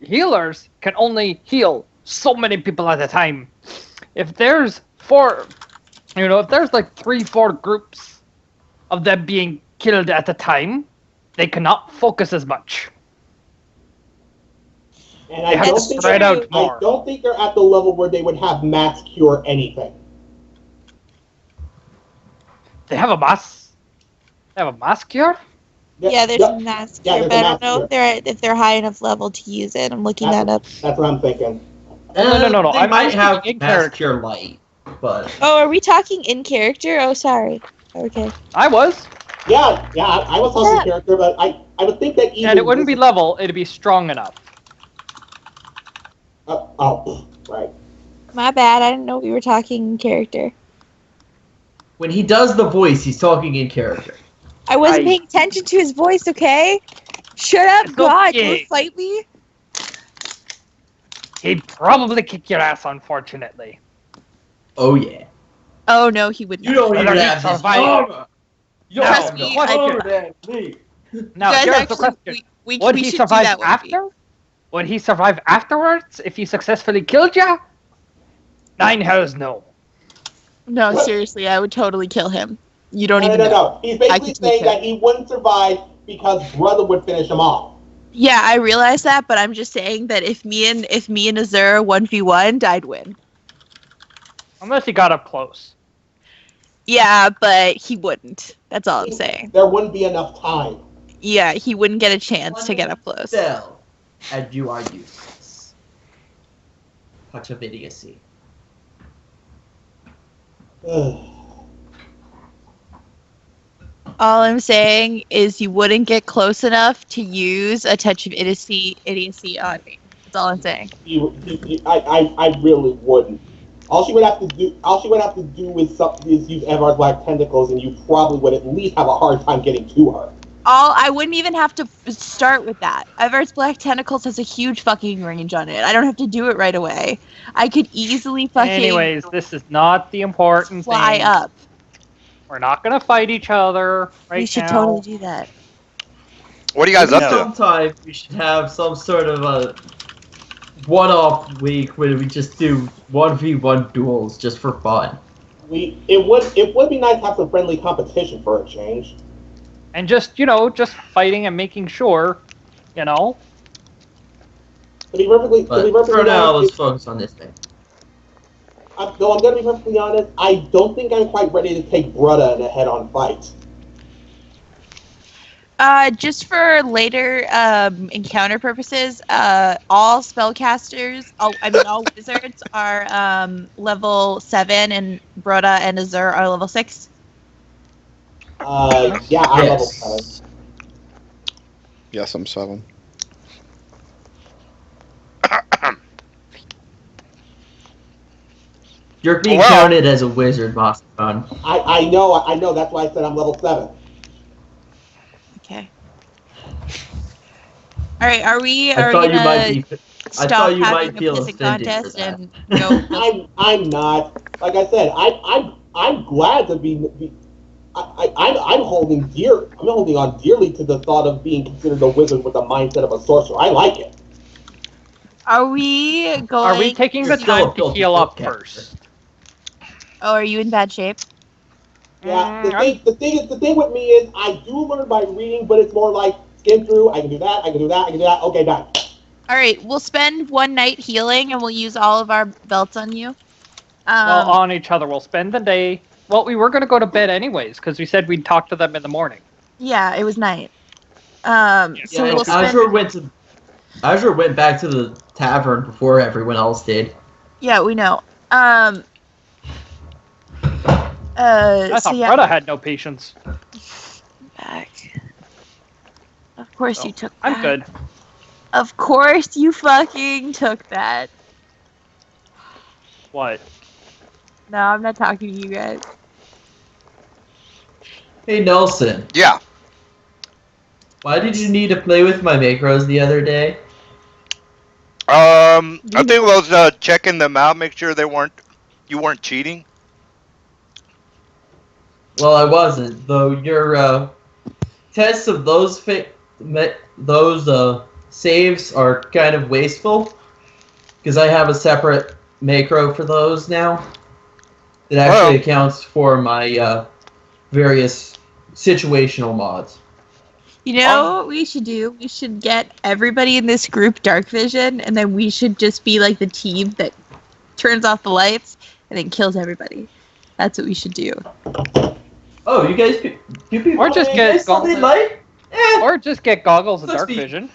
healers can only heal so many people at a time. If there's four, if there's like 3-4 groups of them being killed at a time, they cannot focus as much. And I don't think I don't think they're at the level where they would have mass cure anything. They have a mass. They have a mass cure. Yeah, there's a mass cure, but I don't know if they're high enough level to use it. I'm looking that up. That's what I'm thinking. No. They might have mass cure light, but. Oh, are we talking in character? Oh, sorry. Okay. I was. Yeah, I was also character, but I would think that even. And it wouldn't be level; it'd be strong enough. Right. My bad. I didn't know we were talking in character. When he does the voice, he's talking in character. I wasn't paying attention to his voice. Okay. Shut up, It's God! okay. Don't fight me. He'd probably kick your ass, unfortunately. Oh yeah. Oh no, he would not. You don't even have this armor. Trust me, Now, here's the question: would he survive after? Would he survive afterwards if he successfully killed you? 9 hells no. No, seriously, I would totally kill him. You don't even know. No. He's basically saying that he wouldn't survive because brother would finish him off. Yeah, I realize that, but I'm just saying that if me and Azur 1v1, I'd win. Unless he got up close. Yeah, but he wouldn't. That's all I'm saying. There wouldn't be enough time. Yeah, he wouldn't get a chance to get up close. And you are useless. Touch of idiocy. All I'm saying is you wouldn't get close enough to use a touch of idiocy on me. That's all I'm saying. I really wouldn't. All she would have to do is use Evar's black tentacles, and you probably would at least have a hard time getting to her. I wouldn't even have to start with that. Everett's Black Tentacles has a huge fucking range on it. I don't have to do it right away. I could easily fucking... Anyways, this is not the important fly thing. up. We're not going to fight each other right now. We should totally do that. What are you guys up to? Sometime we should have some sort of a one-off week where we just do 1v1 duels just for fun. It would be nice to have some friendly competition for a change. And just fighting and making sure, To be perfectly for now, let's focus on this thing. Though I'm going to be perfectly honest, I don't think I'm quite ready to take Brutta in a head-on fight. Just for later encounter purposes, all spellcasters, all wizards are level 7, and Brutta and Azur are level 6. Yeah, I'm level 7. Yes, I'm 7. You're being counted as a wizard, Mastodon. I know. That's why I said I'm level 7. Okay. All right. Are we? I thought you might feel offended contest and go. I'm not. Like I said, I'm glad to be. I'm holding on dearly to the thought of being considered a wizard with the mindset of a sorcerer. I like it. Are we going? Are we taking the time to heal up first? Oh, are you in bad shape? Yeah. The thing with me is I do learn by reading, but it's more like skim through. I can do that. Okay, done. All right, we'll spend one night healing, and we'll use all of our belts on you. Well, on each other. We'll spend the day. Well, we were going to go to bed anyways, because we said we'd talk to them in the morning. Yeah, it was night. So we'll spend... Azure went back to the tavern before everyone else did. Yeah, we know. I thought Brutta had no patience. Back. Of course you took that. I'm good. Of course you fucking took that. What? No, I'm not talking to you guys. Hey, Nelson. Yeah. Why did you need to play with my macros the other day? I think it was checking them out, make sure you weren't cheating. Well, I wasn't, though. Your tests of those saves are kind of wasteful because I have a separate macro for those now that actually accounts for my various situational mods. You know what we should do? We should get everybody in this group dark vision, and then we should just be like the team that turns off the lights and then kills everybody. That's what we should do. Oh, you guys could... Or just you get guys still need goggles. light? Eh. Or just get goggles and Let's dark be- vision.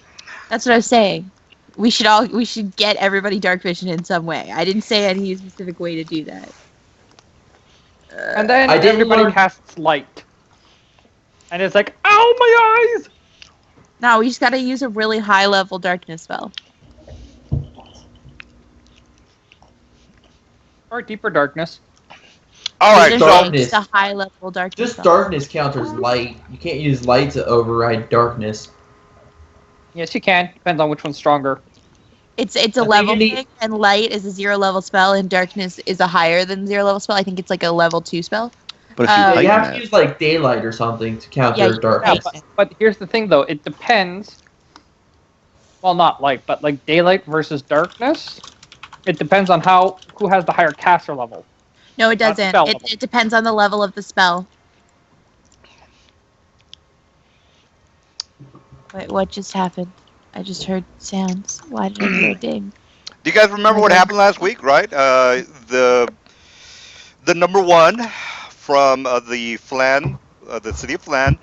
That's what I was saying. We should get everybody dark vision in some way. I didn't say any specific way to do that. And then I didn't everybody learn- casts light. And it's like, ow, my eyes! No, we just gotta use a really high level darkness spell. Or deeper darkness. All right, There's so darkness. just a high level darkness Just spell. darkness counters light. You can't use light to override darkness. Yes, you can. Depends on which one's stronger. It's a I think level you need- thing, and light is a 0 level spell, and darkness is a higher than 0 level spell. I think it's like a level 2 spell. but if Uh, you Yeah, heighten you have to it- use like daylight or something to counter Yeah, you're darkness. right. But here's the thing, though. It depends. Well, not light, but like daylight versus darkness. It depends on who has the higher caster level. No, it Not doesn't. spell It, level. it depends on the level of the spell. Wait, what just happened? I just heard sounds. Why did I hear a ding? Do you guys remember what Okay. happened last week? Right, the number one from the Flan, the city of Flan,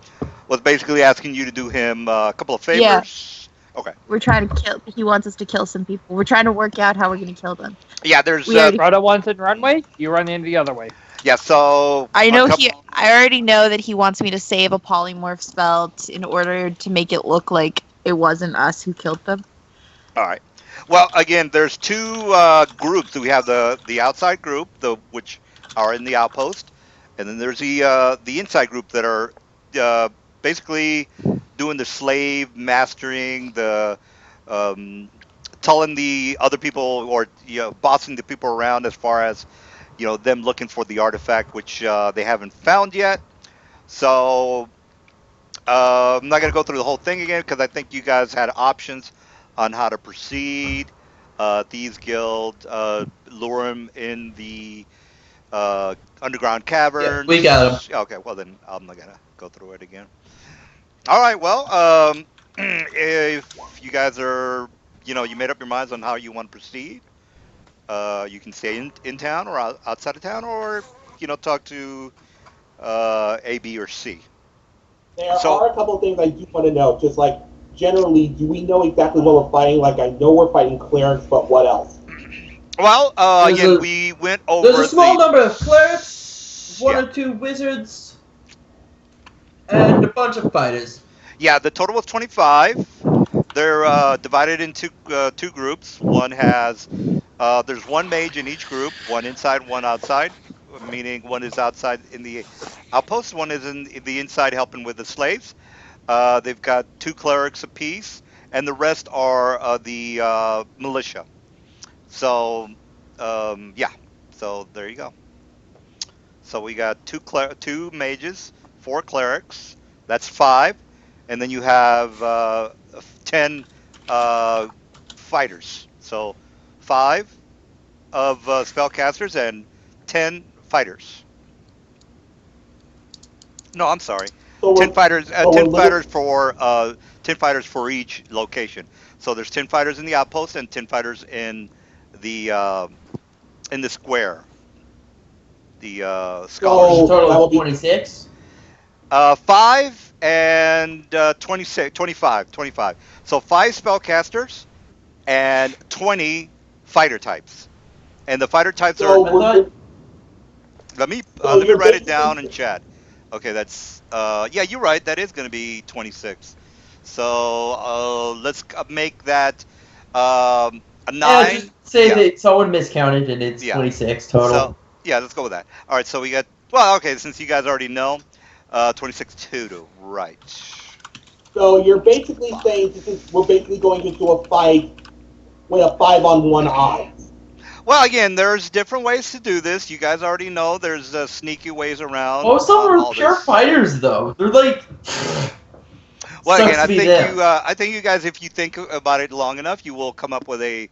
was basically asking you to do him a couple of favors. Yeah. Okay. We're trying to kill. He wants us to kill some people. We're trying to work out how we're going to kill them. Yeah, there's We already- Rhoda wants in runway, you run in the other way. yeah. So I a know couple- I already know that he wants me to save a polymorph spell in order to make it look like it wasn't us who killed them. All right. Well, again, there's two groups. We have the outside group, which are in the outpost, and then there's the inside group that are basically doing the slave mastering, the telling the other people or bossing the people around as far as them looking for the artifact, which they haven't found yet. So I'm not going to go through the whole thing again because I think you guys had options on how to proceed. Thieves Guild, lure him in the underground caverns. Yeah, we got him. Okay, well then I'm not going to go through it again. All right, well, if you guys are, you made up your minds on how you want to proceed, you can stay in town or outside of town, or, talk to A, B, or C. There So- are a couple of things I do want to know. Just like generally, do we know exactly what we're fighting? Like I know we're fighting clerics, but what else? Well, There's again, a- we went over There's a small the... number of clerics, one Yeah. or two wizards, and a bunch of fighters. Yeah, the total was 25. They're divided into two groups. One has, there's one mage in each group, one inside, one outside, meaning one is outside in the outpost, one is in the inside helping with the slaves. They've got two clerics apiece, and the rest are the militia. So, yeah, so there you go. So we got two mages, 4 clerics, that's 5. And then you have 10 fighters. So 5 of spellcasters and 10 fighters. No, I'm sorry. So 10 we're, fighters. so 10 we're fighters for 10 fighters for each location. So there's 10 fighters in the outpost and 10 fighters in the square. The scholars. So- Total that will of be- 26. 5 and 26, 25. So 5 spellcasters and 20 fighter types. And the fighter types so are. we're, Let me so let me you're write it basically- down in chat. Okay, that's yeah, you're right. That is going to be 26. So let's make that a 9. Yeah, just say Yeah. that someone miscounted and it's Yeah. 26 total. So yeah, let's go with that. All right, so we got. Well, okay, since you guys already know, 26 total, right? so you're basically saying we're basically going into a fight with a 5-on-1 odds. Well, again, there's different ways to do this. You guys already know there's sneaky ways around. Most of them all are pure this. fighters, though. They're like. Well, Sucks again, to be them. I think you guys, if you think about it long enough, you will come up with a.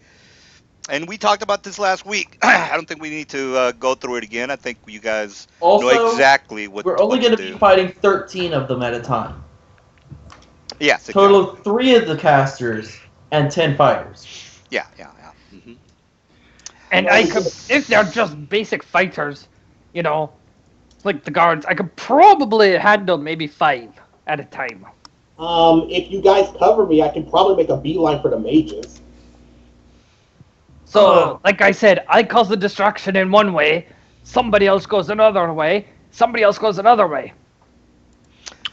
And we talked about this last week. I don't think we need to go through it again. I think you guys know Also, exactly what we're only to going to be do. fighting 13 of them at a time. Yes, Total exactly. of 3 of the casters and 10 fighters. Yeah. Mm-hmm. And I could, if they're just basic fighters, you know, like the guards, I could probably handle maybe 5 at a time. If you guys cover me, I can probably make a beeline for the mages. So, like I said, I cause the distraction in one way, somebody else goes another way, somebody else goes another way.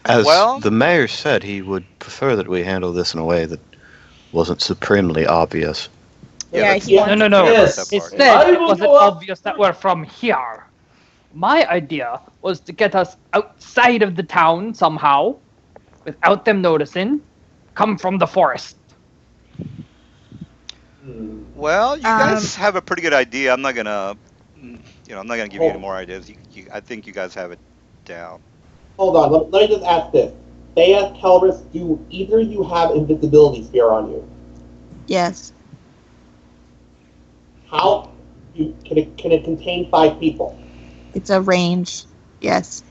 As Well- the mayor said, he would prefer that we handle this in a way that wasn't supremely obvious. Yeah, let's- he wants No. Yes. He part. said I it will wasn't go up obvious that we're from here. My idea was to get us outside of the town somehow, without them noticing, come from the forest. Well, you guys have a pretty good idea. I'm not gonna, I'm not gonna give you any more ideas. I think you guys have it down. Hold on, let me just ask this. Thea, Kelris, do either of you have invisibility sphere on you? Yes. How can it contain 5 people? It's a range. Yes.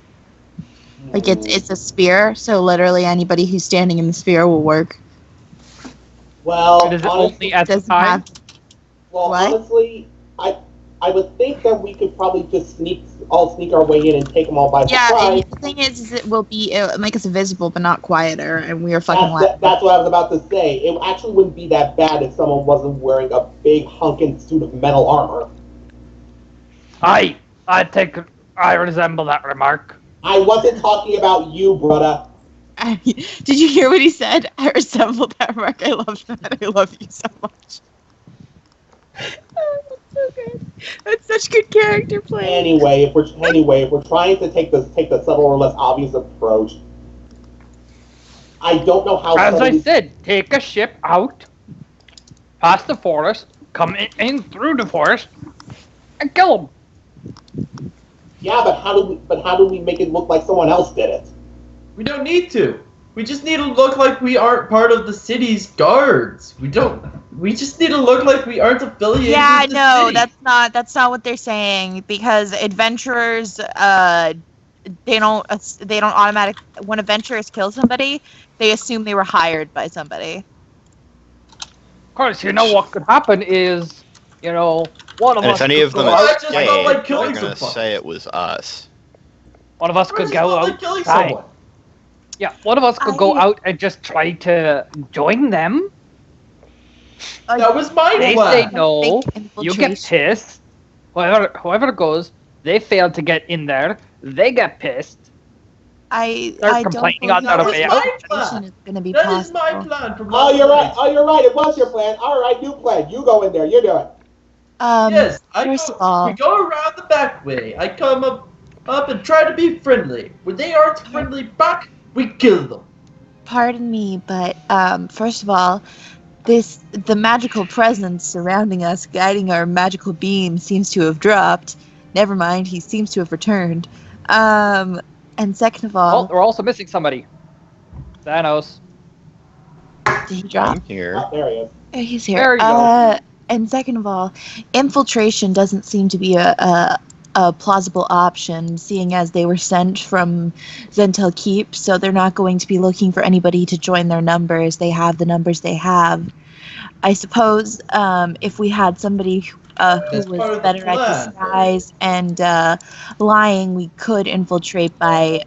Like it's a sphere, so literally anybody who's standing in the sphere will work. Well, It is honestly, only at the Doesn't time. have What? honestly, I would think that we could probably just sneak our way in and take them all by Yeah, surprise. and the thing is it'll make us invisible but not quieter, and we are fucking That's what I was about to say. It actually wouldn't be that bad if someone wasn't wearing a big hunking suit of metal armor. I resemble that remark. I wasn't talking about you, brother. Did you hear what he said? I resemble that remark. I love that. I love you so much. Oh, that's so good. That's such good character play. Anyway, if we're trying to take the subtle or less obvious approach, I don't know how. As I subtly- said, take a ship out, past the forest, come in through the forest, and kill them. Yeah, but how do we make it look like someone else did it? We don't need to. We just need to look like we aren't part of the city's guards. We just need to look like we aren't affiliated Yeah, with the no, city. that's not what they're saying, because adventurers they don't automatically, when adventurers kill somebody, they assume they were hired by somebody. Of course, you know what could happen is, one of And us if any could of them go I out, just escape, felt like they're killing going to someone. say it was us. one of us I could just go felt like killing outside. someone. Yeah, one of us could go I- out and just try to join them. That was my They plan. say no. Fake You get infiltration. pissed. Whoever goes, they fail to get in there. They get pissed. I Start don't complaining believe on that That way was out. my plan. infiltration is going to be That is possible. my plan from Oh, last you're right. night. Oh, you're right. It was your plan. All right, new plan. You go in there. You do it. Yes, First of all, we go around the back way. I come up and try to be friendly. When they aren't friendly back, we kill them. pardon me, but first of all, the magical presence surrounding us, guiding our magical beam, seems to have dropped. Never mind, he seems to have returned. And second of Oh, all, we're also missing somebody. Thanos. did he drop? I'm here. Oh, there he is. Oh, he's here. There you go. And second of all, infiltration doesn't seem to be a plausible option, seeing as they were sent from Zentel Keep, so they're not going to be looking for anybody to join their numbers. They have the numbers they have. I suppose if we had somebody who That's part was of the better at plan. disguise and lying, we could infiltrate by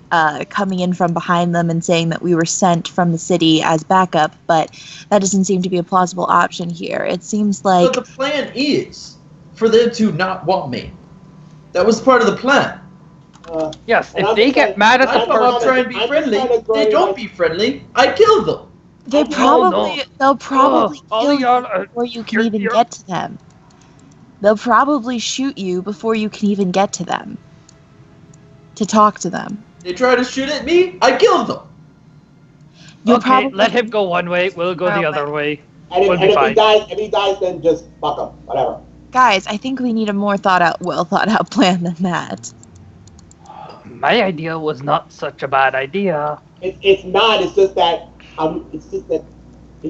coming in from behind them and saying that we were sent from the city as backup, but that doesn't seem to be a plausible option here. It seems like... But the plan is for them to not want me. That was part of the plan. Yes, And if I'm they just get saying- mad at I the come up person, trying to be I'm just friendly. trying to grow They you don't like- be friendly. I kill them. They'll probably all kill you y'all are- before you can you're- even you're- get to them. They'll probably shoot you before you can even get to them. To talk to them. They try to shoot at me. I kill them. You'll okay, probably let him go one way, we'll go the Oh, other way. And We'll be if fine. he dies, then just fuck him. Whatever. Guys, I think we need a more well thought out plan than that. My idea was not such a bad idea. It's not. It's just that It's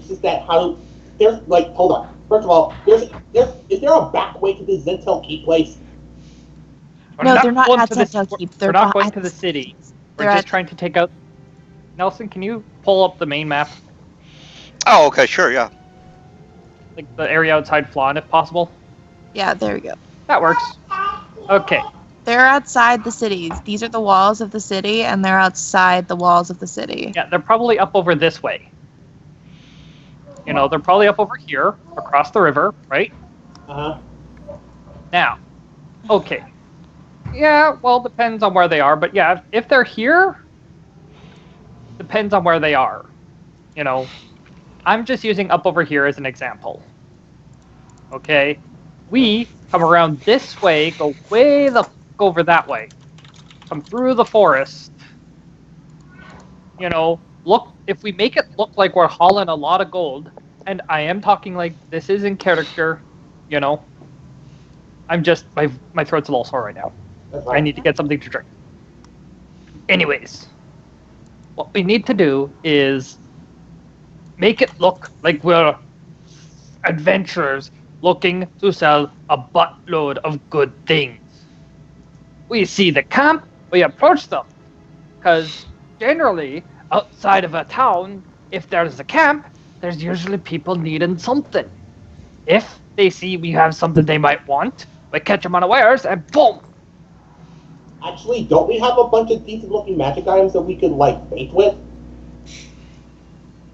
just that how there's like hold on. First of all, is there a back way to this Zentel Key place? No, they're not going at to the- Zentel Keep. We're not going to the city. We're They're just at- trying to take out. Nelson, can you pull up the main map, Oh, okay, sure, yeah. like the area outside Flan, if possible? Yeah, there we go. That works. Okay. They're outside the cities. These are the walls of the city, and they're outside the walls of the city. Yeah, they're probably up over this way. You know, they're probably up over here, across the river, right? Uh-huh. Now, okay. Yeah, well, depends on where they are, but yeah, if they're here, depends on where they are. You know, I'm just using up over here as an example. Okay? We come around this way, go over that way. Come through the forest. You know, look, if we make it look like we're hauling a lot of gold, and I am talking like this is in character, you know, I'm just, my throat's a little sore right now. That's I fine. need to get something to drink. Anyways, what we need to do is make it look like we're adventurers looking to sell a buttload of good things. We see the camp, we approach them. Because generally, outside of a town, if there's a camp, there's usually people needing something. If they see we have something they might want, we catch them unawares and boom! Actually, don't we have a bunch of decent-looking magic items that we could like bait with?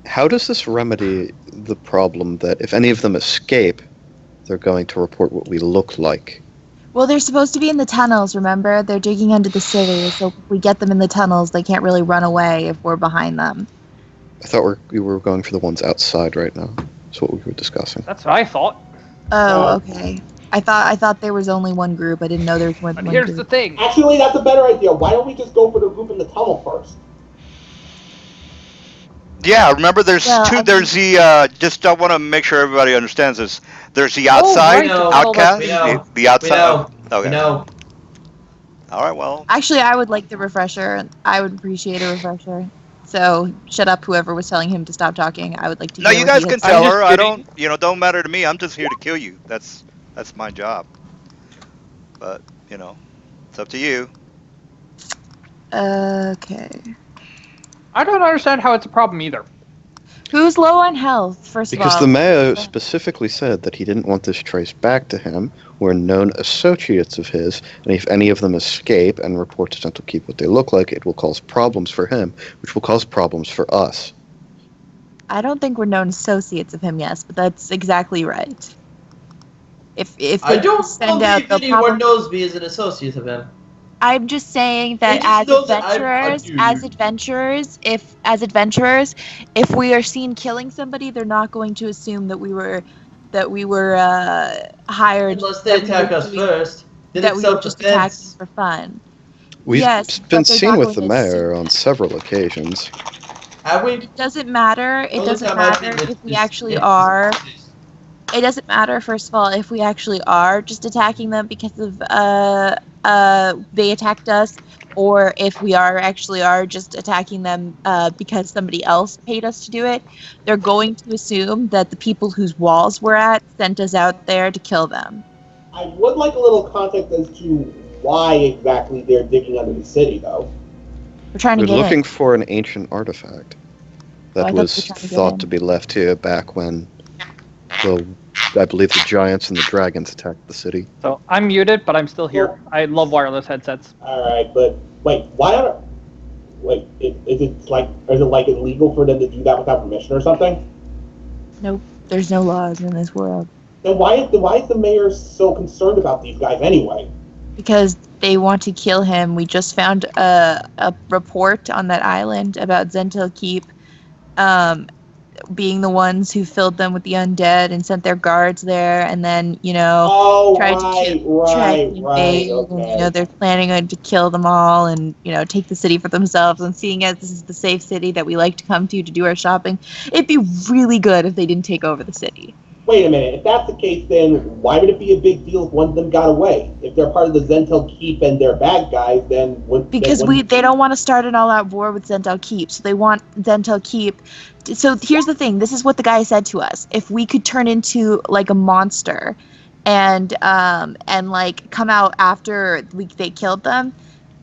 How does this remedy the problem that if any of them escape, they're going to report what we look like? Well, they're supposed to be in the tunnels, remember? They're digging under the city, so if we get them in the tunnels, they can't really run away if we're behind them. I thought we were going for the ones outside right now. That's what we were discussing. That's what I thought. Oh, okay. I thought there was only one group. I didn't know there was more than But one here's group. the thing. Actually, that's a better idea. Why don't we just go for the group in the tunnel first? Yeah, remember there's Well, two. I There's just I want to make sure everybody understands this. There's the Oh, outside right, no, outcast, we know. the outside. We Okay. know. All right. Well. Actually, I would like the refresher. I would appreciate a refresher. So, shut up, whoever was telling him to stop talking. I would like to No, hear you what guys he can has to tell I'm her. just I kidding. don't. Don't matter to me. I'm just here to kill you. That's my job. But it's up to you. Okay. I don't understand how it's a problem either. Who's low on health, first Because of all? the mayor specifically said that he didn't want this traced back to him. We're known associates of his, and if any of them escape and report to Central Keep what they look like, it will cause problems for him, which will cause problems for us. I don't think we're known associates of him, yes, but that's exactly right. If I they don't send out, believe they'll anyone probably... knows me as an associate of him. I'm just saying that They just as know that I'm adventurers, if we are seen killing somebody, they're not going to assume that we were hired. Unless they that we attack were us doing- first. Then That it's we were just attacking self-defense. for fun. We've Yes, been but they're seen not with the going to assume mayor on that. several occasions. Have we? It doesn't matter. It Only doesn't time I've matter been if we is- actually is- are. It doesn't matter, first of all, if we actually are just attacking them because of they attacked us, or if we are just attacking them because somebody else paid us to do it. They're going to assume that the people whose walls we're at sent us out there to kill them. I would like a little context as to why exactly they're digging under the city, though. We're trying to We're get looking in. for an ancient artifact Oh, I that thought was we were trying to get thought in. to be left here back when I believe the giants and the dragons attacked the city. So I'm muted, but I'm still here. I love wireless headsets. All right, but wait, is it like illegal for them to do that without permission or something? Nope. There's no laws in this world. Then why is the mayor so concerned about these guys anyway? Because they want to kill him. We just found a report on that island about Zentil Keep being the ones who filled them with the undead and sent their guards there, and then, Oh, tried right, to invade, okay. and, they're planning to kill them all and, take the city for themselves. And seeing as this is the safe city that we like to come to do our shopping, it'd be really good if they didn't take over the city. Wait a minute. If that's the case, then why would it be a big deal if one of them got away? If they're part of the Zentel Keep and they're bad guys, then Because they don't want to start an all-out war with Zentel Keep, so they want Zentel Keep. So here's the thing. This is what the guy said to us. If we could turn into like a monster, and like come out after they killed them,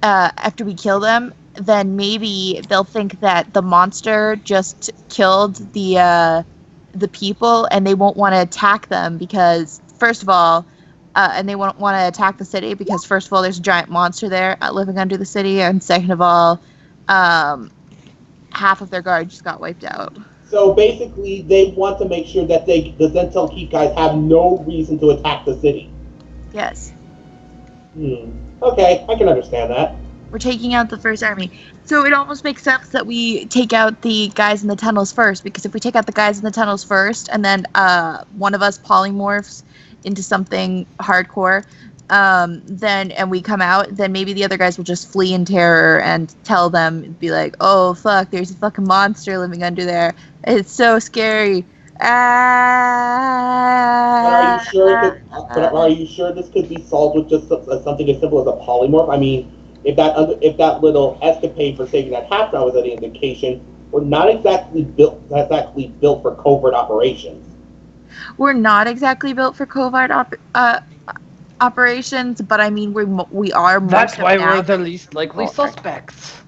after we kill them, then maybe they'll think that the monster just killed the people, and they won't want to attack them because first of all. And they won't want to attack the city because, first of all, there's a giant monster there living under the city, and second of all, half of their guard just got wiped out. So basically, they want to make sure that the Zentel Keep guys have no reason to attack the city. Yes. Okay, I can understand that. We're taking out the first army. So it almost makes sense that we take out the guys in the tunnels first, because if we take out the guys in the tunnels first, and then one of us polymorphs into something hardcore, and we come out, then maybe the other guys will just flee in terror and tell them, be like, oh fuck, there's a fucking monster living under there. It's so scary. But are you sure this could be solved with just something as simple as a polymorph? I mean, if that little escapade for saving that half was any indication, we're not exactly built for covert operations. We're not exactly built for covert operations, but I mean we are more. That's so why now. we're the least likely suspects.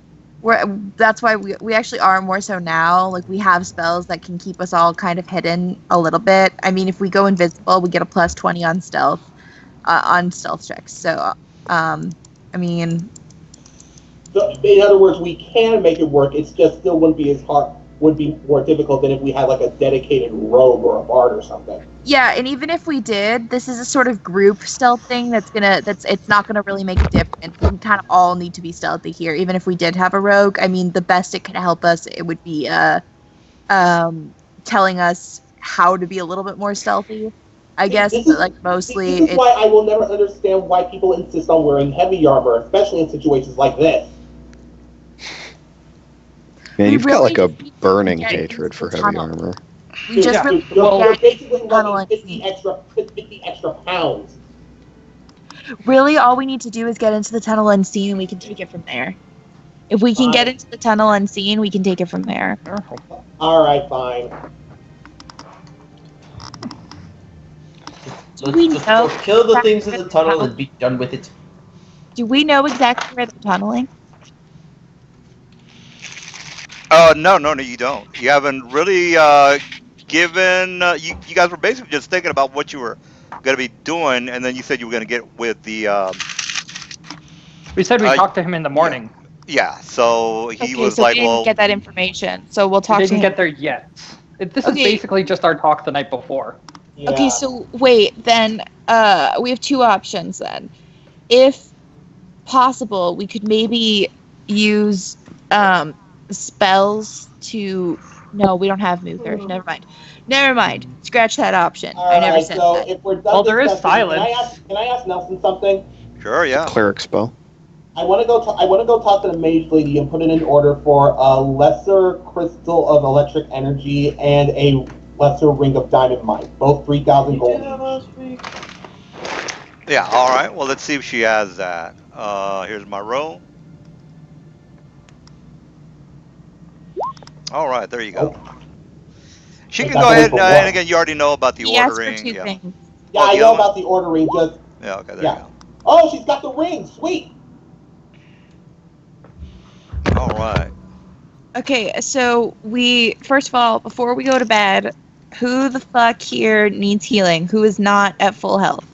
That's why we actually are more so now. Like, we have spells that can keep us all kind of hidden a little bit. I mean, if we go invisible, we get a plus 20 on stealth checks. So, I mean. So, in other words, we can make it work. It's just still wouldn't be as hard. Would be more difficult than if we had like a dedicated rogue or a bard or something. Yeah, and even if we did, this is a sort of group stealth thing it's not gonna really make a difference. We kind of all need to be stealthy here. Even if we did have a rogue, I mean, the best it could help us, it would be telling us how to be a little bit more stealthy. I guess, but like mostly. This is why I will never understand why people insist on wearing heavy armor, especially in situations like this. Man, you've got like a burning hatred for heavy armor. We just You're basically lucky 50 extra pounds. Really, all we need to do is get into the tunnel unseen, and we can take it from there. If we can get into the tunnel unseen, we can take it from there. All right, fine. So let's just kill the things in the tunnel and be done with it. Do we know exactly where they're tunneling? No, you don't. You haven't really given. You guys were basically just thinking about what you were going to be doing, and then you said you were going to get with the. We said we talked to him in the morning. Yeah, so he was so like, we didn't get that information. So we'll talk to him. Didn't get there yet. This is basically just our talk the night before. Yeah. Okay, so wait, then we have two options then. If possible, we could maybe use spells to. No, we don't have Muther. Never mind. Scratch that option. I never said so that. If we're done well, there is silence. Can I ask Nelson something? Sure, yeah. Cleric spell. I want to go talk to the mage lady and put in an order for a lesser crystal of electric energy and a lesser ring of diamond might. Both 3,000 gold. Yeah, all right. Well, let's see if she has that. Here's my roll. All right, there you go. She can go ahead and again, you already know about the ordering. Asked for two things. Yeah, I know about the ordering. Just okay, there you go. Oh, she's got the ring. Sweet. All right. Okay, so first of all, before we go to bed, who the fuck here needs healing? Who is not at full health?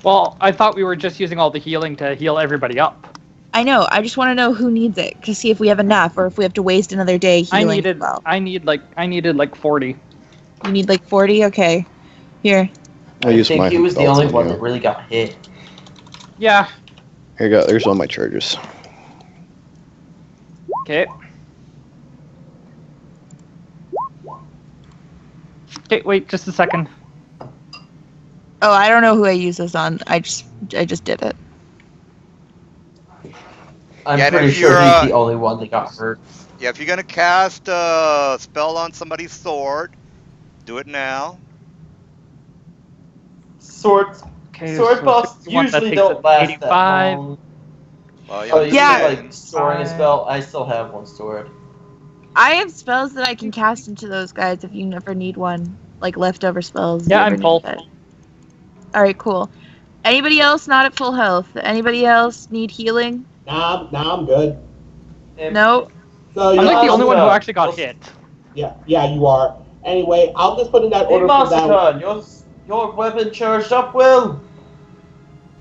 Well, I thought we were just using all the healing to heal everybody up. I know. I just want to know who needs it to see if we have enough or if we have to waste another day healing. I needed like 40. You need like 40? Okay. Here. I think he was the only one that really got hit. Yeah. Here you go. There's all my charges. Okay. Okay, wait just a second. Oh, I don't know who I use this on. I just did it. I'm pretty sure he's the only one that got hurt. Yeah, if you're going to cast a spell on somebody's sword, do it now. Sword Okay, sword so buffs 61, that usually takes don't us last 85. that long. Well, Oh, I'm you just mean Yeah. saying. like storing a spell? I still have one stored. I have spells that I can cast into those guys if you ever need one, like leftover spells. Yeah, You I'm ever full. need that. All right, cool. Anybody else not at full health? Anybody else need healing? Nah, I'm good. No. So I'm yeah, like the only one who Massacre. actually got hit. yeah, you are. Anyway, I'll just put in that Hey, order for that. Massacre, your weapon charged up, Will.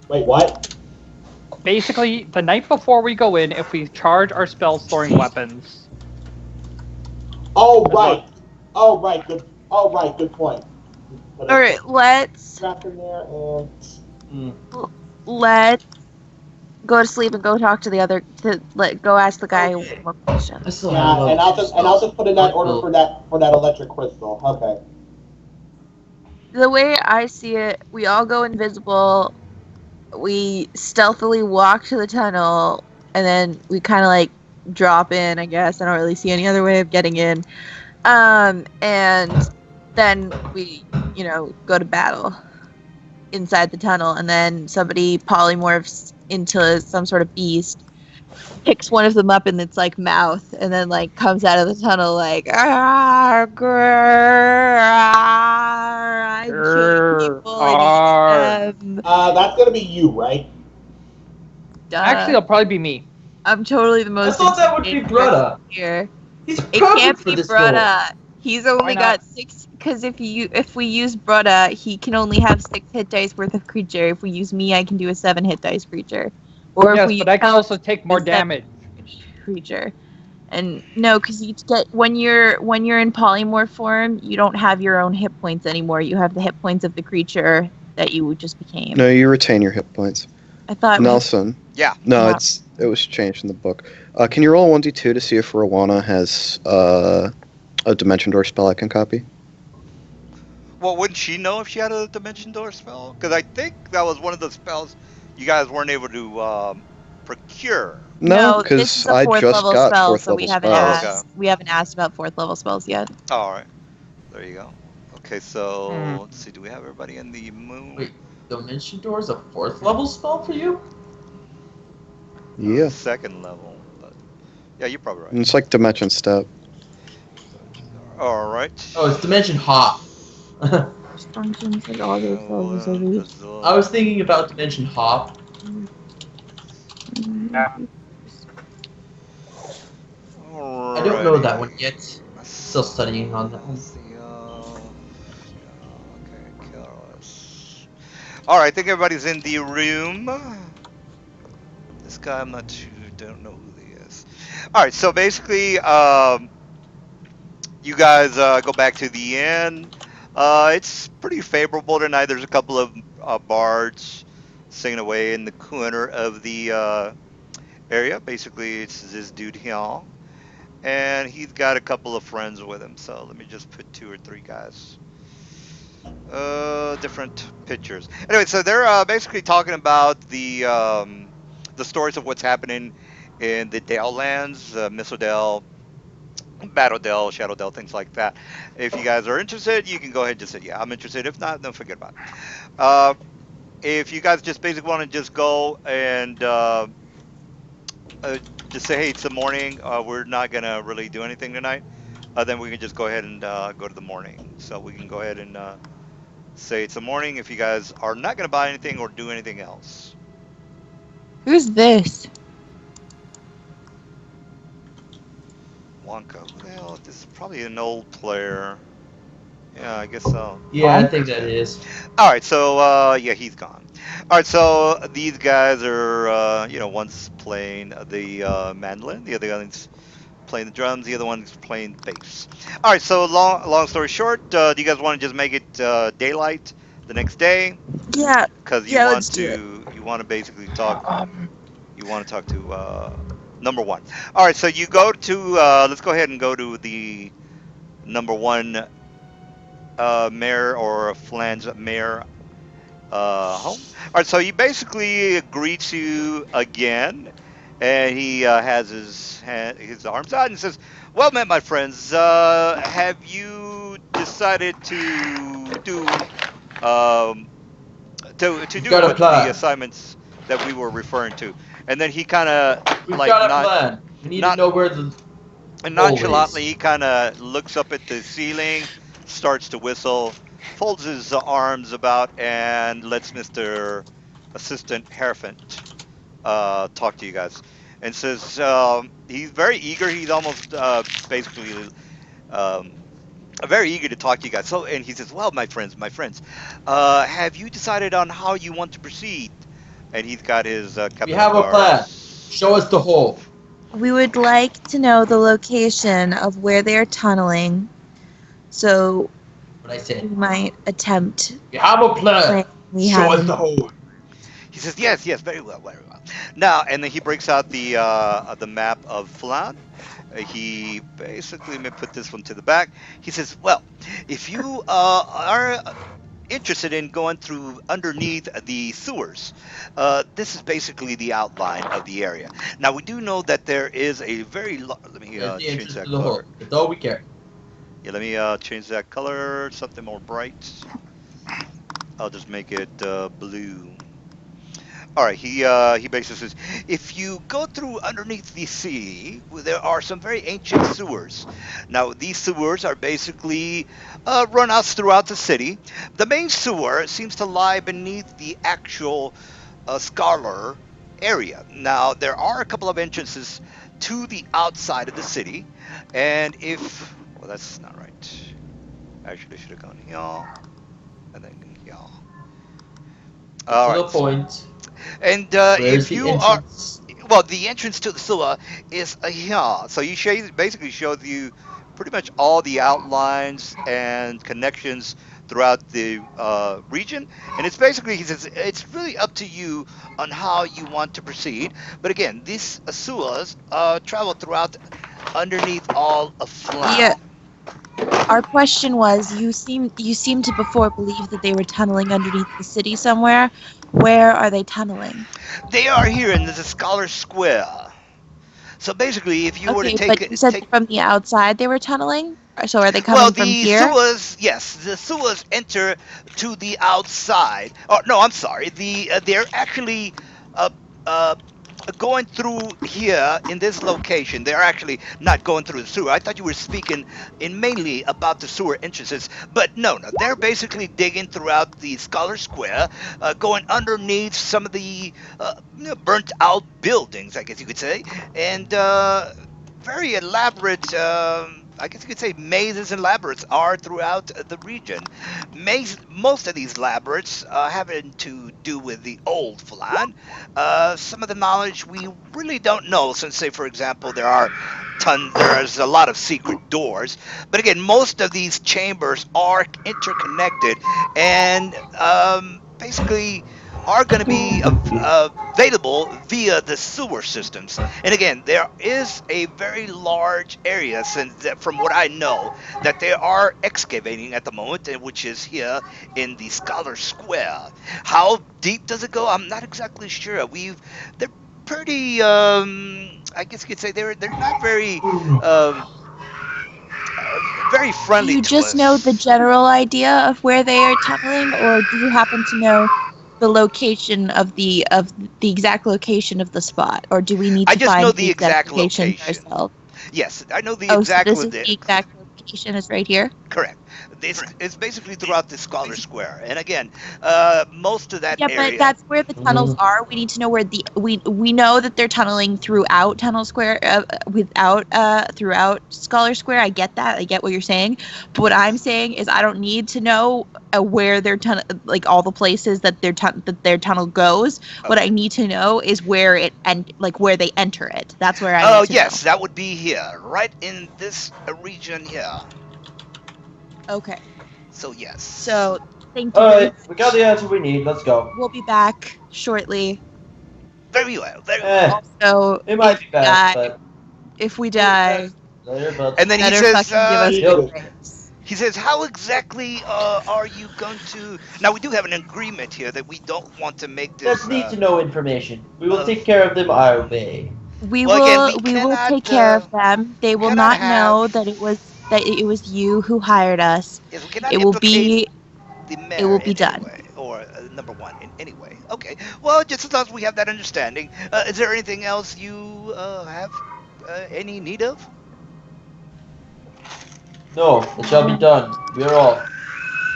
Wait, what? Basically, the night before we go in, if we charge our spell storing weapons. Oh That's right. what- Oh right. Good. Oh right. Good point. Let All me right, put let's that in there and. let's go to sleep and go talk to the other. Go ask the guy Okay. more questions. I still have Yeah, level and I'll 2 just put in that order for that electric crystal. Okay. The way I see it, we all go invisible. We stealthily walk to the tunnel, and then we kind of like drop in. I guess I don't really see any other way of getting in. And then we, go to battle inside the tunnel, and then somebody polymorphs into some sort of beast, picks one of them up in its like mouth, and then like comes out of the tunnel like, "Ah, grrr, ah, I'm killing people and eating them." That's gonna be you, right? Actually, Duh. it'll probably be me. I'm totally the I most thought that would be intimidating person Bretta. here. He's It perfect can't for be this role. Brutta. He's only not? got 6, because if we use Brutta, he can only have 6 hit dice worth of creature. If we use me, I can do a 7 hit dice creature. Or if Yes, we but I can use also take more a 7 damage. creature. And no, because you get when you're in polymorph form, you don't have your own hit points anymore. You have the hit points of the creature that you just became. No, you retain your hit points. I thought Nelson. Yeah. No, Yeah. it was changed in the book. Can you roll 1d2 to see if Rowana has a Dimension Door spell I can copy? Well, wouldn't she know if she had a Dimension Door spell? Because I think that was one of the spells you guys weren't able to procure. No, this is because a I 4th just level got spell, 4th so we level haven't spells. Okay. asked. We haven't asked about 4th level spells yet. All right. There you go. Okay, so Hmm. let's see. Do we have everybody in the moon? Wait, Dimension Door is a 4th level spell for you? Yeah. Second level, but yeah, you're probably right. And it's like Dimension Step. All right. Oh, it's Dimension Hop. I Functions like all those levels of each. was thinking about Dimension Hop. I don't know that one yet. Still studying on that one. Okay, careless. All right, I think everybody's in the room. This guy, I'm not sure. Don't know who he is. All right, so basically, you guys go back to the inn. It's pretty favorable tonight. There's a couple of bards singing away in the corner of the area. Basically, it's this dude here, and he's got a couple of friends with him. So let me just put 2 or 3 guys. Different pictures. Anyway, so they're basically talking about the stories of what's happening in the Dale lands, Mistledale, Battledale, Shadowdale, things like that. If you guys are interested, you can go ahead and just say, yeah, I'm interested. If not, then forget about it. If you guys just basically want to just go and just say, hey, it's the morning. We're not going to really do anything tonight. Then we can just go ahead and go to the morning. So we can go ahead and say it's the morning if you guys are not going to buy anything or do anything else. Who's this? Wonka, who the hell? This is probably an old player. Yeah, I guess so. Yeah, I think that is. All right, so yeah, he's gone. All right, so these guys are, one's playing the mandolin, the other one's playing the drums, the other one's playing bass. All right, so long story short, do you guys want to just make it daylight the next day? Yeah. Because Yeah, let's do it. you want to basically talk. You want to talk to number 1. All right, so you go to. Let's go ahead and go to the number 1 mayor or flange mayor home. All right, so he basically greets you again, and he has his arms out and says, "Well met, my friends. Have you decided to do to We've do got a what plan. the assignments that we were referring to, and then he kind of We've like got a plan. We need to not know where the and hole nonchalantly is. he kind of looks up at the ceiling, starts to whistle, folds his arms about, and lets Mr. Assistant Hierophant talk to you guys, and says he's very eager. He's almost basically um, very eager to talk to you guys. So, and he says, "Well, my friends, have you decided on how you want to proceed?" And he's got his We captain of have a plan. guards. Show us the hole. We would like to know the location of where they are tunneling, so What I we said. might attempt We have a plan. we Show us have. the hole. He says, "Yes, yes, very well, very well." Now, and then he breaks out the map of Flan. He basically, let me put this one to the back. He says, "Well, if you are interested in going through underneath the sewers, this is basically the outline of the area. Now, we do know that there is a very let me There's the change entrance that to the hole. color. That's all we care. Yeah, let me change that color, something more bright. I'll just make it blue. All right, he basically says, if you go through underneath the sea, there are some very ancient sewers. Now, these sewers are basically runouts throughout the city. The main sewer seems to lie beneath the actual Scholar area. Now, there are a couple of entrances to the outside of the city, and if well, that's not right. Actually, I should have gone here and then here. Get All to right. the point. And Where's if the you are, entrance? well, the entrance to the sewer is here. So you basically shows you pretty much all the outlines and connections throughout the region. And it's basically, he says, it's really up to you on how you want to proceed. But again, these sewers travel throughout underneath all of Yeah. Flan. Our question was, you seem to before believe that they were tunneling underneath the city somewhere. Where are they tunneling? They are here in the Scholar Square. So basically, if you were to Okay, but you said take from the outside they were tunneling. So are they well, coming from the here? sewers, yes, the sewers enter to the outside. Oh no, I'm sorry. They're actually uh, uh, going through here in this location. They're actually not going through the sewer. I thought you were speaking in mainly about the sewer entrances, but no, no. They're basically digging throughout the Scholar Square, going underneath some of the burnt out buildings, I guess you could say, and very elaborate. I guess you could say mazes and labyrinths are throughout the region. Most of these labyrinths having to do with the old Flan. Some of the knowledge we really don't know, since, say, for example, there's a lot of secret doors. But again, most of these chambers are interconnected and basically are going to be available via the sewer systems. And again, there is a very large area, since that, from what I know, that they are excavating at the moment, which is here in the Scholar Square. How deep does it go? I'm not exactly sure. They're pretty. I guess you could say they're not very um, very Do friendly you to just know the us. general idea of where they are tunneling, or do you happen to know the location of the exact location of the spot, or do we need I to just know find the the exact exact location location. ourselves? Yes, I know the Oh, so exact this is the exact location is right here. correct. It's basically throughout the Scholar Square, and again, most of that Yeah, but area. that's where the tunnels Mhm. are. We need to know where we know that they're tunneling throughout Tunnel Square, without throughout Scholar Square. I get that. I get what you're saying. But what I'm saying is I don't need to know where their tunnel, like all the places that their tunnel goes. What I Okay. need to know is where it and like where they enter it. That's where I Oh need to know. yes, that would be here, right in this region here. Okay. So yes. So thank you All very right, we got much. the answer we need. Let's go. We'll be back shortly. Very well, very well. Eh, Also, it might be bad, but if we die, later. But And then he better says, fucking give us good Jesus. grades. how exactly are you going to? Now we do have an agreement here that we don't want to make that's this. need to know information. We will Uh, take care of them our way. We well, again, we will cannot take care of them. They will cannot not have. know that it was you who hired us. Yes, we cannot It will implicate be the it mayor will be in any done. way, or number one in any way. Okay. Well, just as long as we have that understanding, is there anything else you have any need of? No, it shall be done. We are off.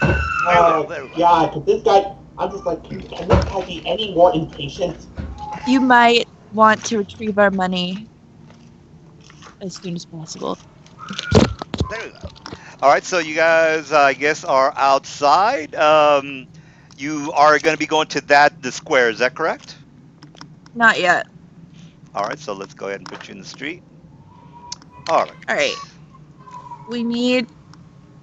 Very well. Very well. God, could this guy... I'm just like, can this guy be any more impatient? You might want to retrieve our money as soon as possible. Very well. All right. So you guys, I guess, are outside. You are going to be going to the square. Is that correct? Not yet. All right. So let's go ahead and put you in the street. All right. All right. We need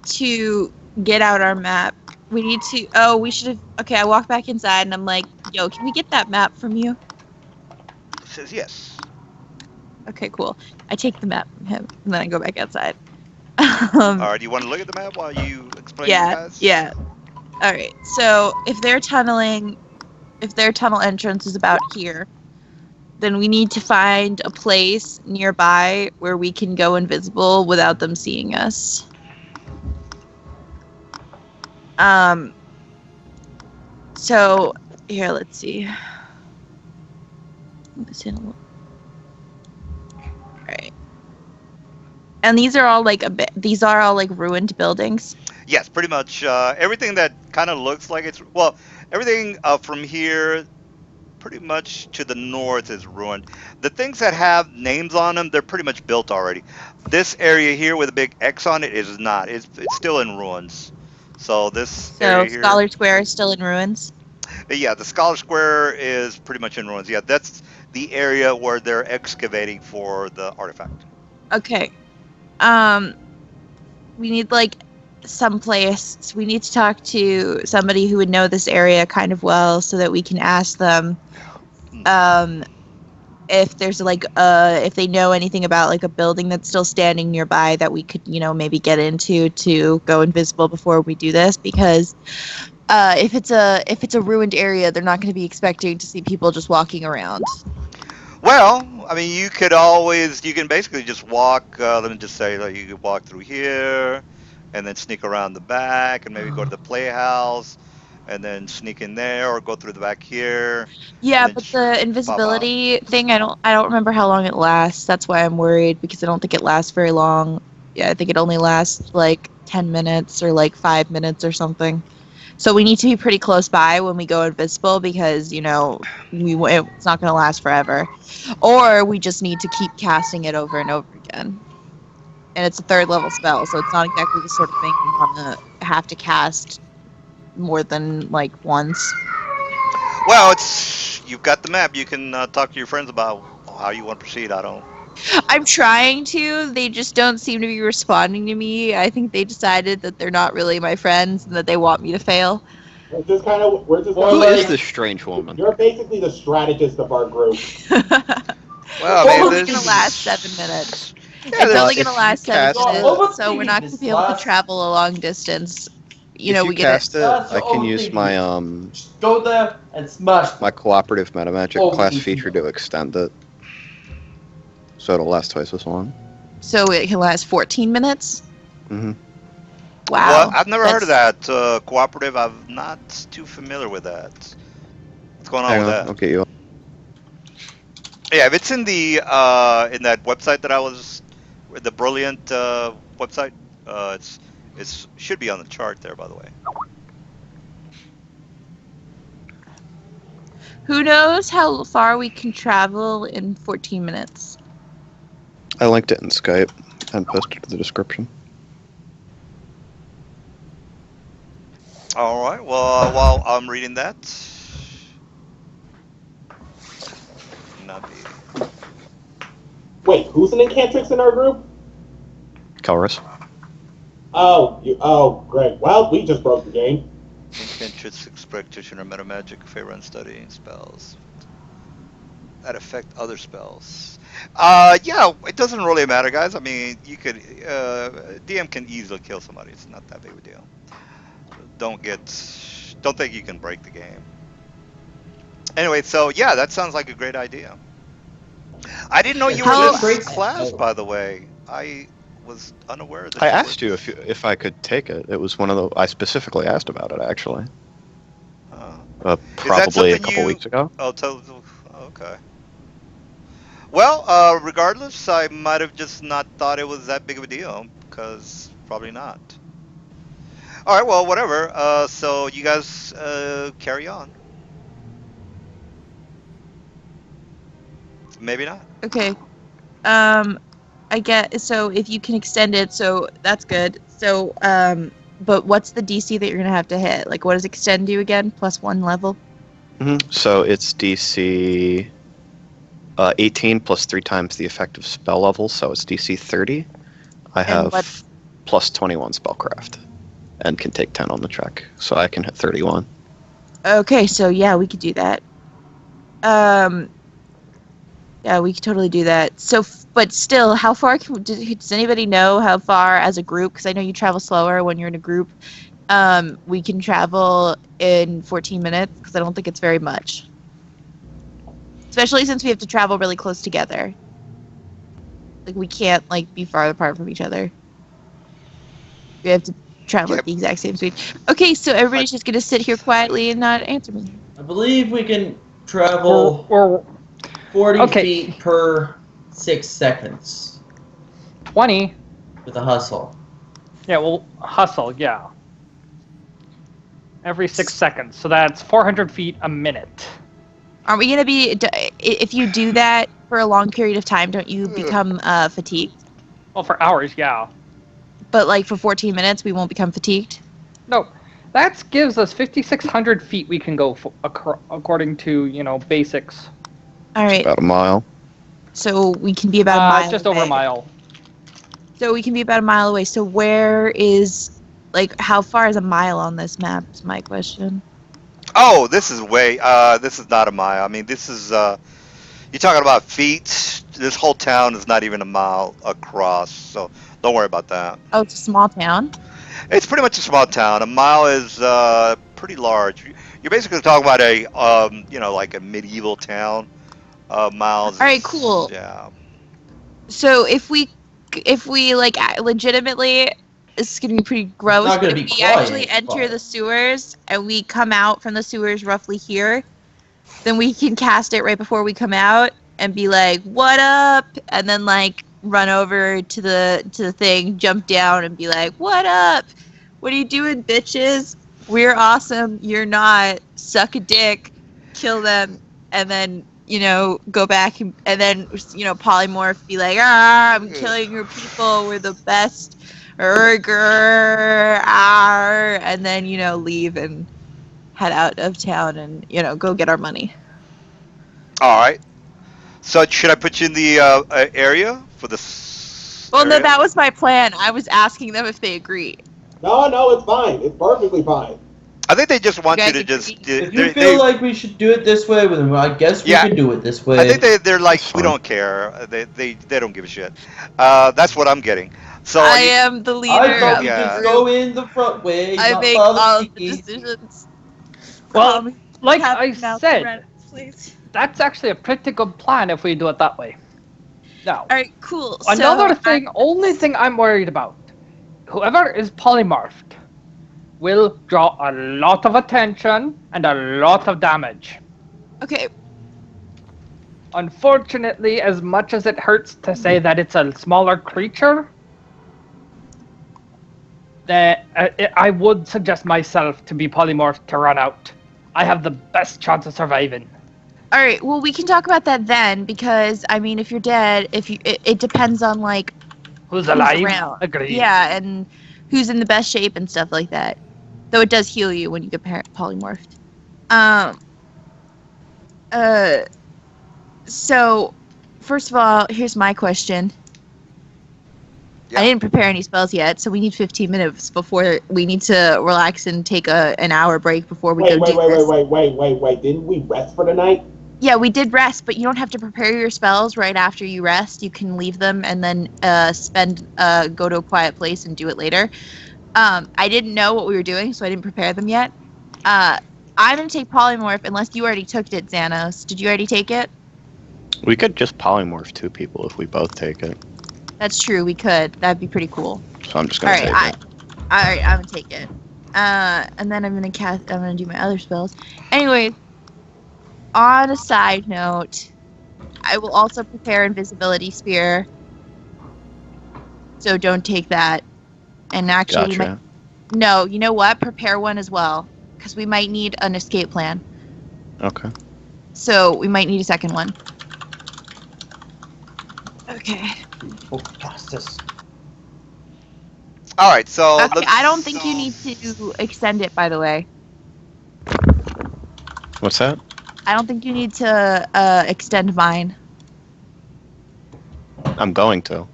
to get out our map. We need to. Oh, we should have. Okay, I walk back inside and I'm like, "Yo, can we get that map from you?" Says yes. Okay, cool. I take the map from him and then I go back outside. All right. Do you want to look at the map while you explain, Yeah, guys? yeah. All right. So if their tunnel entrance is about here, then we need to find a place nearby where we can go invisible without them seeing us. So here, let's see. Right. And these are all like ruined buildings. Yes, pretty much everything that kind of looks like it's everything from here pretty much to the north is ruined. The things that have names on them, they're pretty much built already. This area here with a big X on it is not. It's still in ruins. So this area here. Scholar Square is still in ruins. Yeah, the Scholar Square is pretty much in ruins. Yeah, that's the area where they're excavating for the artifact. Okay. We need someplace. We need to talk to somebody who would know this area kind of well so that we can ask them if there's if they know anything about a building that's still standing nearby that we could maybe get into to go invisible before we do this, because if it's a ruined area, they're not going to be expecting to see people just walking around. Well, I mean, you can basically just walk, let me just say, you could walk through here, and then sneak around the back, and maybe go to the playhouse, and then sneak in there, or go through the back here. Yeah, but the invisibility thing, I don't remember how long it lasts. That's why I'm worried, because I don't think it lasts very long. Yeah, I think it only lasts 10 minutes or 5 minutes or something. So we need to be pretty close by when we go invisible, because it's not going to last forever. Or we just need to keep casting it over and over again. And it's a 3rd level spell, so it's not exactly the sort of thing you want to have to cast more than once. Well, you've got the map. You can talk to your friends about how you want to proceed. I'm trying to. They just don't seem to be responding to me. I think they decided that they're not really my friends and that they want me to fail. Who is this strange woman? You're basically the strategist of our group. Well, it's only going to last 7 minutes. Yeah, it's only going to last 7 minutes, so we're not going to be able to last- travel a long distance. If you we cast it, That's I the can only use thing. my Just go there and smash. my cooperative metamagic Oh, class easy. feature to extend it, so it'll last twice as long. So it can last 14 minutes? Mm-hmm. Wow. Well, I've never heard of that cooperative. I'm not too familiar with that. What's going on Hang with on, that? I'll get you. Yeah, if it's in the in that website the Brilliant website, it should be on the chart there, by the way. Who knows how far we can travel in 14 minutes? I linked it in Skype and posted it in the description. All right. Well, while I'm reading that, not be. Wait, who's an incantrix in our group? Calrus. Oh, great. Well, we just broke the game. Incantrix, practitioner, metamagic, favor and study spells that affect other spells. Yeah, it doesn't really matter, guys. I mean, you could DM can easily kill somebody. It's not that big of a deal. Don't think you can break the game. Anyway, so yeah, that sounds like a great idea. I didn't know you were this class, by the way. I was unaware that I asked you if I could take it. It was one of the I specifically asked about it actually. Probably a something couple you- weeks ago. Oh, okay. Well, regardless, I might have just not thought it was that big of a deal, because probably not. All right, well, whatever. So you guys carry on. Maybe not. Okay. I get so if you can extend it, so that's good. So but what's the DC that you're gonna have to hit? Like, what does extend do again? +1 level. So it's DC 18 plus 3 times the effective spell level, so it's DC 30. I And what- have plus 21 spellcraft and can take 10 on the check, so I can hit 31. Okay, so yeah, we could do that. Yeah, we could totally do that. So, but still, how far does anybody know how far as a group? Because I know you travel slower when you're in a group. We can travel in 14 minutes because I don't think it's very much. Especially since we have to travel really close together. Like, we can't, like, be far apart from each other. We have to travel at the exact same speed. Okay, so everybody's just going to sit here quietly and not answer me. I believe we can travel Or 40 okay. feet per 6 seconds 20. with a hustle. Yeah, well, hustle, yeah. Every 6 seconds. So that's 400 feet a minute. Are we going to be... If you do that for a long period of time, don't you become fatigued? Well, for hours, yeah. But, like, for 14 minutes, we won't become fatigued? No, that gives us 5,600 feet we can go according to, basics. All right. About a mile. So we can be about a mile Just away. over a mile. So we can be about a mile away. So where is... Like, how far is a mile on this map is my question. Oh, this is this is not a mile. I mean, this is, you're talking about feet. This whole town is not even a mile across, so don't worry about that. Oh, it's a small town? It's pretty much a small town. A mile is pretty large. You're basically talking about like a medieval town. Miles. All right, cool. Yeah. So if we like legitimately, this is gonna be pretty gross. not But gonna if be we quiet, actually enter but- the sewers and we come out from the sewers roughly here, then we can cast it right before we come out and be like, "What up?" and then like run over to the thing, jump down, and be like, "What up? What are you doing, bitches? We're awesome. You're not. Suck a dick. Kill them." And then, go back and then, polymorph, be like, I'm killing your people. We're the best. And then, leave and head out of town and, go get our money. All right. So should I put you in the area for this? Well, no, area? that was my plan. I was asking them if they agreed. No, it's fine. It's perfectly fine. I think they just want You you guys to just. agree? If you feel like we should do it this way, then I guess we Yeah. can do it this way. I think they're like, That's we fine. don't care. They don't give a shit. That's what I'm getting. So I am the leader I thought of we the just Yeah. group. go in the front way. I not make bother all of the speaking. decisions. Well, like Have I now said, Brent, please. that's actually a pretty good plan if we do it that way. Now, All right, cool. another so, thing, only thing I'm worried about, whoever is polymorphed will draw a lot of attention and a lot of damage. Okay, Unfortunately, as much as it hurts to say that it's a smaller creature, that I would suggest myself to be polymorphed to run out. I have the best chance of surviving. all right. Well, we can talk about that then, because I mean, if you're dead, it depends on like Who's alive? around. Agreed. Yeah, and who's in the best shape and stuff like that. Though it does heal you when you get polymorphed. So, first of all, here's my question. Yeah. I didn't prepare any spells yet, so we need 15 minutes before we need to relax and take an hour break before we go do this. Wait. Didn't we rest for the night? Yeah, we did rest, but you don't have to prepare your spells right after you rest. You can leave them and then go to a quiet place and do it later. I didn't know what we were doing, so I didn't prepare them yet. I'm going to take polymorph unless you already took it, Xanos. Did you already take it? We could just polymorph 2 people if we both take it. That's true, we could. That'd be pretty cool. So I'm just gonna take it. Alright, I'm going to take it. And then I'm gonna do my other spells. Anyway, on a side note, I will also prepare invisibility spear. So don't take that. And actually, Gotcha. no, you know what? Prepare one as well, because we might need an escape plan. Okay. So we might need a second one. Okay. Oh, justice. All right, so Okay, I don't think you need to extend it, by the way. What's that? I don't think you need to extend mine. I'm going to.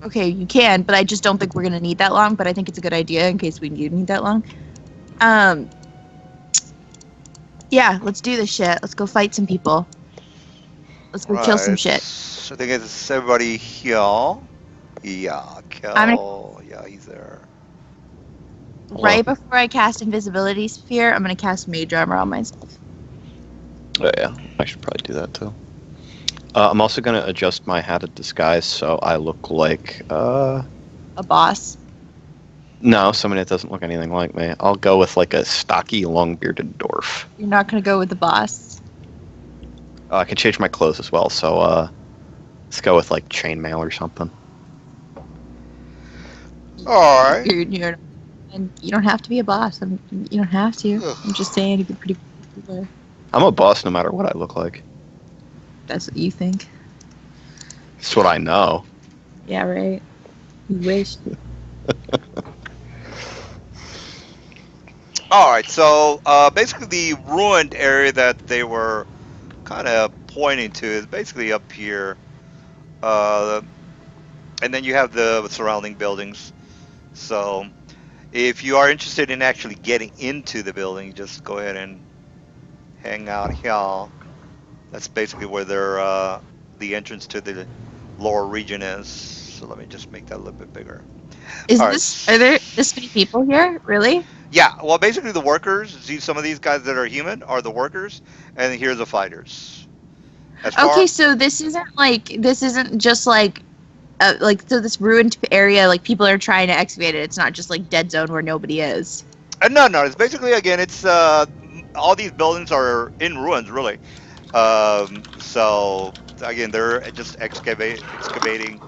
Okay, you can, but I just don't think we're gonna need that long. But I think it's a good idea in case we do need that long. Yeah, let's do this shit. Let's go fight some people. Let's go kill some shit. I think it's everybody here. Yeah, kill. Yeah, he's there. Right before I cast invisibility sphere, I'm gonna cast mage armor on myself. Oh, yeah, I should probably do that too. I'm also going to adjust my hatted disguise so I look like, A boss. No, somebody that doesn't look anything like me. I'll go with like a stocky, long-bearded dwarf. You're not gonna go with the boss. I can change my clothes as well, so let's go with like chainmail or something. All right. And you don't have to be a boss. You don't have to. Ugh. I'm just saying it'd be pretty cool. I'm a boss no matter what I look like. That's what you think. That's what I know. Yeah, right. You wish. All right, so basically the ruined area that they were kind of pointing to is basically up here, and then you have the surrounding buildings. So if you are interested in actually getting into the building, just go ahead and hang out here. That's basically where the entrance to the lower region is. So let me just make that a little bit bigger. Are there this many people here? Really? Yeah, well, basically the workers. See, some of these guys that are human are the workers, and here's the fighters. Okay, so this isn't just like so this ruined area, like people are trying to excavate it. It's not just like dead zone where nobody is. No, it's basically, again, it's all these buildings are in ruins, really. So again, they're just excavating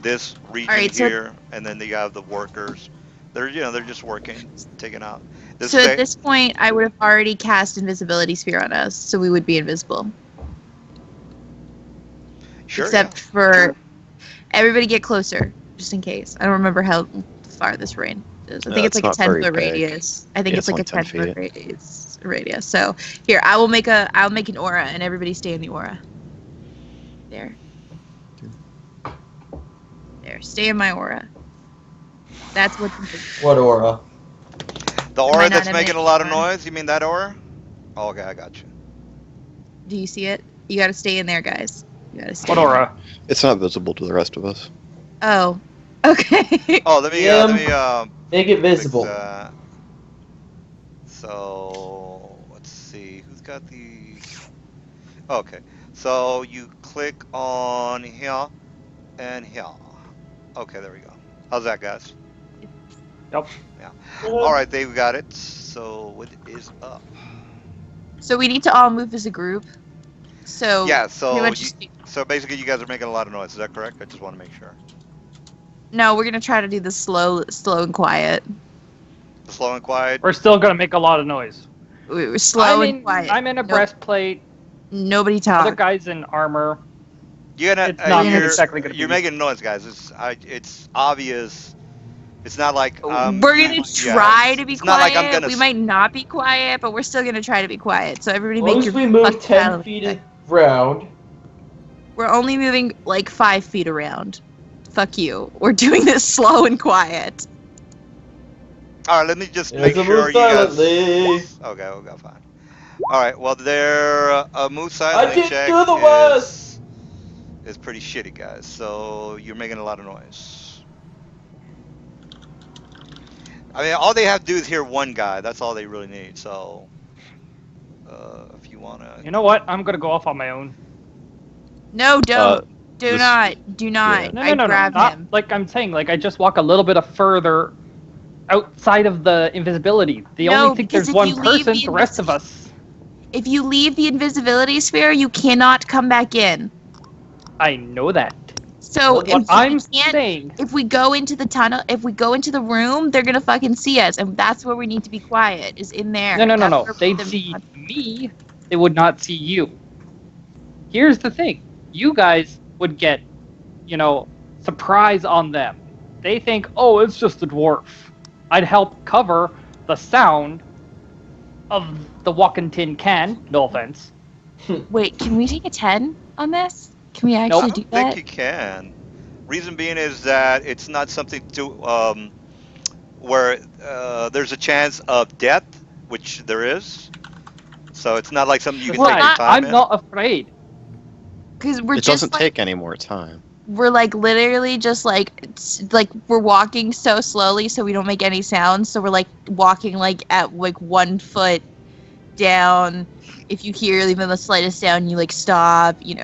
this region here, and then you have the workers. They're just working, taking out. So at this point, I would have already cast invisibility sphere on us, so we would be invisible. Sure. Except for everybody get closer, just in case. I don't remember how far this range is. I think it's like a 10-foot radius. I think it's like a 10-foot radius. So here, I'll make an aura, and everybody stay in the aura. There. There, stay in my aura. That's what. What aura? The aura that's making a lot of noise. You mean that aura? Oh, okay, I got you. Do you see it? You got to stay in there, guys. You got to stay. What aura? It's not visible to the rest of us. Oh. Okay. Oh, let me make it visible. So let's see, who's got the? Okay, so you click on here and here. Okay, there we go. How's that, guys? Yep. Yeah. All right, they've got it. So what is up? So we need to all move as a group. So yeah. So basically, you guys are making a lot of noise. Is that correct? I just want to make sure. No, we're gonna try to do this slow and quiet. Slow and quiet. We're still gonna make a lot of noise. We're slow and quiet. I'm in a breastplate. Nobody talk. Other guys in armor. You're You're making noise, guys. It's obvious. It's not like we're gonna try to be quiet. Like we might not be quiet, but we're still gonna try to be quiet. So everybody make your. We move 10 feet around. We're only moving like 5 feet around. Fuck you. We're doing this slow and quiet. All right, let me just make sure you guys. Okay, fine. All right, well, their move silently check is pretty shitty, guys. So you're making a lot of noise. I mean, all they have to do is hear one guy. That's all they really need. So, if you wanna. You know what? I'm gonna go off on my own. No, don't. Do not. Yeah. No. I grab him. Like I'm saying, like I just walk a little bit further outside of the invisibility. They No, only think because there's if one you leave person. the The rest of us. If you leave the invisibility sphere, you cannot come back in. I know that. So What if I'm we can't, saying. if we go into the tunnel, if we go into the room, they're gonna fucking see us, and that's where we need to be quiet. Is in there. No. That's where They'd them- see me. They would not see you. Here's the thing. You guys would get, surprise on them. They think, oh, it's just a dwarf. I'd help cover the sound of the walking tin can. No offense. Wait, can we take a 10 on this? Can we I actually don't do think that? you can. Reason being is that it's not something to where there's a chance of death, which there is. So it's not like something you can take your Right. time I'm in. not afraid. Because we're It just doesn't like take any more time. we're like literally just like we're walking so slowly so we don't make any sounds. So we're like walking like at like 1 foot down. If you hear even the slightest sound, you like stop. You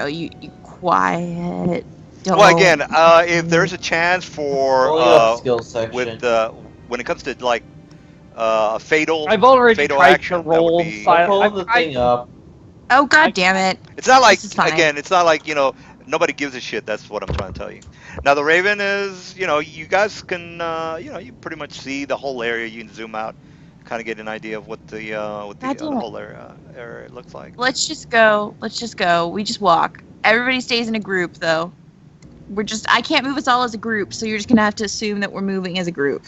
quiet. Don't. Well, again, if there's a chance for Only up skill section. with when it comes to like fatal I've already fatal tried action, to that would roll be. silent. I'll pull the thing up. Oh god damn it! It's not like This is fine. again, it's not like nobody gives a shit. That's what I'm trying to tell you. Now the Raven is you guys can you pretty much see the whole area. You can zoom out, kind of get an idea of what the God damn it. whole area looks like. Let's just go. We just walk. Everybody stays in a group though. I can't move us all as a group, so you're just gonna have to assume that we're moving as a group.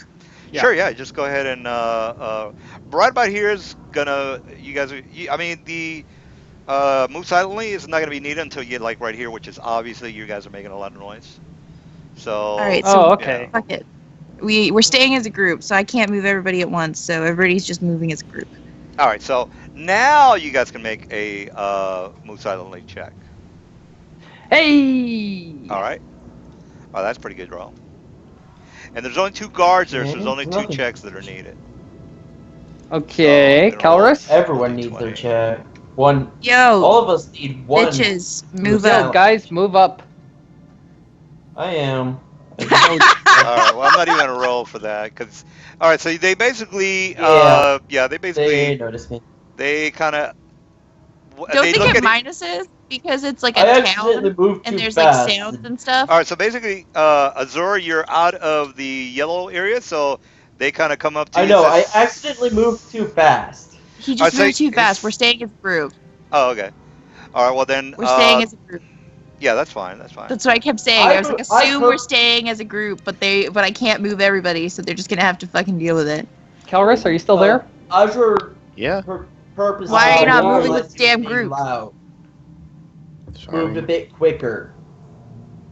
Yeah. Sure, yeah. Just go ahead and right about here is gonna. You guys are. I mean the. Move silently is not going to be needed until you get like right here, which is obviously you guys are making a lot of noise. So. All right. So Oh, okay. fuck it. We're staying as a group, so I can't move everybody at once. So everybody's just moving as a group. All right. So now you guys can make a move silently check. Hey! All right. Oh, that's pretty good roll. And there's only 2 guards there, so there's only 2 Nothing. checks that are needed. Okay, So, they're all- Calrus? Everyone needs their 20. check. One. Yo, All of us need one. bitches, move Yo, Yo, up. guys, move up. I am. All right. Well, I'm not even gonna roll for that because. All right. So they basically. Yeah. They basically. They noticed me. They kind of. Don't They they look get at it. minuses because it's like I a accidentally town moved and too there's fast. like sounds and stuff? All right, so basically, Azur, you're out of the yellow area, so they kind of come up to I you. know. and I says- accidentally moved too fast. He I'd just say moved too fast. it's- We're staying as a group. Oh, okay. All right, well then. We're staying as a group. Yeah, that's fine. That's fine. That's what I kept saying. I was like, assume we're staying as a group, but I can't move everybody, so they're just gonna have to fucking deal with it. Calrus, are you still there? Azure Yeah. purpose. Why are you not moving with damn group? Loud. Sorry. Moved a bit quicker.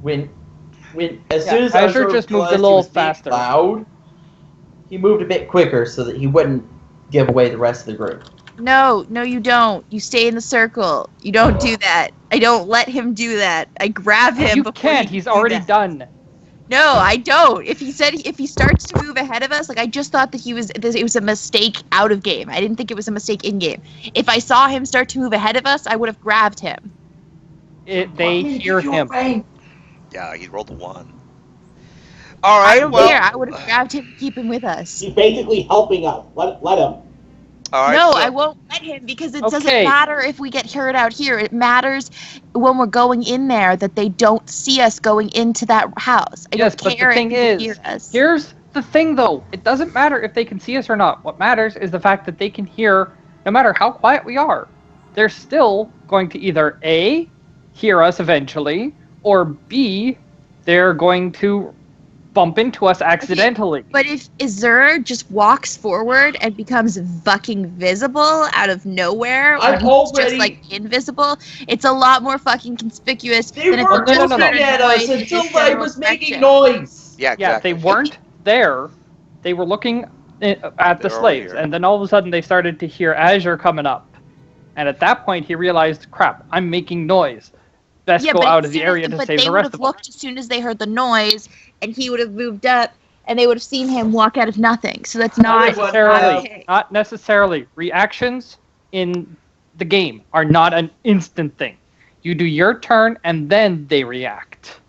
As Yeah, soon as Azure Azure just moved a realized he little was being faster. Loud. He moved a bit quicker so that he wouldn't give away the rest of the group. No, you don't. You stay in the circle. You don't do that. I don't let him do that. I grab him. You before can't. he He's do already that. done. No, I don't. If he starts to move ahead of us, like I just thought that it was a mistake out of game. I didn't think it was a mistake in game. If I saw him start to move ahead of us, I would have grabbed him. They hear him. Yeah, he rolled a 1. All I right. don't Well. care. I would have grabbed him, keep him with us. He's basically helping us. Let him. All right. No, so- I won't let him because it doesn't Okay. matter if we get hurt out here. It matters when we're going in there that they don't see us going into that house. I Yes, don't but the care thing if they is, hear us. Here's the thing, though. It doesn't matter if they can see us or not. What matters is the fact that they can hear, no matter how quiet we are. They're still going to either A, hear us eventually, or B, they're going to bump into us accidentally. But if Azur just walks forward and becomes fucking visible out of nowhere, or I've he's already- just like invisible, it's a lot more fucking conspicuous They than if were he just no, no. looking at us annoyed until in I general was making direction. noise. Yeah, Yeah, exactly. they weren't there. They were looking at the They're over slaves, here. and then all of a sudden they started to hear Azure coming up. And at that point, he realized, crap, I'm making noise. Best go but out as of the soon as area to but save they the would rest have of them. looked as soon as they heard the noise, and he would have moved up, and they would have seen him walk out of nothing. So that's not Everyone Necessarily, okay. not necessarily. Reactions in the game are not an instant thing. You do your turn, and then they react.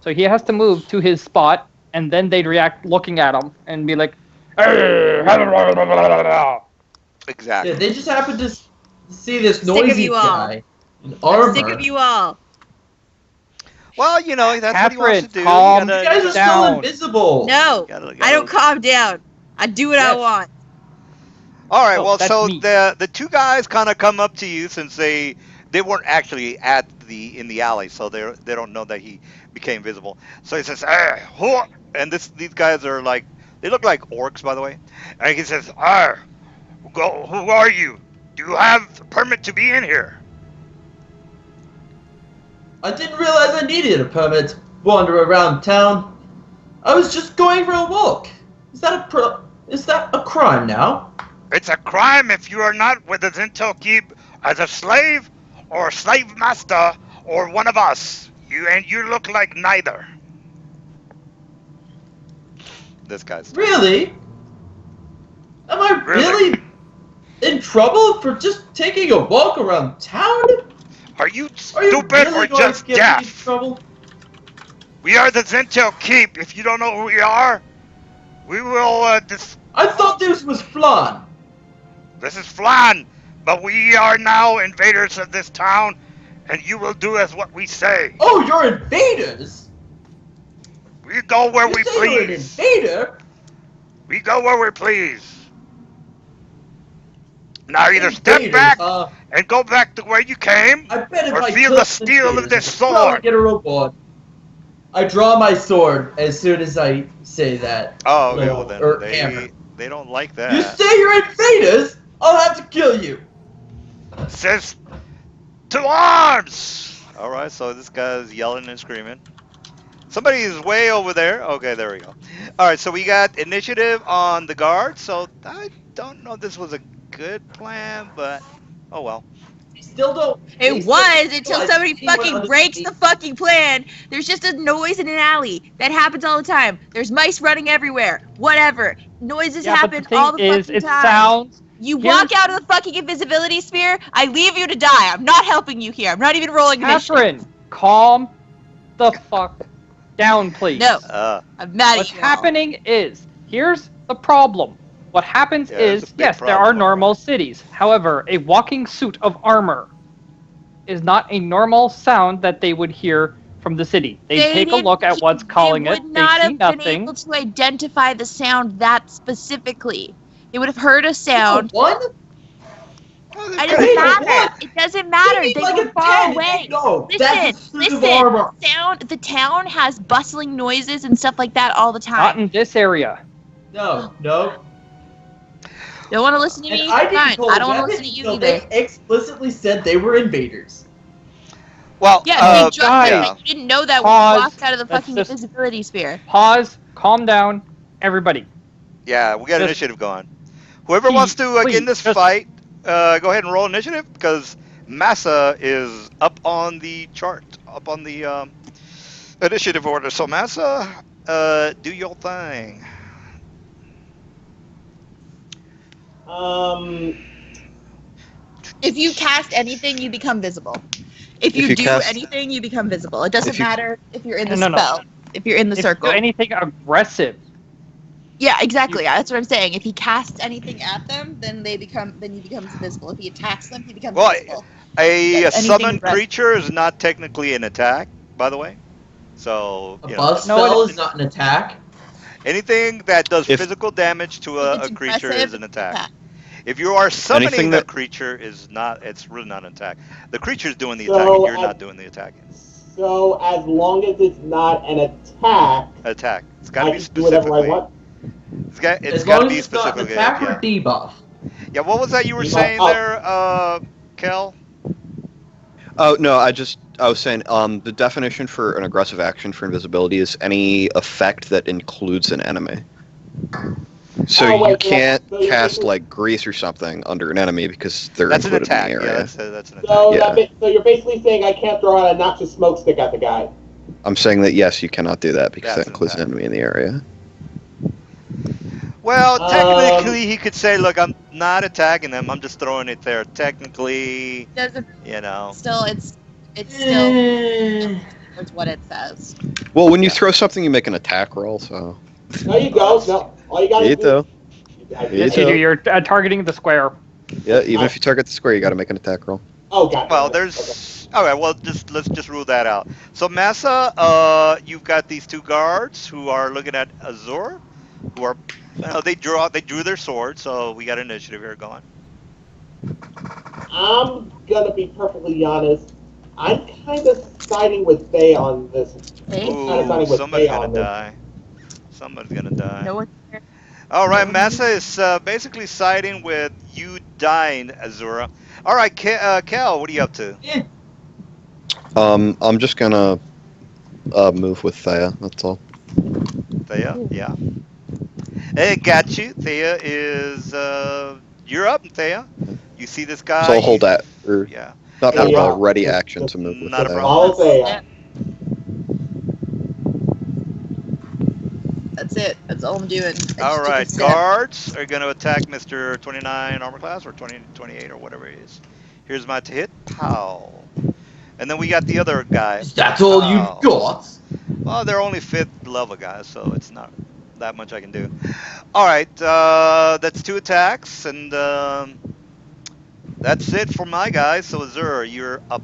So he has to move to his spot, and then they'd react looking at him and be like, Exactly. Yeah, they just happened to see this Sick of noisy you all. guy in armor. I'm sick of you all. Well, you know, that's what he wants to Catherine, do. calm You guys are still down. invisible. No, I don't calm down. I do what I Yes. want. All right. No, Well, that's so me. the two guys kind of come up to you since they weren't actually in the alley, so they don't know that he became visible. So he says, who are-" and these guys are like they look like orcs, by the way. And he says, who are you? Do you have a permit to be in here? I didn't realize I needed a permit to wander around town. I was just going for a walk. Is that a crime now? It's a crime if you are not with the Zintel Keep as a slave or slave master or one of us. You look like neither. This guy's Really? Am I really in trouble for just taking a walk around town? Are you Are you stupid really or going just to get me in deaf? trouble? We are the Zintel Keep. If you don't know who we are, we will. I thought this was Flan. This is Flan, but we are now invaders of this town, and you will do as what we say. Oh, you're invaders? We go where You we say you're an please. invader? We go where we please. Now either step Invaders, back huh? and go back to where you came, I bet if or I feel killed the steel of invaders, this I could probably sword. get a reward. I draw my sword as soon as I say that. Oh, okay. Little- Well, or then hammer. they don't like You that. say you're invaders? I'll have to kill you. Says to arms. All right. So this guy's yelling and screaming. Somebody is way over there. Okay, there we go. All right. So we got initiative on the guard. So I don't know if this was a good plan, but oh well. I still don't. It still was until realize somebody anyone fucking under breaks the- the fucking plan. There's just a noise in an alley. That happens all the time. There's mice running everywhere. Whatever. Noises Yeah, but happen the thing all the is, fucking it time. sounds. You here's- walk out of the fucking invisibility sphere, I leave you to die. I'm not helping you here. I'm not even rolling initiative. Catherine, calm the fuck down, please. No. I'm mad What's at you all. happening is, here's the problem. What happens Yeah, it's is, a big yes, there are problem. normal cities. However, a walking suit of armor is not a normal sound that they would hear from the city. They take a didn't look at what's calling they it. would They not see have been nothing. able to identify the sound that specifically. They would have heard a sound. One? It doesn't matter. It doesn't matter. Maybe They like were a far 10. away. No, that's a Listen, suit of listen. armor. The town has bustling noises and stuff like that all the Not time. in this area. No. Don't want to listen to And me? I didn't Fine. call I don't want to weapons listen to you until either. they explicitly said they were invaders. Well, Yeah, they just guys, said that you didn't know that pause. when you walked out of the Let's fucking just- invisibility sphere. Pause. Calm down, everybody. yeah, we got Just- initiative going. Whoever Please, wants to get in this just- fight, go ahead and roll initiative because Massa is up on the chart, up on the initiative order. So Massa, do your thing. If you cast anything, you become visible. If you, you do cast- anything, you become visible. It doesn't If you- matter if you're in the No, no. spell. If you're in the If circle. you do anything aggressive, Yeah, exactly. That's what I'm saying. If he casts anything at them, then he becomes invisible. If he attacks them, he becomes Well, invisible. A Anything summoned aggressive. creature is not technically an attack, by the way. So A you buff know, No, spell it- is not an attack. anything that does If- physical damage to If a it's creature aggressive, is an it's attack. If you are Anything summoning the that- creature, is not. It's really not an attack. The creature's doing the So, attacking. You're I- not doing the attacking. So as long as it's not an attack, Attack. It's got I to be can do whatever I specifically. want. It's got As to long be as it's not an specifically. attack or Yeah. debuff. Yeah. What was that you were Debuff. saying Oh. there, Kel? Oh no, I was saying the definition for an aggressive action for invisibility is any effect that includes an enemy. So Oh, you wait, can't so you're cast basically- like grease or something under an enemy because they're That's an included attack. in the Yeah, area. that's an attack. So, Yeah. so you're basically saying I can't throw out a noxious smoke stick at the guy. I'm saying that yes, you cannot do that because That's that includes an an enemy in the area. Well, technically, he could say, "Look, I'm not attacking them. I'm just throwing it there." Technically, Doesn't you know. still it's still it's what it says. Well, when you Yeah. throw something, you make an attack roll. So There you go. No, all you gotta you do. do. Yes, you do. You're targeting the square. Yeah, even if you target the square, you got to make an attack roll. Oh, got it. Well, Okay. there's. All right. Well, let's just rule that out. So Massa, you've got these two guards who are looking at Azur, who are. They drew their swords, so we got initiative here going. I'm gonna be perfectly honest. I'm kind of siding with Faye on this. Ooh, somebody's gonna die. Somebody's gonna die. No one here. All right, Massa is basically siding with you dying, Azura. All right, Cal, what are you up to? I'm just gonna move with Thea. That's all. Thea, yeah. Hey, got you. Thea is you're up, Thea. You see this guy? So I'll hold that, or Yeah. not Yeah, hold yeah. ready action to move with Not a Thea. problem. I'll say. That's it. That's all I'm doing. I just All took a right, step. guards are going to attack Mr. 29 armor class or 28 or whatever it is. Here's my to hit. Pow. And then we got the other guy. That's all Pow. you've got. Well, they're only 5th level guys, so it's not that much I can do. All right, that's 2 attacks, and that's it for my guys. So Azur, you're up.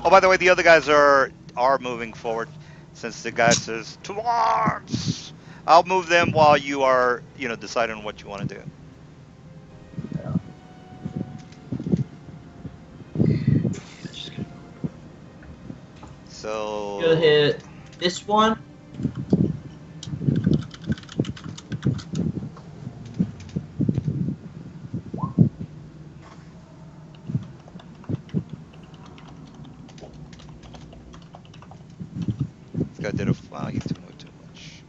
Oh, by the way, the other guys are moving forward, since the guy says to arms. I'll move them while you are, deciding on what you want to do. So Gonna hit this one. this guy did wow, he's doing way too much.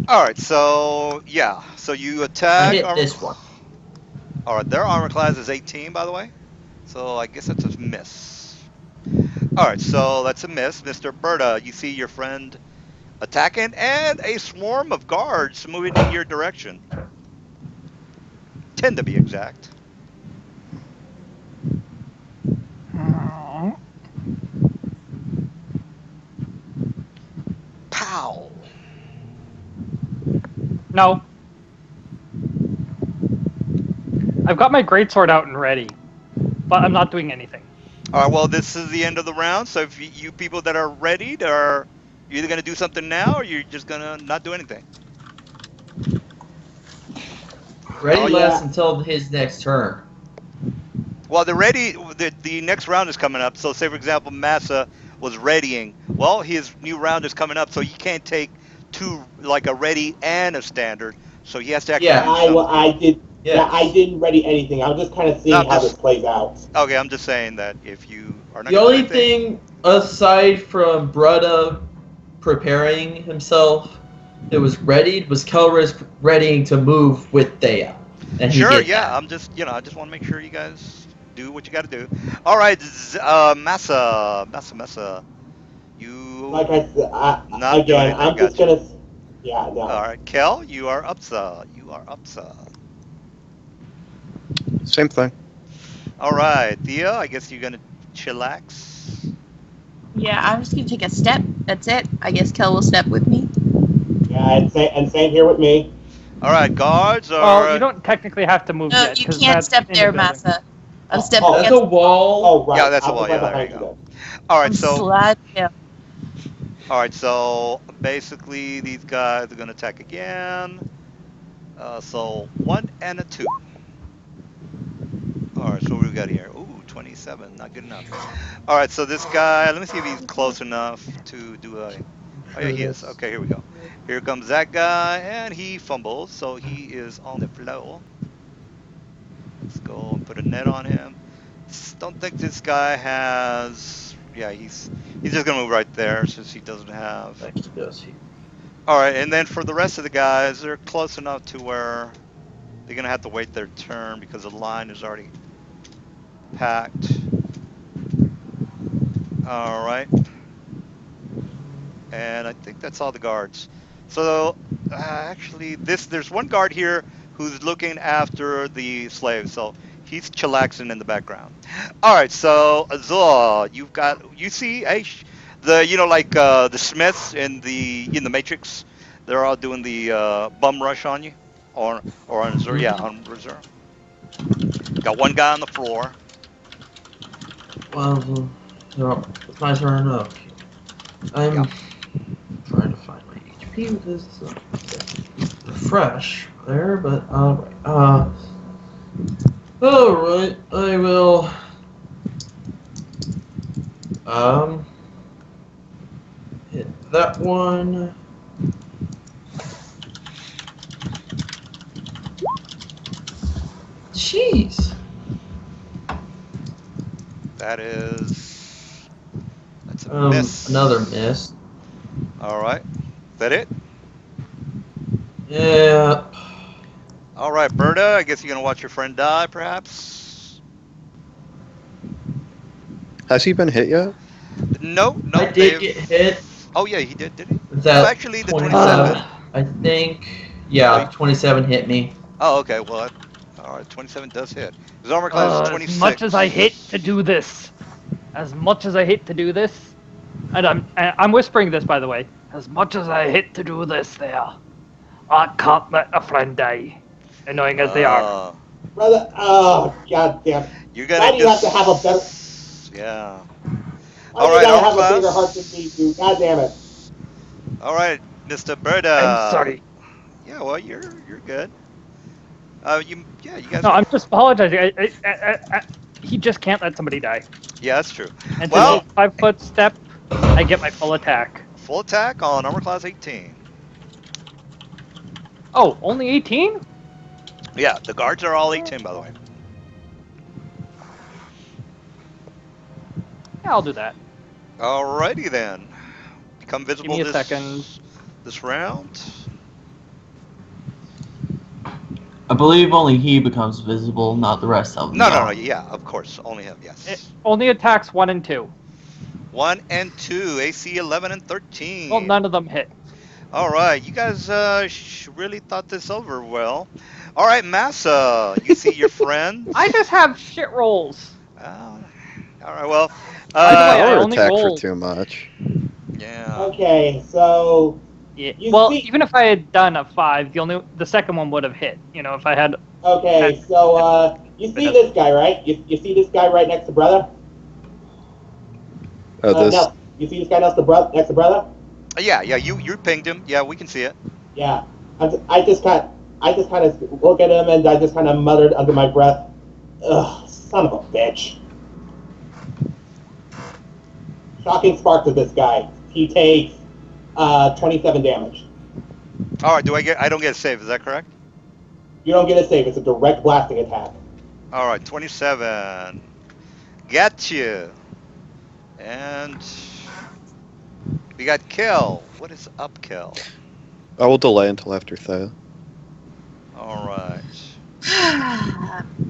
All right, so yeah, so you I attack. hit this one. All right, their armor class is 18, by the way, so I guess that's a miss. All right, so that's a miss, Mr. Berta. You see your friend attacking, and a swarm of guards moving in your direction. 10 to be exact. Pow. No. I've got my greatsword out and ready, but I'm not doing anything. All right, well, this is the end of the round, so if you people that are ready, you're either going to do something now or you're just going to not do anything. Ready Oh, lasts until his next turn. Well, the next round is coming up, so say, for example, Massa was readying. Well, his new round is coming up, so he can't take two, like a ready and a standard, so he has to actually do something. I did. Yes. Yeah, I didn't ready anything. I was just kind of seeing how this plays out. Okay, I'm just saying that if you are not The only thing aside from Brutta preparing himself that was readied was Kelris readying to move with Thea. And he sure, did yeah, that. I'm just, I just want to make sure you guys do what you got to do. All right, Massa. You Like I said, not doing anything. I'm just gonna. Yeah, no. All right, Kel, you are up, sir. You are up, sir. Same thing. All right, Thea, I guess you're gonna chillax. Yeah, I'm just gonna take a step. That's it. I guess Kel will step with me. Yeah, and same here with me. All right, guards are. Well, you don't technically have to move No, yet. you 'cause can't that's step in the there, building. Massa. I'm stepping That's against a wall. Oh, right. Yeah, that's a I was wall. right Yeah, there behind you go. then. All right, I'm so sliding down. all right, so basically these guys are gonna attack again. So 1 and a 2. All right, so what do we got here? Ooh, 27, not good enough. All right, so this guy, let me see if he's close enough to do a. Oh yeah, he is. Okay, here we go. Here comes that guy, and he fumbles, so he is on the floor. Let's go and put a net on him. Don't think this guy has. Yeah, he's just gonna move right there since he doesn't have. All right, and then for the rest of the guys, they're close enough to where they're gonna have to wait their turn because the line is already packed. All right, and I think that's all the guards. So actually, there's one guard here who's looking after the slave. So He's chillaxing in the background. All right, so Azul, you see the like the Smiths in the Matrix. They're all doing the bum rush on you, or on Azur. Yeah, on Azur. Got one guy on the floor. Well, no, it's my turn. Okay. I'm Yeah. trying to find my HP because it's refresh there, but alright, I will hit that one. Jeez. That's a miss. Another miss. All right. Is that it? Yeah. All right, Berta. I guess you're gonna watch your friend die, perhaps. Has he been hit yet? No. I did get hit. Oh yeah, he did. Did he? That Actually, the 27. 27. I think. Yeah, 27 hit me. Oh, okay. Well, all right. 27 does hit. His armor class is 26. As much as I hate to do this, and I'm whispering this, by the way. As much as I hate to do this, I can't let a friend die, annoying as they are. Brother, oh, goddamn. You're Why gonna do you have to have a better... Yeah. Why All do you right, gotta armor have class. a bigger heart than me, dude? God damn it. All right, Mr. Berta. I'm sorry. Yeah, well, you're good. You guys. No, I'm just apologizing. He just can't let somebody die. Yeah, that's true. And Well, 5-foot step, I get my full attack. full attack on armor class 18. Oh, only 18? Yeah, the guards are all 18, by the way. Yeah, I'll do that. Alrighty then. Become visible Give me a second. this round. I believe only he becomes visible, not the rest of them. No. Yeah, of course, only him. Yes. It only attacks 1 and 2. 1 and 2, AC 11 and 13. Well, none of them hit. All right, you guys really thought this over well. All right, Massa, you see your friend. I just have shit rolls. All right, well, By the way, I Power only attack for rolled. too much. yeah. Okay, so... Yeah. You Well, see- even if I had done a 5, the second one would have hit. You know, if I had. Okay, so, you see this guy, right? You see this guy right next to brother? Oh, this. No. You see this guy next to brother? Yeah, you pinged him. Yeah, we can see it. Yeah. I just kind of look at him and I just kind of muttered under my breath, ugh, son of a bitch. Shocking spark to this guy. He takes 27 damage. All right, I don't get a save, is that correct? You don't get a save. It's a direct blasting attack. All right, 27. Got you. And we got kill. What is up kill? I will delay until after Thea. All right.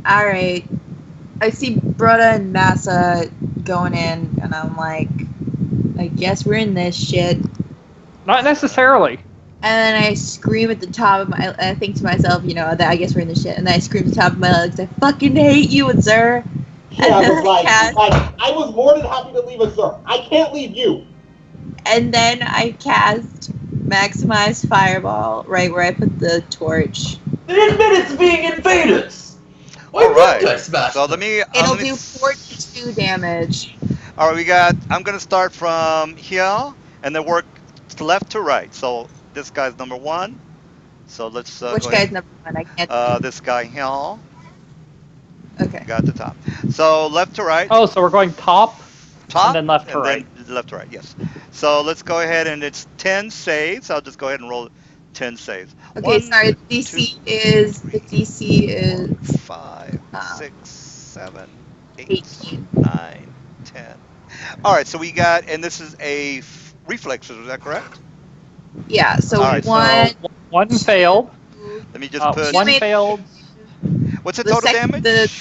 All right. I see Brutta and Massa going in, and I'm like, I guess we're in this shit. Not necessarily. And then I scream at the top of my. I think to myself, that I guess we're in this shit. And then I scream at the top of my lungs, I fucking hate you, Azur. Yeah, I was like, I was more than happy to leave Azur. I can't leave you. And then I cast Maximize Fireball right where I put the torch. They admit it's being invaders! Why All right. wouldn't I smash So them? It'll do 42 damage. All right, I'm going to start from here and then work left to right. So this guy's number 1. So let's Which go guy's ahead. number 1? I can't. This guy here. Okay. Got the top. So left to right. Oh, so we're going top Top and then left to and right. then left to right, yes. So let's go ahead and it's 10 saves. I'll just go ahead and roll 10 saves. Okay, 1, sorry. The DC is 5, 6, 7, 8, 18. 9, 10. All right, so we got, and this is a reflex, is that correct? Yeah. So All right, so 1. 1 failed. Let me just put. 1 made- failed. What's the the total sec- damage? the-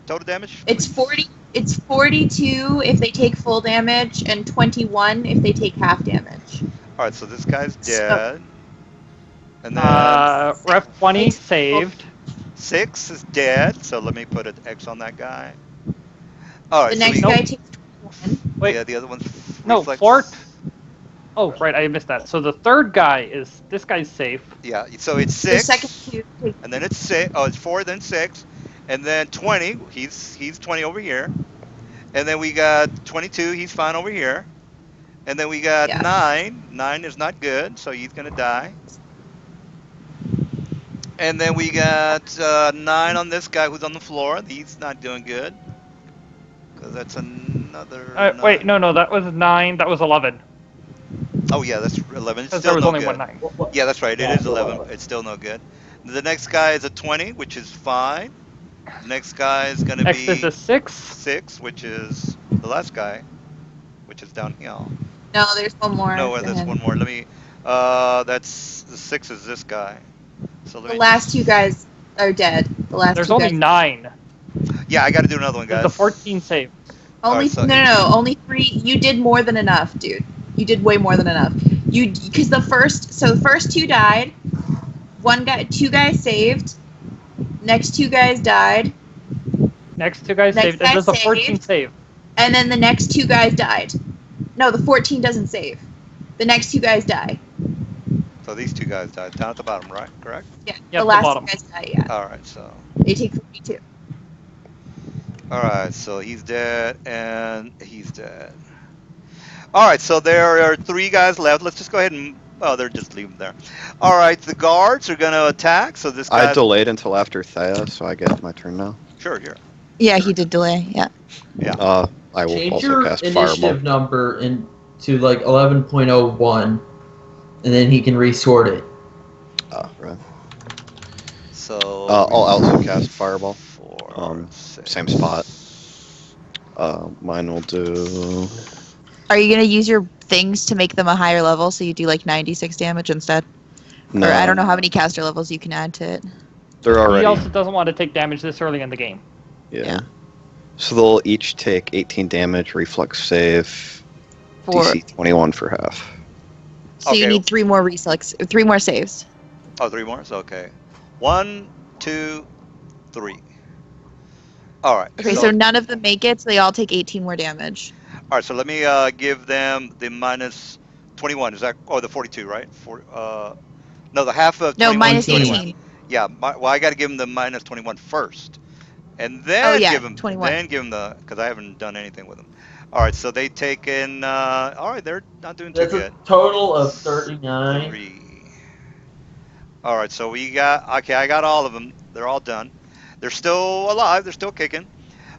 Total damage? It's 40. It's 42 if they take full damage, and 21 if they take half damage. All right, so this guy's dead. And then Ref 20 saved. 6 is dead, so let me put an X on that guy. All right, The so next we, guy takes 21. Wait, yeah, the other one's no, reflex. fort. Oh, right, I missed that. So the third guy is this guy's safe. Yeah, so it's The second 6, two take and then it's 6. Oh, it's 4, then 6, and then 20. He's 20 over here, and then we got 22. He's fine over here, and then we got Yeah. 9. 9 is not good, so he's gonna die. And then we got 9 on this guy who's on the floor. He's not doing good. Because that's another 9. Wait, no, that was 9. That was 11. Oh, yeah, that's 11. It's Because still there was no only one good. 9. Yeah, that's right. It Yeah, is it's 11. 11. It's still no good. The next guy is a 20, which is fine. The next guy is going to Next is be a 6. 6, which is the last guy, which is down here. No, there's one more. No, for there's him. one more. Let me. That's the 6 is this guy. So let The me last just, two guys are dead. The last There's two only guys. 9. Yeah, I got to do another one, There's guys. the 14 save. Only Alright, so- no, only 3. You did more than enough, dude. You did way more than enough. Because the first 2 died. 2 guys saved. Next 2 guys died, Next 2 guys Next saved. guy And there's the 14 saved. save. and then the next 2 guys died. No, the 14 doesn't save. The next 2 guys die. So these 2 guys died down at the bottom, right? Correct? Yeah, Yep, the the last bottom. 2 guys die. Yeah, Alright, so. they take 42. Alright, so he's dead and he's dead. Alright, so there are 3 guys left. Let's just go ahead and. Oh, they're just leaving there. Alright, the guards are going to attack. So this guy. I delayed until after Thea, so I get my turn now. Sure. Yeah, he did delay. Yeah. I will Change also your cast initiative Fireball. number into like 11.01, and then he can resort it. Right. So. I'll also cast Fireball. 4, 6. Same spot. Mine will do. Are you gonna use your things to make them a higher level, so you do like 96 damage instead? No, Or I don't know how many caster levels you can add to it. They're He already. also doesn't want to take damage this early in the game. Yeah. So they'll each take 18 damage, reflex save, DC 21 for half. So you Okay. need 3 more reflex, 3 more saves. Oh, 3 more? So, okay. 1, 2, 3. Alright. Okay, so none of them make it, so they all take 18 more damage. Alright, so let me give them the minus 21. Is that. Oh, the 42, right? No, the half of 21 No, minus is 21. 18. Yeah, well, I got to give them the minus 21 first. And then Oh, yeah, give them 21. Then give them the. Because I haven't done anything with them. Alright, so they take in. Alright, they're not doing too That's good. a total of 39. 3. Alright, so we got. Okay, I got all of them. They're all done. They're still alive. They're still kicking.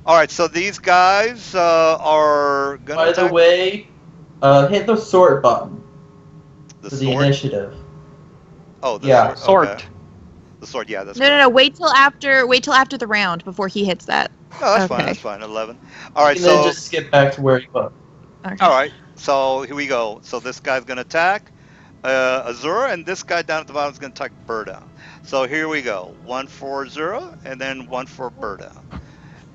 Alright, so these guys are going to By attack the way, hit the sort button the for the sword. initiative. Oh, the Yeah. sword. Sort. Okay. The sword, yeah, that's No, good. no, no. Wait till after the round before he hits that. No, that's fine. Okay. That's fine. 11. All right. And then So just skip back to where you were. Okay. all right. So here we go. So this guy's gonna attack Azura, and this guy down at the bottom is gonna attack Birda. So here we go. 1 for Azura, and then 1 for Birda.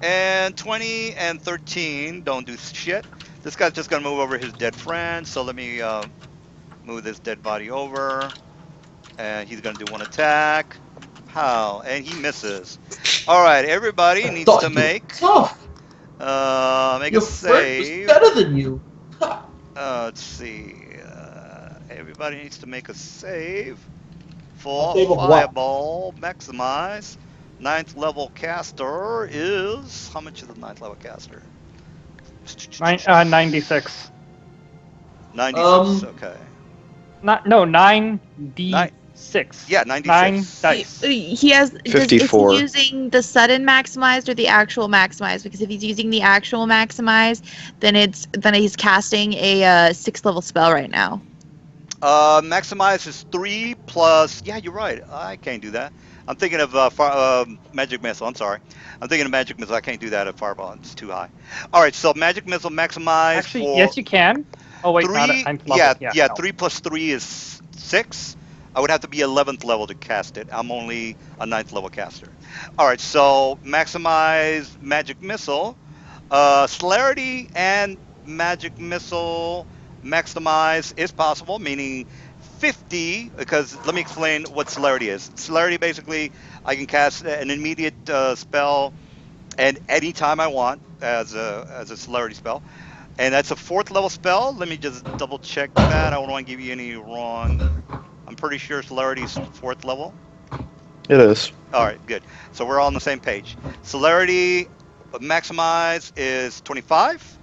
And 20 and 13 don't do shit. This guy's just gonna move over his dead friend. So let me move this dead body over, and he's gonna do 1 attack. How? And he misses. All right. Everybody needs to make. Tough. Make Your a friend was save. better than you. Let's see. Everybody needs to make a save for A save of what? Fireball. Maximize. 9th level caster is. How much is the 9th level caster? 96. 96. Okay. 9d6. Yeah, 96. 9 dice. He has. Is 54. he using the sudden maximized or the actual maximized? Because if he's using the actual maximized, then he's casting a 6th level spell right now. Maximize is 3 plus. Yeah, you're right. I can't do that. I'm thinking of Magic Missile. I'm sorry. I'm thinking of Magic Missile. I can't do that at Fireball. It's too high. All right, so Magic Missile maximize. Actually, for yes, you can. Oh, wait, 3. not at 9th level. Yeah. No. 3 plus 3 is 6. I would have to be 11th level to cast it. I'm only a 9th level caster. All right, so maximize Magic Missile. Celerity and Magic Missile maximize is possible, meaning 50, because let me explain what celerity is. Celerity, basically, I can cast an immediate spell and anytime I want as a celerity spell. And that's a 4th level spell. Let me just double check that. I don't want to give you any wrong. I'm pretty sure celerity is 4th level. It is. All right, good. So we're all on the same page. Celerity maximize is 25.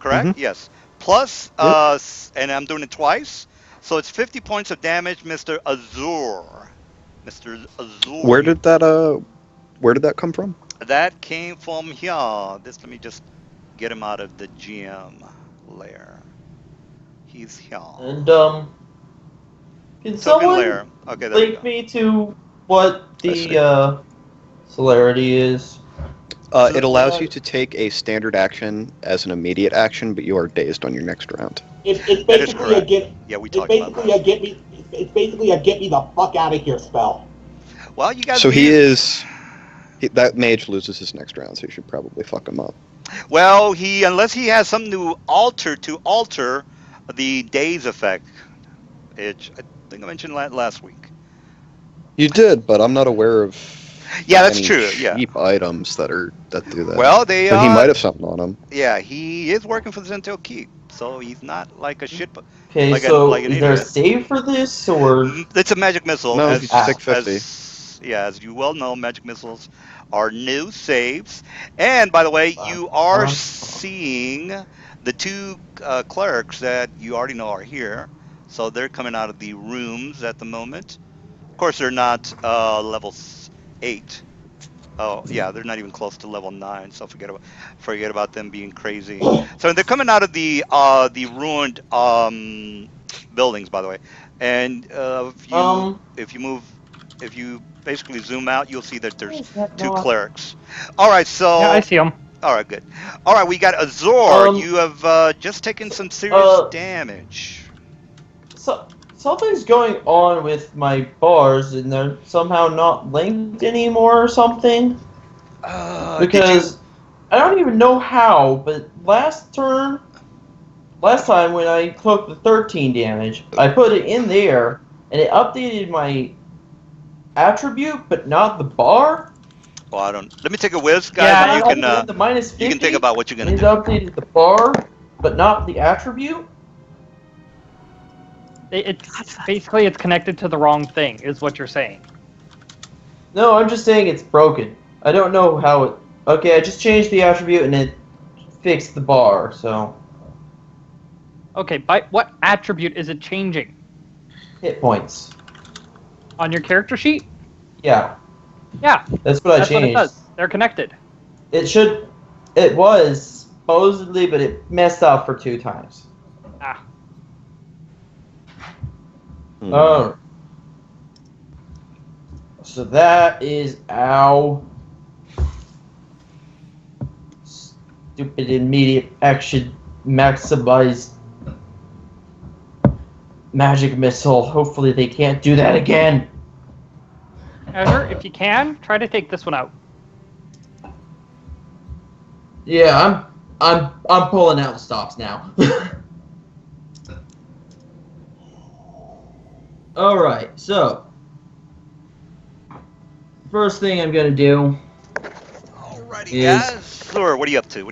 Correct? Yes. Plus, Yep. and I'm doing it twice. So it's 50 points of damage, Mr. Azur. Mr. Azur. Where did that come from? That came from here. Let me just get him out of the GM layer. He's here. And can Token someone layer. Okay, there we link go. me to what I see. the celerity is? It allows you to take a standard action as an immediate action, but you are dazed on your next round. It's That is basically a correct. get. Yeah, we It's talked about basically that. a get me. It's basically a get me the fuck out of here spell. Well, you guys. So that mage loses his next round, so you should probably fuck him up. Well, unless he has something to alter the daze effect, which I think I mentioned last week. You did, but I'm not aware of Yeah, that's any true. Yeah. cheap items that do that. Well, But he might have something on him. Yeah, he is working for the Zentil Keep, so he's not like a shit. Okay, Like so an is there a idiot. save for this, or It's a magic missile. No, as, you take 50. as you well know, magic missiles are new saves. And by the way, you are seeing the 2 clerics that you already know are here. So they're coming out of the rooms at the moment. Of course, they're not level 8. Oh yeah, they're not even close to level 9. So forget about them being crazy. So they're coming out of the ruined buildings, by the way. And if you basically zoom out, you'll see that there's 2 clerics. All right, so Yeah, I see him. all right, good. All right, we got Azor. You have just taken some serious damage. So something's going on with my bars, and they're somehow not linked anymore or something. Because I don't even know how, but last time when I took the 13 damage, I put it in there, and it updated my attribute, but not the bar. Well, I don't. Let me take a whiz, guys. Yeah, and you can the minus 50, you can think about what you're gonna and do. it updated the bar, but not the attribute. It's connected to the wrong thing, is what you're saying. No, I'm just saying it's broken. I don't know how it... Okay, I just changed the attribute and it fixed the bar, so... Okay, by what attribute is it changing? Hit points. On your character sheet? Yeah. Yeah. That's what I changed. What it does. They're connected. It was, supposedly, but it messed up for 2 times. Ah. Oh. So that is ow. Stupid immediate action maximized magic missile. Hopefully they can't do that again. Azure, if you can, try to take this one out. Yeah, I'm pulling out the stops now. Alright, so first thing I'm gonna do. Alrighty, guys. Thor, what are you up to?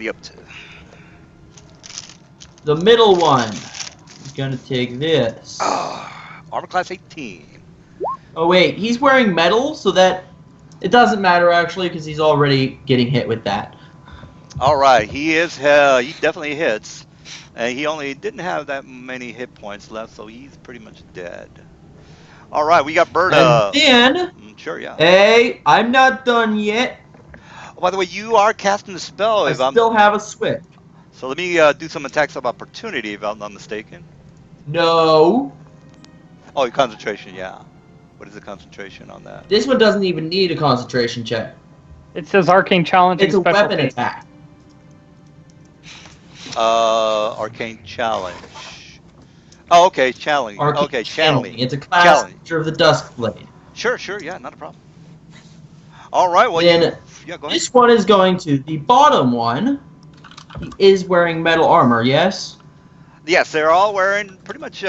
The middle one is gonna take this. Armor class 18. Oh wait, he's wearing metal, so that it doesn't matter actually because he's already getting hit with that. All right, he definitely hits, and he only didn't have that many hit points left, so he's pretty much dead. All right, we got Berta. And then, sure, yeah. Hey, I'm not done yet. Oh, by the way, you are casting the spell. I still have a switch. So let me do some attacks of opportunity, if I'm not mistaken. No. Oh, your concentration, yeah. What is the concentration on that? This one doesn't even need a concentration check. It says Arcane Challenging It's a Special weapon Phase. attack. Arcane Challenge. Oh, okay, challenge. Okay, channeling. It's a class feature of the Duskblade. Sure, yeah, not a problem. All right, well, then yeah, go ahead. this one is going to the bottom one. He is wearing metal armor, yes? Yes, they're all wearing pretty much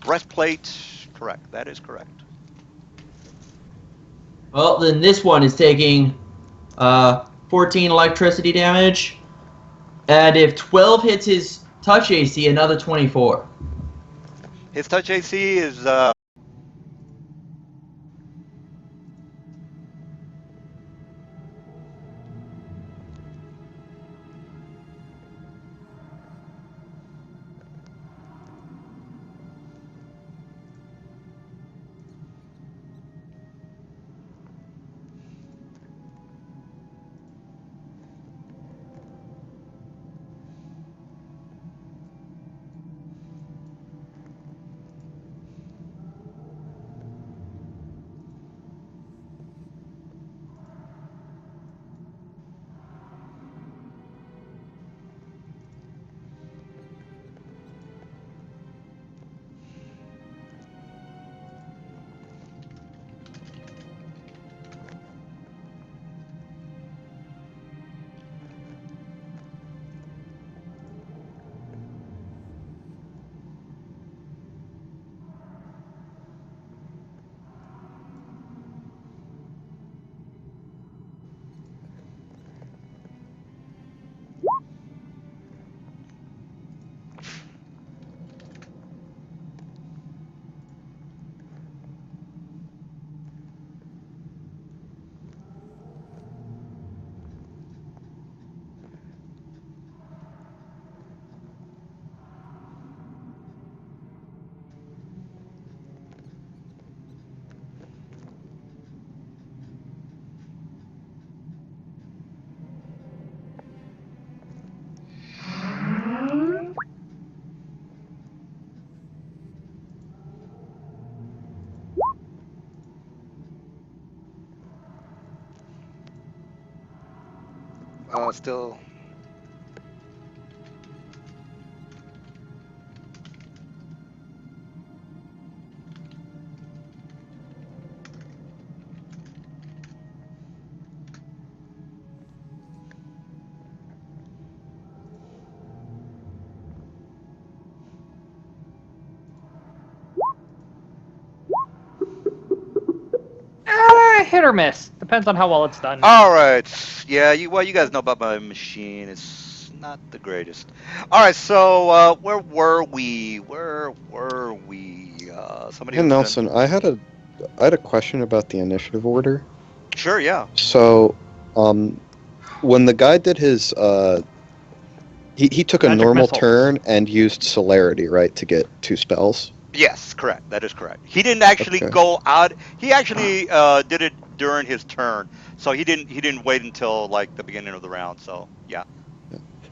breastplate. Correct. That is correct. Well, then this one is taking 14 electricity damage, and if 12 hits his touch AC, another 24. His touch AC is still. Hit or miss. Depends on how well it's done. All right. Yeah. You guys know about my machine. It's not the greatest. All right. So where were we? Where were we? Somebody. Hey was Nelson, I had a question about the initiative order. Sure. Yeah. So, when the guy did his he took a Magic normal missiles. turn and used celerity, right, to get 2 spells. Yes. Correct. That is correct. He didn't actually Okay. go out. He actually did it during his turn. So he didn't wait until like the beginning of the round. So yeah.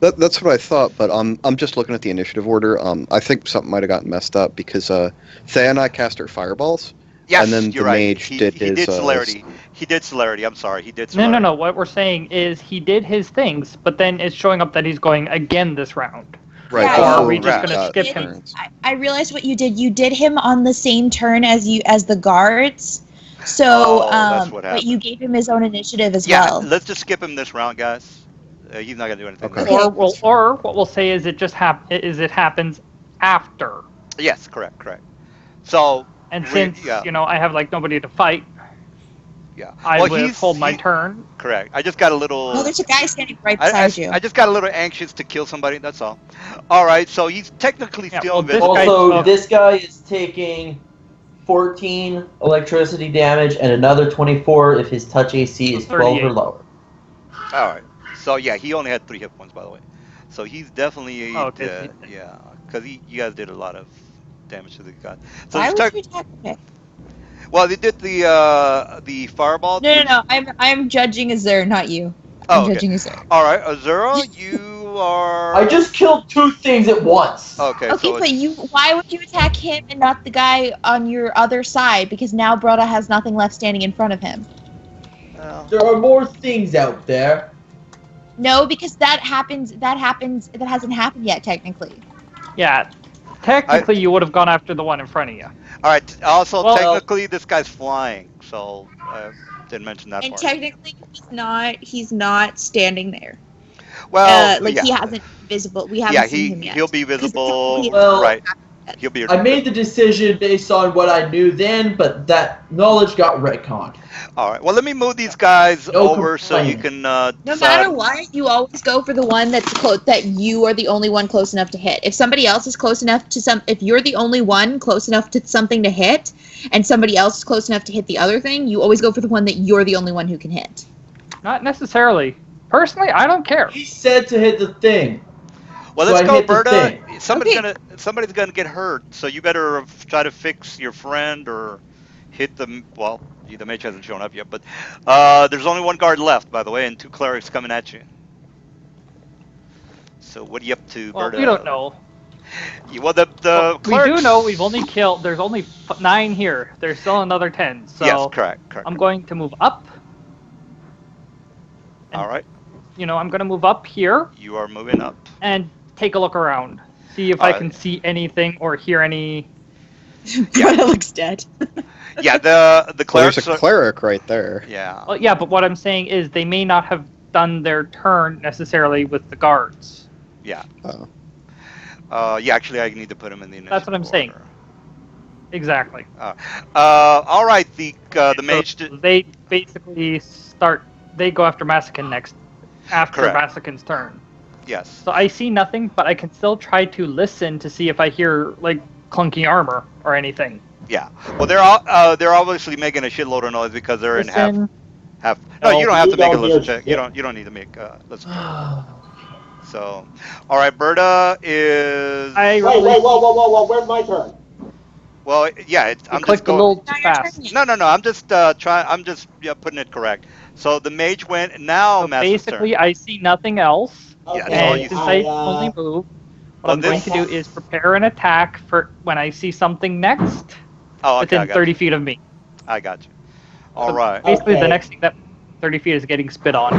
That's what I thought, but I'm just looking at the initiative order. I think something might have gotten messed up because Thea and I cast our fireballs. Yes, And then you're the right. mage He did did his, celerity. He did celerity. I'm sorry. He did No, celerity. no, no. What we're saying is he did his things, but then it's showing up that he's going again this round. Right. Yeah, Or before are we we just right. going to got skip Did- him? turns. I realized what you did. You did him on the same turn as the guards. So, Oh, that's what but you happened. gave him his own initiative as Yeah, well. let's just skip him this round, guys. He's not gonna do anything. Okay. This Okay. round. Or what we'll say is it happens after. Yes, correct. So And since yeah, I have like nobody to fight, yeah. I Well, withhold my turn. correct. I just got a No, little. there's a guy standing right I beside you. just got a little anxious to kill somebody. That's all. All right. So he's technically Yeah, still well, this invisible. guy Also, took- this guy is taking 14 electricity damage and another 24 if his touch AC is 12 or 38. lower. All right. So yeah, he only had 3 hit points, by the way. So he's definitely Oh, okay, dead. Yeah, because you guys did a lot of damage to the guy. So Why just would you attack him? well, they did the fireball. No, no, no. I'm judging Azur, not you. Oh, I'm okay. judging Azur. All right, Azura, you are. I just killed 2 things at once. Okay. Okay, So but why would you attack him and not the guy on your other side? Because now Broda has nothing left standing in front of him. well, There are more things out there. No, because that hasn't happened yet, technically. Yeah, technically you would have gone after the one in front of you. all right. Also, Well- technically, this guy's flying, so didn't mention that And part. technically he's not standing there. Well, Like yeah. he hasn't visible. We haven't Yeah, seen him yet. he'll be Because visible. technically Well- right. He'll be. I made the decision based on what I knew then, but that knowledge got retconned. All right. Well, let me move these guys No over so you complaining. can No decide. matter what, you always go for the one that's that you are the only one close enough to hit. If somebody else is close enough to if you're the only one close enough to something to hit, and somebody else is close enough to hit the other thing, you always go for the one that you're the only one who can hit. Not necessarily. Personally, I don't care. He said to hit the thing. Well, So let's I go, hit the Berta. thing. Somebody's gonna get hurt, so you better try to fix your friend or hit them. Well, the mage hasn't shown up yet, but there's only one guard left, by the way, and 2 clerics coming at you. So what are you up to, Well, Berta? we don't know. Well, the Well, we clerics. do know we've only killed. There's only 9 here. There's still another 10. So Yes, correct. I'm going to move up. All right. I'm going to move up here You are moving up. and take a look around. See if I can see anything or hear any. Bretta looks dead. Yeah, the Well, clerics. there's a cleric right there. Yeah. Well, yeah, but what I'm saying is they may not have done their turn necessarily with the guards. Yeah. Oh. Yeah. Actually, I need to put them in the initiative That's what I'm saying. order. Exactly. All right. The mage. They basically start. They go after Masakin next, after Correct. Masakin's turn. Yes. So I see nothing, but I can still try to listen to see if I hear like clunky armor or anything. Yeah. Well, they're obviously making a shitload of noise because they're in Listen. half. No, you don't have to make a don't listen hear check. shit. You don't need to make listen check. So, all right, Berta is. Wait, whoa, where's my turn? Well, yeah. I'm You clicked just a going. little too Now you're fast. turning. No. I'm just trying. I'm just putting it correct. So the mage went. Now So Master's basically, turn. I see nothing else, Yeah, that's all and you since see. I only move, what Well, I'm going to do is prepare an attack for when I see something next Oh, okay. I within got 30 you. feet of me. I got you. All So right. Basically, Okay. the next thing that 30 feet is getting spit on.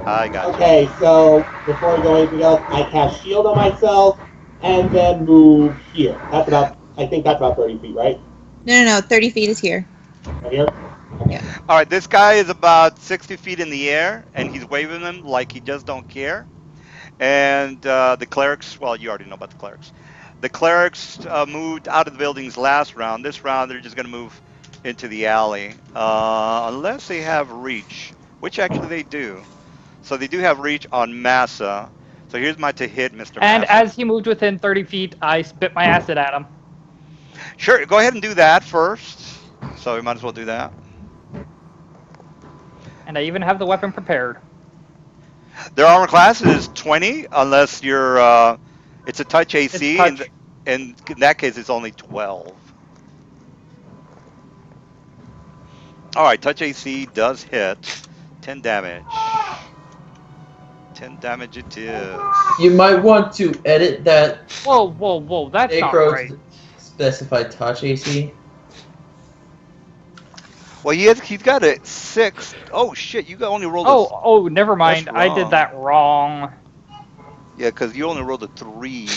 I got you. Okay, so before we go anything else, I cast shield on myself and then move here. I think that's about 30 feet, right? No. 30 feet is here. Right here? All right. This guy is about 60 feet in the air, and he's waving them like he just don't care. And the clerics. Well, you already know about the clerics. The clerics moved out of the buildings last round. This round, they're just going to move into the alley, unless they have reach, which actually they do. So they do have reach on Massa. So here's my to hit, Mr. And Massa. as he moved within 30 feet, I spit my acid at him. Sure, go ahead and do that first. So we might as well do that. And I even have the weapon prepared. Their armor class is 20, unless you're. It's a touch AC, It's touch. and in that case, it's only 12. All right, touch AC does hit. 10 damage. 10 damage it is. You might want to edit that Whoa, that's not acro right. to specify touch AC. Well, he's got a 6. Oh shit! You only rolled. Oh, never mind. That's I wrong. did that wrong. Yeah, because you only rolled a 3.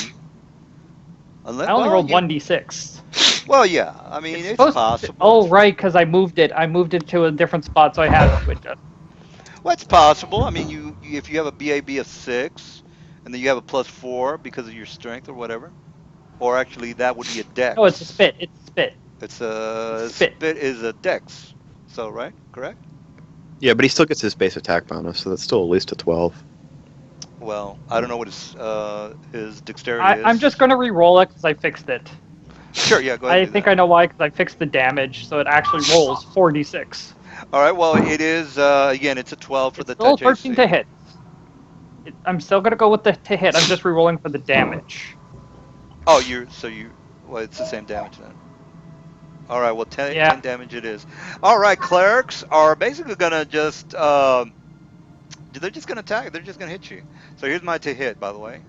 Unless, I only well, rolled 1d6. Well, yeah. I mean, it's supposed possible. Oh, right, because I moved it. I moved it to a different spot, so I had to adjust. Well, it's possible. I mean, you if you have a BAB of 6, and then you have a +4 because of your strength or whatever, or actually that would be a dex. No, it's a spit. It's a spit. It's a Spit. spit is a dex. So right, correct? Yeah, but he still gets his base attack bonus, so that's still at least a 12. Well, I don't know what his dexterity is. I'm just going to re-roll it because I fixed it. Sure. Yeah, go ahead. I and do think that. I know why, because I fixed the damage, so it actually rolls 4d6. All right. Well, it is again. It's a 12 for It's the still touch 13 AC. to hit. I'm still going to go with the to hit. I'm just re-rolling for the damage. Oh, well, it's the same damage then. All right. Well, 10 Yeah. damage it is. All right. Clerics are basically gonna just they're just gonna attack. They're just gonna hit you. So here's my to hit, by the way.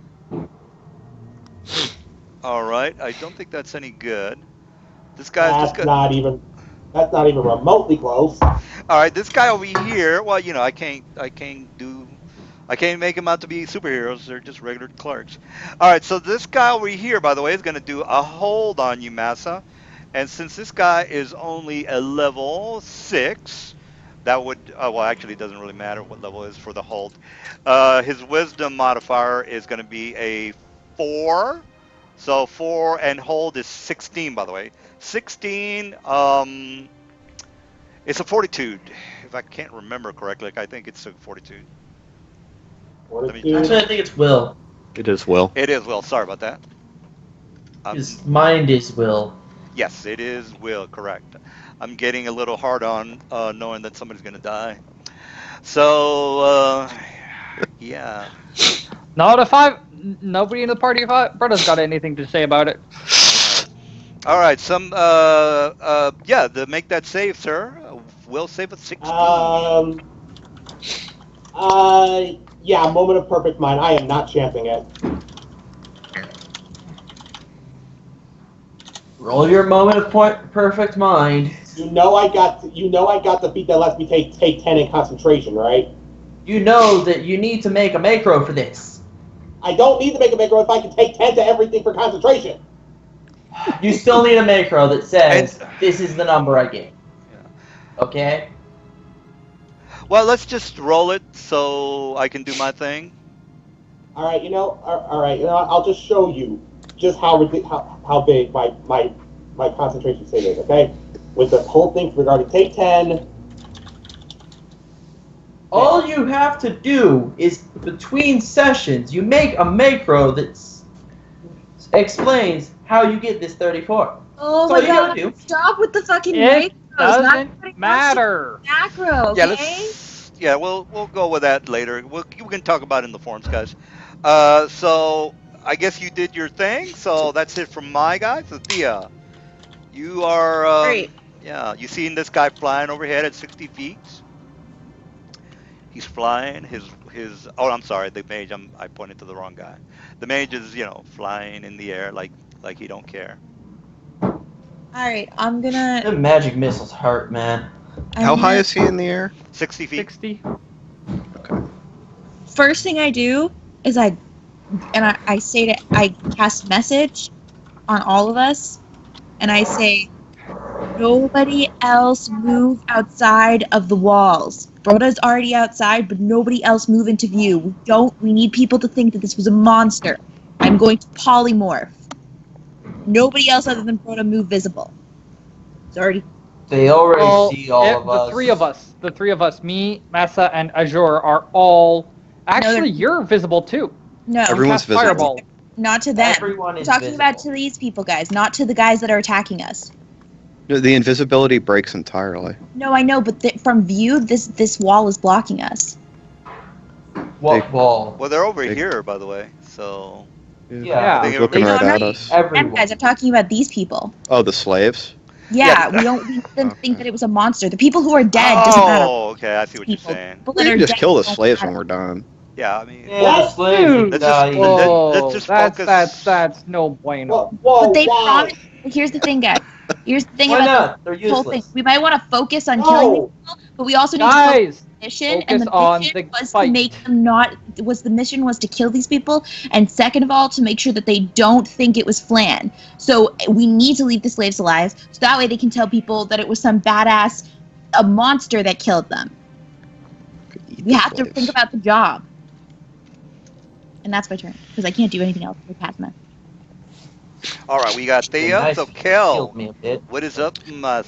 All right. I don't think that's any good. This guy's just That's gonna. not even remotely close. All right, this guy over here. Well, I can't make him out to be superheroes. They're just regular clerks. All right, so this guy over here, by the way, is going to do a hold on you, Massa. And since this guy is only a level 6, that would well, actually, it doesn't really matter what level it is for the hold. His wisdom modifier is going to be a 4, So 4 and hold is 16, by the way. 16. It's a fortitude. If I can't remember correctly, I think it's a fortitude. Let me. Actually, I think it's will. It is will. It is will. Sorry about that. His mind is will. Yes, it is will. Correct. I'm getting a little hard on knowing that somebody's gonna die. So yeah. Nobody in the party of brothers got anything to say about it. All right. Yeah. To make that save, sir. Will save with 16. Yeah, moment of perfect mind. I am not champing it. Roll your moment of perfect mind. You know I got the feat that lets me take 10 in concentration, right? You know that you need to make a macro for this. I don't need to make a macro if I can take 10 to everything for concentration. You still need a macro that says And- this is the number I get. Yeah. Okay? Well, let's just roll it so I can do my thing. All right, I'll just show you just how big my concentration state is, okay? With the whole thing regarding take 10. All you have to do is between sessions, you make a macro that explains how you get this 34. Oh That's my all you gotta god! do. Stop with the fucking It macros. Not everybody doesn't wants to matter. do macro, okay? Yeah, we'll go with that later. We can talk about it in the forums, guys. So I guess you did your thing. So that's it from my guys. So Thea, you are Great. yeah. You seen this guy flying overhead at 60 feet? He's flying. His. Oh, I'm sorry. The mage. I pointed to the wrong guy. The mage is flying in the air like he don't care. Alright, I'm gonna. The magic missiles hurt, man. How high is he in the air? 60 feet. 60. First thing I do is I cast message on all of us, and I say, nobody else move outside of the walls. Broda's already outside, but nobody else move into view. We need people to think that this was a monster. I'm going to polymorph. Nobody else other than Broda move visible. It's already. They already see all of us. The three of us, me, Massa, and Azure are all. Actually, they're- you're visible too. No. Everyone's Cast visible. Fireball. Not to them. Everyone I'm is talking visible. about to these people, guys, not to the guys that are attacking us. No, the invisibility breaks entirely. No, I know, but from view, this wall is blocking us. What wall? Well, they're over Big- here, by the way. So Yeah. They- They're looking No, right no, at no. us. And Everyone. guys, I'm talking about these people. Oh, the slaves? Yeah, Yeah. we didn't think Okay. that it was a monster. The people who are dead doesn't matter. Oh, okay. I see what you're People. saying. People We that are can just dead kill the don't slaves matter. when we're done. Yeah, I mean. Yeah, the slaves Dude. would Let's just- die. let- Whoa, let's just focus. that's no bueno. Whoa, But they why? promised. Here's the thing, guys. Here's the thing Why about not? They're this whole thing. useless. We might want to focus on killing No. people, but we also need to Guys, mission, and the focus on mission the was fight. to make them the mission was to kill these people, and second of all, to make sure that they don't think it was Flan. So we need to leave the slaves alive, so that way they can tell people that it was some badass, a monster that killed them. Eat We the have to slaves. think about the job. And that's my turn, because I can't do anything else with Padma. All right, we got Thea. Nice. So Kel, Killed me a bit. what is up, my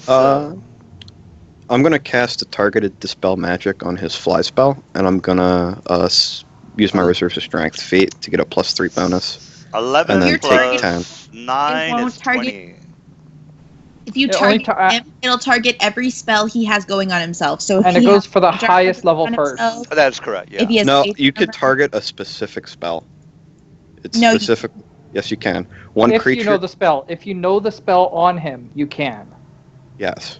I'm gonna cast a targeted dispel magic on his fly spell, and I'm gonna use my reserves of strength feat to get a +3 bonus. 11 and then take plus 10. 9 It is won't target- 20. If you It only target him, it'll target every spell he has going on himself. So if And it he goes has for the dark highest level on first. himself, That is correct. Yeah. If he has No, faith you could armor- target a specific spell. It's No, you- specific. Yes, you can. One If creature. you know the spell. If you know the spell on him, you can. Yes.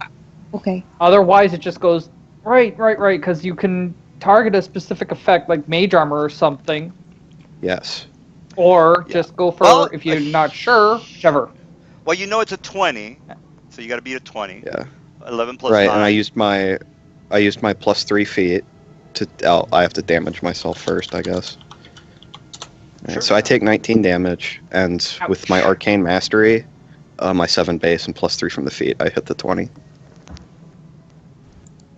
Okay. Otherwise, it just goes right, because you can target a specific effect like mage armor or something, Yes. or Yeah. just go for, Well, if you're not sure, whichever. Well, you know it's a 20, so you got to beat a 20. Yeah. 11 plus Right, 9. and I used my +3 feet to. I have to damage myself first, I guess. Right, Sure. So I take 19 damage, and with my arcane mastery, my 7 base and +3 from the feet, I hit the 20.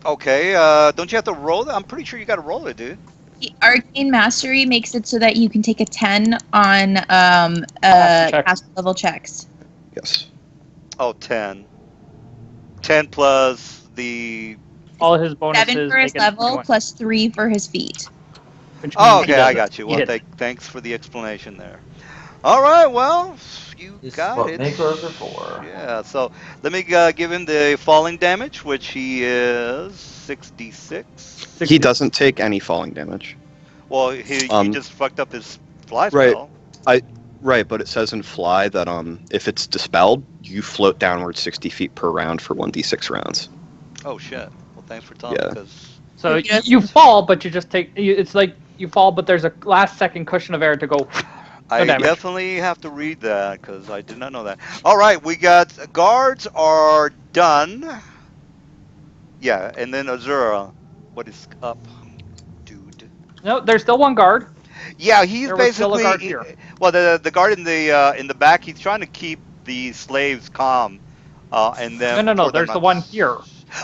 Okay, don't you have to roll it? I'm pretty sure you got to roll it, dude. The Arcane Mastery makes it so that you can take a 10 on checks. caster level checks. Yes. Oh, 10. 10 plus the. All his bonuses. 7 for his make it level 21, plus 3 for his feet. which Oh, means he okay, I doesn't. got you. He Well, hit. thanks for the explanation there. All right, well, you This is got what it. macros are for. Yeah, so let me give him the falling damage, which he is 66. He doesn't take any falling damage. Well, he just fucked up his fly Right. spell. Right, but it says in Fly that if it's dispelled, you float downward 60 feet per round for 1d6 rounds. Oh shit. Well, thanks for telling me, because So Yes. you fall, but you just take. It's like you fall, but there's a last second cushion of air to go. I damage. definitely have to read that because I did not know that. All right, we got guards are done. Yeah, and then Azura, what is up, dude? No, there's still one guard. Yeah, he's There was still a basically guard here. well, the guard in the back. He's trying to keep the slaves calm, and then No. for them There's not the to one here.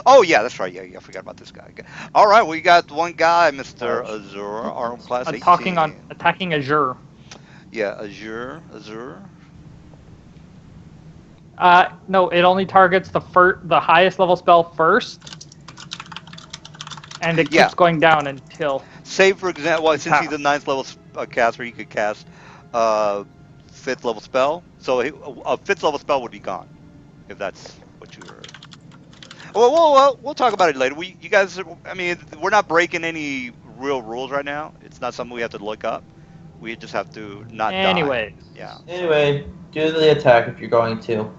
Oh yeah, that's right. Yeah, I forgot about this guy. Okay. All right, we got one guy, Mr. Azure, arm class 18. Attacking Azure. Yeah, Azure. No, it only targets the highest level spell first, and it keeps going down until. Say for example, well, since he's a pass. 9th level caster, he could cast 5th level spell. So a 5th level spell would be gone, if that's what you were. Well, we'll talk about it later. You guys, I mean, we're not breaking any real rules right now. It's not something we have to look up. We just have to not Anyways. die. Yeah. Anyway, do the attack if you're going to.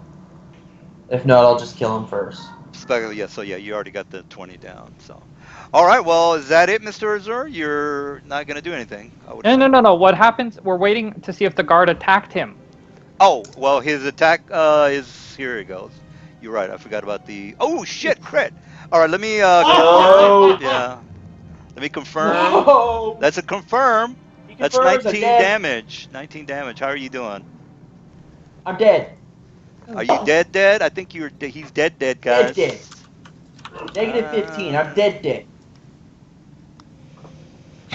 If not, I'll just kill him first. Yeah, so yeah, you already got the 20 down. So, all right. Well, is that it, Mr. Azure? You're not gonna do anything. No. What happens? We're waiting to see if the guard attacked him. Oh, well, his attack is here. He goes. You're right. I forgot about the. Oh shit! Crit. All right. Let me. No. Yeah. Let me confirm. No. That's a confirm. He That's confirms 19 I'm dead. damage. 19 damage. How are you doing? I'm dead. Are you dead? I think he's dead, guys. Dead. Negative 15. I'm dead.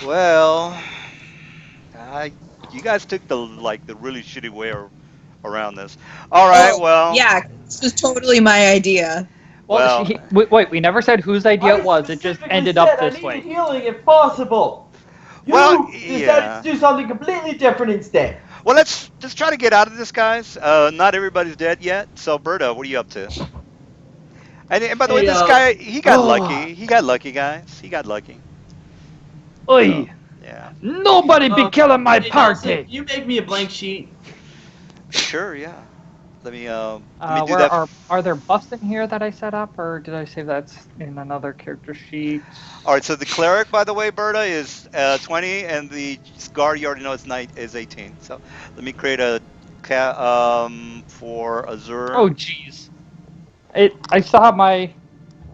Well, you guys took the really shitty way around this. All right, well. Yeah, this was totally my idea. Well, wait, we never said whose idea it was. It just ended up this I way. needed healing if possible. You decided to do something completely different instead. Well, let's just try to get out of this, guys. Not everybody's dead yet. So, Berta, what are you up to? And by the way, this guy, he got lucky. He got lucky, guys. He got lucky. Oi! Yeah. Nobody be killing my party! You make me a blank sheet. Sure, yeah. Let me do where that. Are there buffs in here that I set up, or did I save that in another character sheet? All right, so the cleric, by the way, Berta, is 20, and the guard, you already know, is 18. So let me create a for Azure. Oh, jeez. I still have my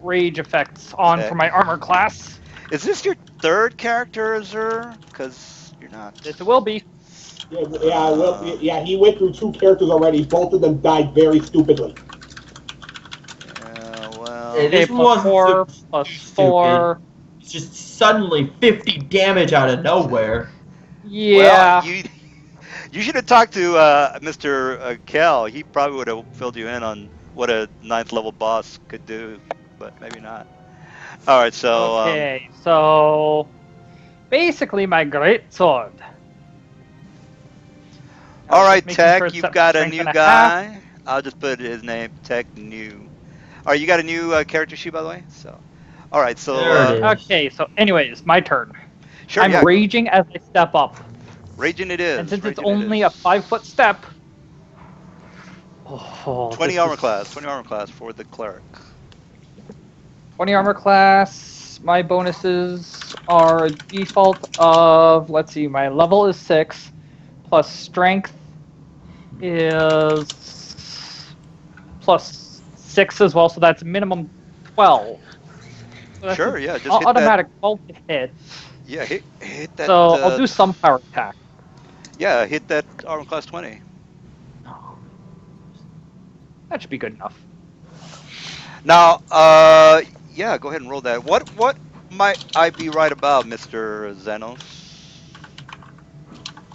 rage effects on for my armor class. Is this your 3rd character, Azure? Because you're not. It will be. Yeah, he went through 2 characters already. Both of them died very stupidly. Yeah, well. Hey, this plus 4, plus 4. It's just suddenly 50 damage out of nowhere. Yeah. Well, you should have talked to Mr. Kel. He probably would have filled you in on what a 9th level boss could do, but maybe not. All right, so. Okay, so basically my great sword. All right, Tech, you've got a new guy. I'll just put his name, Tech New. All right, you got a new character sheet, by the way. So, all right, so. Okay, so anyways, my turn. Sure, I'm raging as I step up. Raging it is. And since it's only a 5-foot step. 20 armor class. 20 armor class for the cleric. 20 armor class. My bonuses are a default of, let's see, my level is 6, plus strength is plus 6 as well, so that's minimum 12. So sure, yeah, just automatic 12 to hit. Yeah, hit that. So I'll do some power attack. Yeah, hit that armor class 20. That should be good enough. Now, yeah, go ahead and roll that. What might I be right about, Mr. Xenos?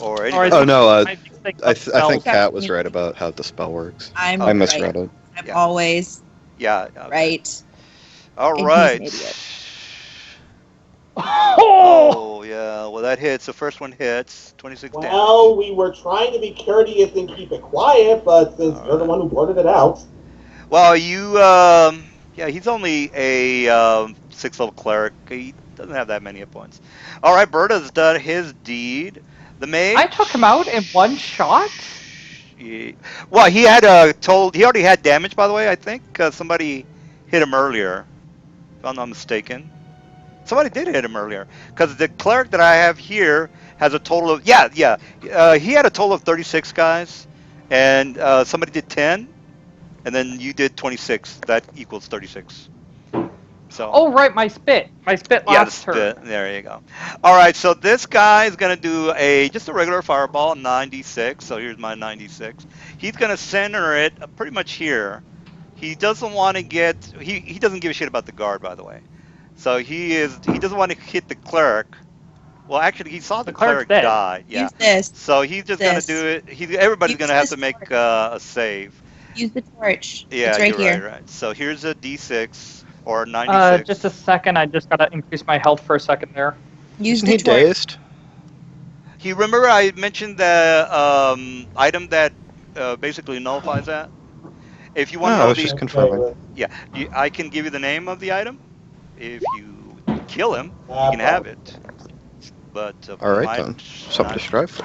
Or Or I anybody? Oh think no, I think they I cut think spells. Kat was right about how the spell works. I'm I Okay. right. misread it. I'm Yeah. always Yeah. Okay. right. All And he's an right. idiot. Oh! Oh yeah. Well, that hits. The first one hits. 26 damage. Well, we were trying to be courteous and keep it quiet, but since you're the Alright. one who blurted it out, Well, you yeah, he's only a 6th level cleric. He doesn't have that many hit points. All right, Berta's done his deed. The mage. I took him out in one shot. Well, he had he already had damage, by the way. I think somebody hit him earlier, if I'm not mistaken. Somebody did hit him earlier because the cleric that I have here has a total of yeah. He had a total of 36 guys, and somebody did 10, and then you did 26. That equals 36. So Oh right, my spit. My spit yeah, the last turn. spit. There you go. All right, so this guy is gonna do just a regular fireball, 96. So here's my 96. He's gonna center it pretty much here. He doesn't want to get. He doesn't give a shit about the guard, by the way. So he doesn't want to hit the cleric. Well, actually, he saw The the cleric's cleric dead. die. Yeah. Use this. So he's just gonna This. do it. Everybody's Use gonna have this to make torch. a save. Use the torch. Yeah, It's right you're right, here. right. So here's a D6 or 96. Just a second. I just gotta increase my health for a second there. Use Isn't the he torch. dazed? Remember I mentioned the item that basically nullifies that. If you want to No, I know was the just confirming. yeah, I can give you the name of the item. If you kill him, you ah, can have it. But All right might then. Something to strive for.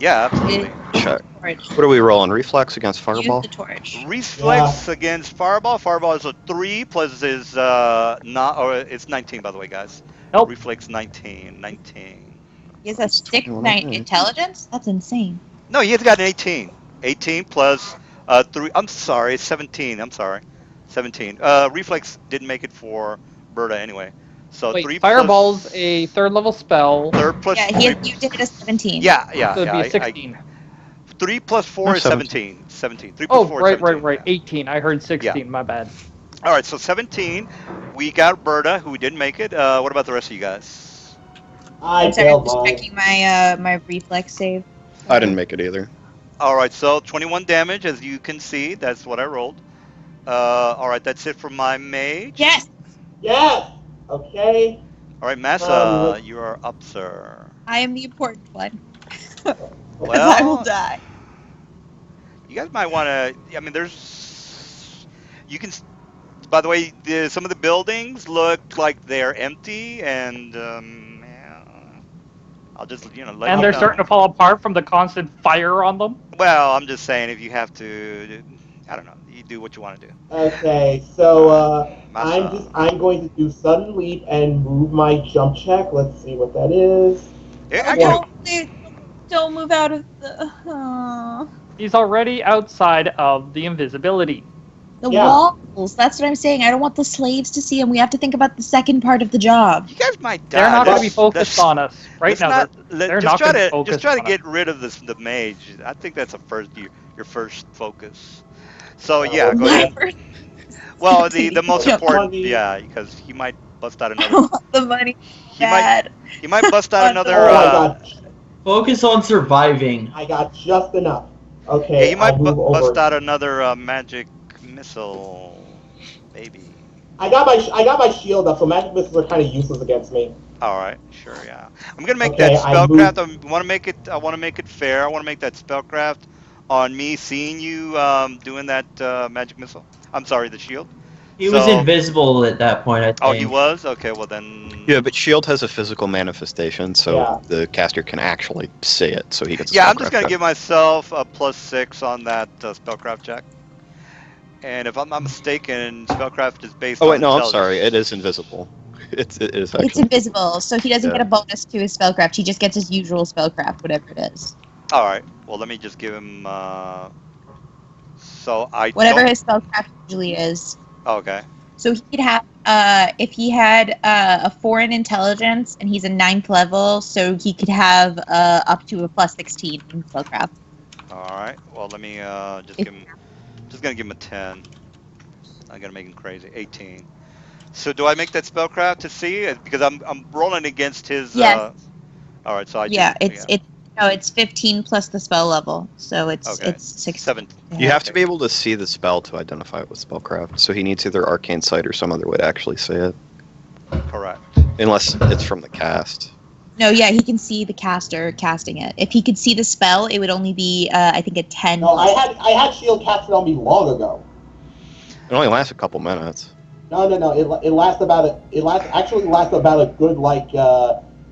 yeah, absolutely. Check. Torch. What are we rolling? Reflex against Use fireball? the torch. Reflex against fireball. Fireball is a 3 plus his not or it's 19 by the way, guys. Nope. Reflex 19. 19. He has a It's 6 21 night okay. intelligence? That's insane. No, he's got an 18. 18 plus 3. I'm sorry, it's 17. I'm sorry. 17. Reflex didn't make it for Berta anyway. So Wait, 3 Fireball's plus a third level spell. third plus Yeah, you did a 17. Yeah, So it'd be a I 16. 3 plus 4 Or is 17. 17. 3 plus Oh, 4 is right, 17. right. Yeah. 18. I heard 16. My bad. All right, so 17. We got Berta, who didn't make it. What about the rest of you guys? I I'm sorry, I'm failed just mine. checking my my reflex save. I didn't make it either. All right, so 21 damage, as you can see. That's what I rolled. All right, that's it for my mage. Yes! Yes. Okay. All right, Massa, you are up, sir. I am the important one. Well, I will die. You guys might want to. I mean, there's. You can. By the way, some of the buildings look like they're empty, and yeah, I'll just let And you they're know. starting to fall apart from the constant fire on them. Well, I'm just saying, if you have to, I don't know. You do what you want to do. Okay. So Massa. I'm going to do sudden leap and move my jump check. Let's see what that is. Don't move out of the He's already outside of the invisibility. walls. That's what I'm saying. I don't want the slaves to see him. We have to think about the second part of the job. You guys might die. They're not going to be That's- focused on us right now. Not, they're just not try gonna be to focused just try to on get rid of the mage. I think that's your first focus. So yeah, go My ahead. first Well, the most Jump. important, yeah, because he might bust out I another. want the money He might bad. he might bust out another. Oh my god. Focus on surviving. I got just enough. Yeah, Okay. he might I'll move over. bust out another magic missile, maybe. I got my shield up, so magic missiles are kind of useless against me. All right, sure, yeah. I'm gonna make Okay, that I spellcraft. I want to make it. I want to make it fair. I want to make that spellcraft on me seeing you doing that magic missile. I'm sorry, the shield. He was So- invisible at that point, I think. Oh, he was. Okay, well then. Yeah, but shield has a physical manifestation, so Yeah. the caster can actually see it. So he gets. A Yeah, I'm just spellcraft gonna check. give myself a +6 on that spellcraft check. And if I'm not mistaken, spellcraft is based on. Oh wait, no, I'm intelligence. sorry. It is invisible. It is It's actually. invisible, so he doesn't Yeah. get a bonus to his spellcraft. He just gets his usual spellcraft, whatever it is. All right. Well, let me just give him. So I. Whatever don't- his spellcraft usually is. Okay. So he could have, if he had a 4 in intelligence and he's a 9th level, so he could have up to a +16 in spellcraft. All right. Well, let me just If- give him. Just gonna give him a 10. I'm gonna make him crazy. 18. So do I make that spellcraft to see? Because I'm rolling against his. Yes. All right, so I Yeah, do. it's 15 plus the spell level, so Okay. it's 16. 7. You have Okay. to be able to see the spell to identify it with spellcraft. So he needs either arcane sight or some other way to actually see it, Correct. unless it's from the cast. No, yeah, he can see the caster casting it. If he could see the spell, it would only be I think a 10. No, I had shield casted on me long ago. It only lasts a couple minutes. No. It lasts about a good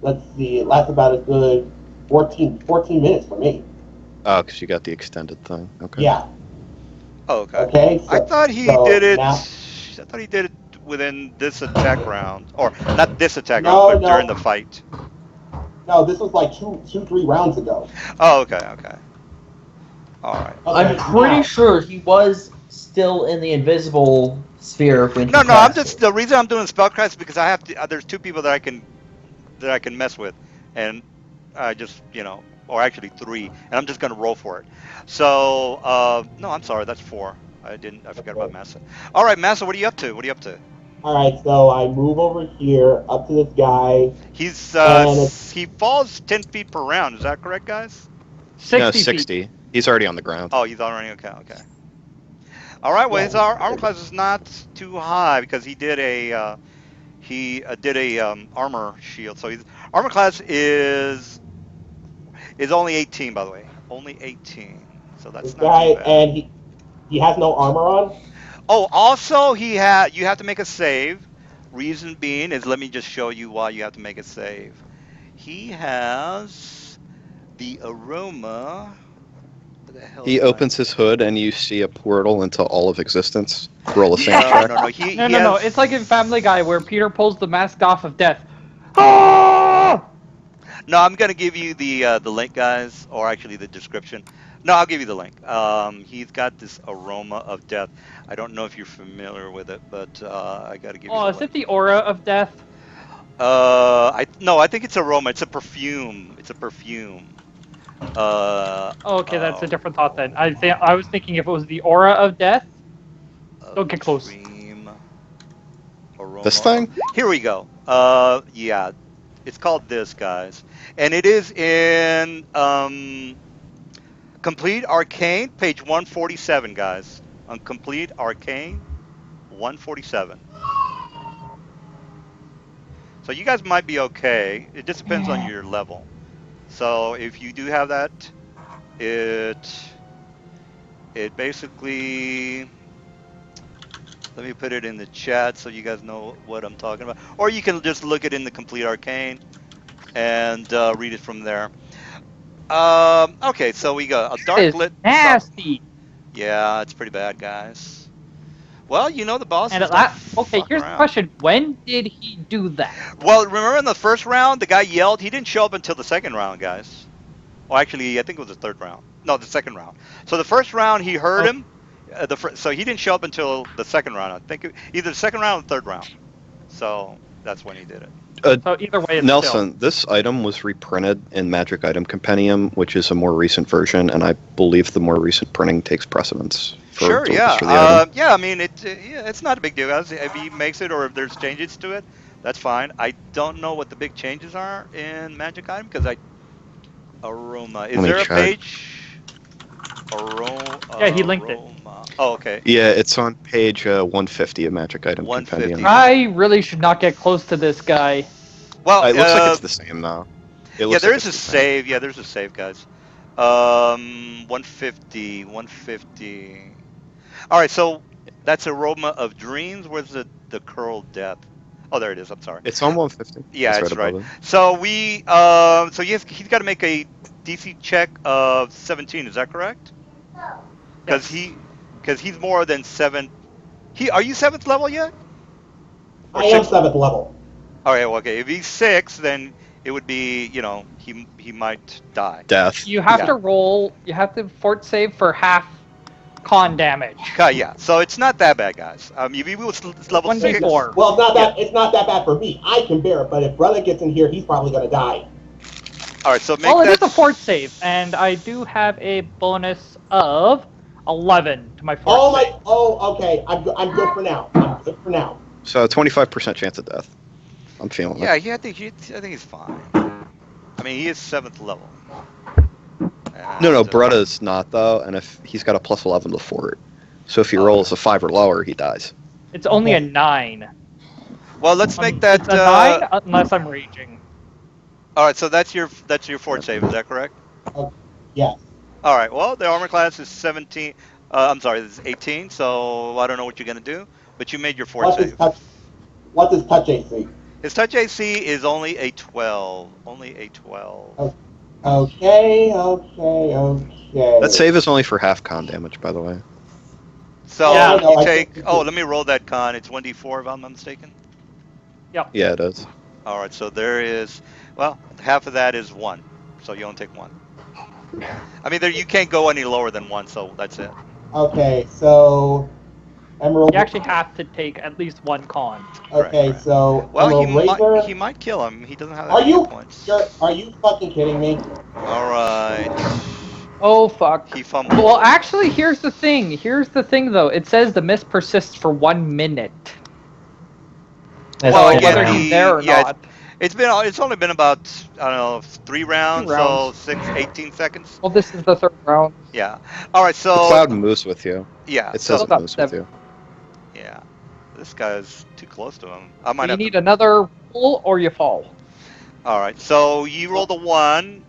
let's see. It lasts about a good 14 minutes for me. Oh, because you got the extended thing. Okay. Yeah. Oh, okay. Okay. So, I thought he so did it. now- I thought he did it within this attack round, or not this attack No, round, but no. during the fight. No, this was like 3 rounds ago. Oh, okay. All right. Okay, I'm pretty now- sure he was still in the invisible sphere when he No. I'm cast just it. the reason I'm doing spellcraft is because I have to. There's 2 people that I can mess with, and I just or actually 3, and I'm just gonna roll for it. So no, I'm sorry, that's 4. I forgot about Massa. All right, Massa, what are you up to? All right, so I move over here up to this guy. He's And he falls 10 feet per round. Is that correct, guys? 60 No, feet. 60. He's already on the ground. Oh, he's already okay. All right, well, Yeah. his armor class is not too high because he did a armor shield. So his armor class is only 18, by the way, only 18. So that's This not guy, too bad. and he has no armor on. Oh, also you have to make a save. Reason being is, let me just show you why you have to make a save. He has the aroma. What the hell He is that? opens his hood and you see a portal into all of existence. Roll a No, soundtrack. no. He No. has- It's like in Family Guy where Peter pulls the mask off of death. Ah! No, I'm gonna give you the link, guys, or actually the description. No, I'll give you the link. He's got this aroma of death. I don't know if you're familiar with it, but I gotta give you Oh, the is it link. the aura of death? I think it's aroma. It's a perfume. Okay, that's a different thought then. I was thinking if it was the aura of death. Don't get close. Dream aroma. This thing? Here we go. Yeah, it's called this, guys, and it is in Complete Arcane, page 147, guys. On Complete Arcane, 147. So you guys might be okay. It just depends on your level. So if you do have that, it basically, let me put it in the chat so you guys know what I'm talking about. Or you can just look it in the Complete Arcane and read it from there. Okay, so we got a dark It's lit. nasty. Yeah, it's pretty bad, guys. Well, the boss And is at last, okay, fuck here's around. the question: when did he do that? Well, remember in the first round, the guy yelled. He didn't show up until the second round, guys. Well, actually, I think it was the third round. No, the second round. So the first round, he heard him. So he didn't show up until the second round. I think either the second round or the third round. So that's when he did it. So either way, it's Nelson, this item was reprinted in Magic Item Compendium, which is a more recent version, and I believe the more recent printing takes precedence for Sure, the yeah. for the item. Yeah, I mean, it's not a big deal, guys. If he makes it or if there's changes to it, that's fine. I don't know what the big changes are in Magic Item because aroma. Is Let me there a check. page? Aroma. Yeah, he linked it. Oh, okay. Yeah, it's on page 150 of Magic Item 150. Compendium. I really should not get close to this guy. Well, It looks like it's the same now. It yeah, looks there like is a it's the same. save. Yeah, there's a save, guys. 150. All right, so that's aroma of dreams. Where's the curled death? Oh, there it is. I'm sorry. It's on 150. Yeah, It's that's right. above it. So so he's got to make a DC check of 17. Is that correct? Because he's more than 7. Are you 7th level yet? Or I am 6th? 7th level. All right. Well, okay. If he's 6, then it would be he might die. Death. You have Yeah. to roll. You have to fort save for half con damage. Okay, yeah. So it's not that bad, guys. If he was level 6. 1d4. Well, it's not that bad for me. I can bear it, but if brother gets in here, he's probably gonna die. All right. So make Well, it that is a fort save, and I do have a bonus of 11 to my fort Oh save. my! Oh, okay. I'm good for now. I'm good for now. So 25% chance of death. I'm feeling Yeah, it. I think he's fine. I mean, he is 7th level. No, And, Brutta's not though, and if he's got a plus 11 to fort, so if he Okay. rolls a 5 or lower, he dies. It's only a 9. Well, let's make that. It's a 9 unless I'm raging. All right, so that's your fort save. Is that correct? Yes. All right. Well, the armor class is 17. I'm sorry, this is 18. So I don't know what you're gonna do, but you made your fort What's his save. touch AC? His touch AC is only a 12. Only a 12. Okay. That save is only for half con damage, by the way. So Yeah. I know, you I take. think- Oh, let me roll that con. It's 1d4 if I'm not mistaken. Yeah, it is. All right. So there is. Well, half of that is 1. So you only take 1. I mean, you can't go any lower than 1. So that's it. Okay, so Emerald. You actually have to take at least 1 con. Okay, Correct. so Well, Emerald he might kill him. He doesn't have that Are many you points. Are you fucking kidding me? All right. Oh, fuck. He fumbled. Well, actually, here's the thing. Though. It says the mist persists for 1 minute. That's Well, So again, whether he's there or not. It's only been about, I don't know, 3 rounds, 2 rounds. so 18 seconds. Well, this is the 3rd round. Yeah. All right, The so cloud moves with you. yeah, It says so it moves with you. yeah, this guy's too close to him. I might You have need to. another roll or you fall. All right, so you rolled a 1.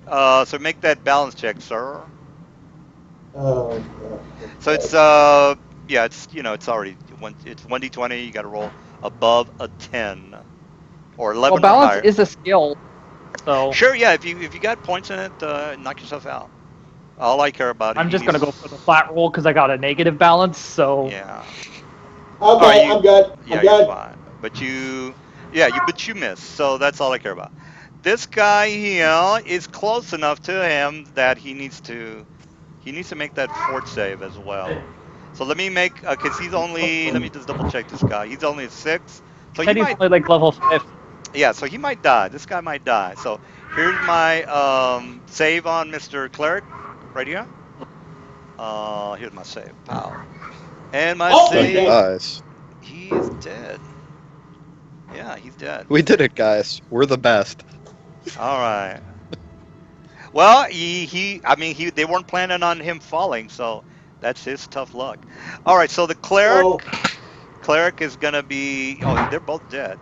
So make that balance check, sir. Oh, God. So it's yeah, it's already it's 1d20. You got to roll above a 10 or 11 Well, or balance higher. is a skill. So Sure, yeah. If you got points in it, knock yourself out. All I care about. I'm just gonna go for the flat roll because I got a negative balance. So Yeah. Okay, I'm good. Yeah, I'm you're good. fine. But you miss. So that's all I care about. This guy here is close enough to him that he needs to make that fort save as well. So let me make because he's only. Let me just double check this guy. He's only a 6. So he Teddy's might. only like level 5. Yeah, so he might die. This guy might die. So here's my save on Mr. Cleric, right here. Here's my save. Pow. And my Oh, So he save. dies. He is dead. Yeah, he's dead. We did it, guys. We're the best. All right. Well, they weren't planning on him falling, so that's his tough luck. All right, so the cleric is gonna be. Oh, they're both dead.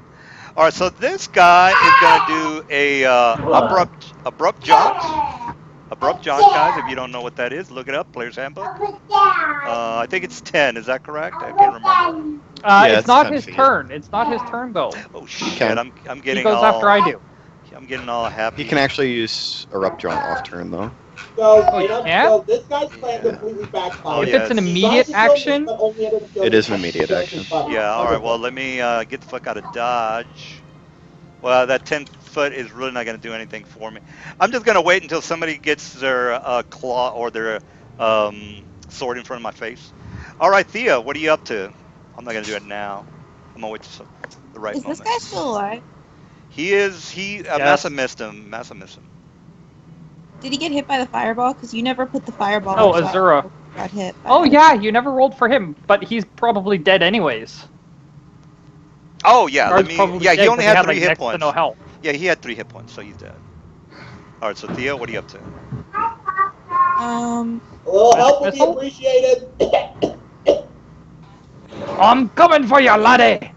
All right, so this guy is gonna do a abrupt jaunt. Abrupt jaunt, guys. If you don't know what that is, look it up. Player's Handbook. I think it's 10. Is that correct? I can't remember. It's not 10 his feet. turn. It's not his turn though. Oh shit! Okay. I'm getting He goes all. after I do. I'm getting all happy. He can actually use Erupt John off turn, though. So, yeah? so this guy's plan Yeah. completely Oh, backfired. If yeah. it's an He's immediate He tried to kill me, action, but only ended up killing It is an his- immediate killing action. his buddy. Yeah. All right. Well, let me get the fuck out of Dodge. Well, that 10-foot is really not going to do anything for me. I'm just going to wait until somebody gets their claw or their sword in front of my face. All right, Thea, what are you up to? I'm not going to do it now. I'm going to wait till the right Is moment. this guy still alive? He is. Massa missed him. Massa missed him. Did he get hit by the fireball? Because you never put the fireball. Oh, on, so Azura. got hit. by Oh it. yeah, you never rolled for him, but he's probably dead anyways. Oh yeah. Guard's probably Yeah, dead he only 'cause had 3 like, hit next to points. no health. Yeah, he had 3 hit points, so he's dead. All right. So Thea, what are you up to? Um. A little help would be Missile? appreciated. I'm coming for you, laddie.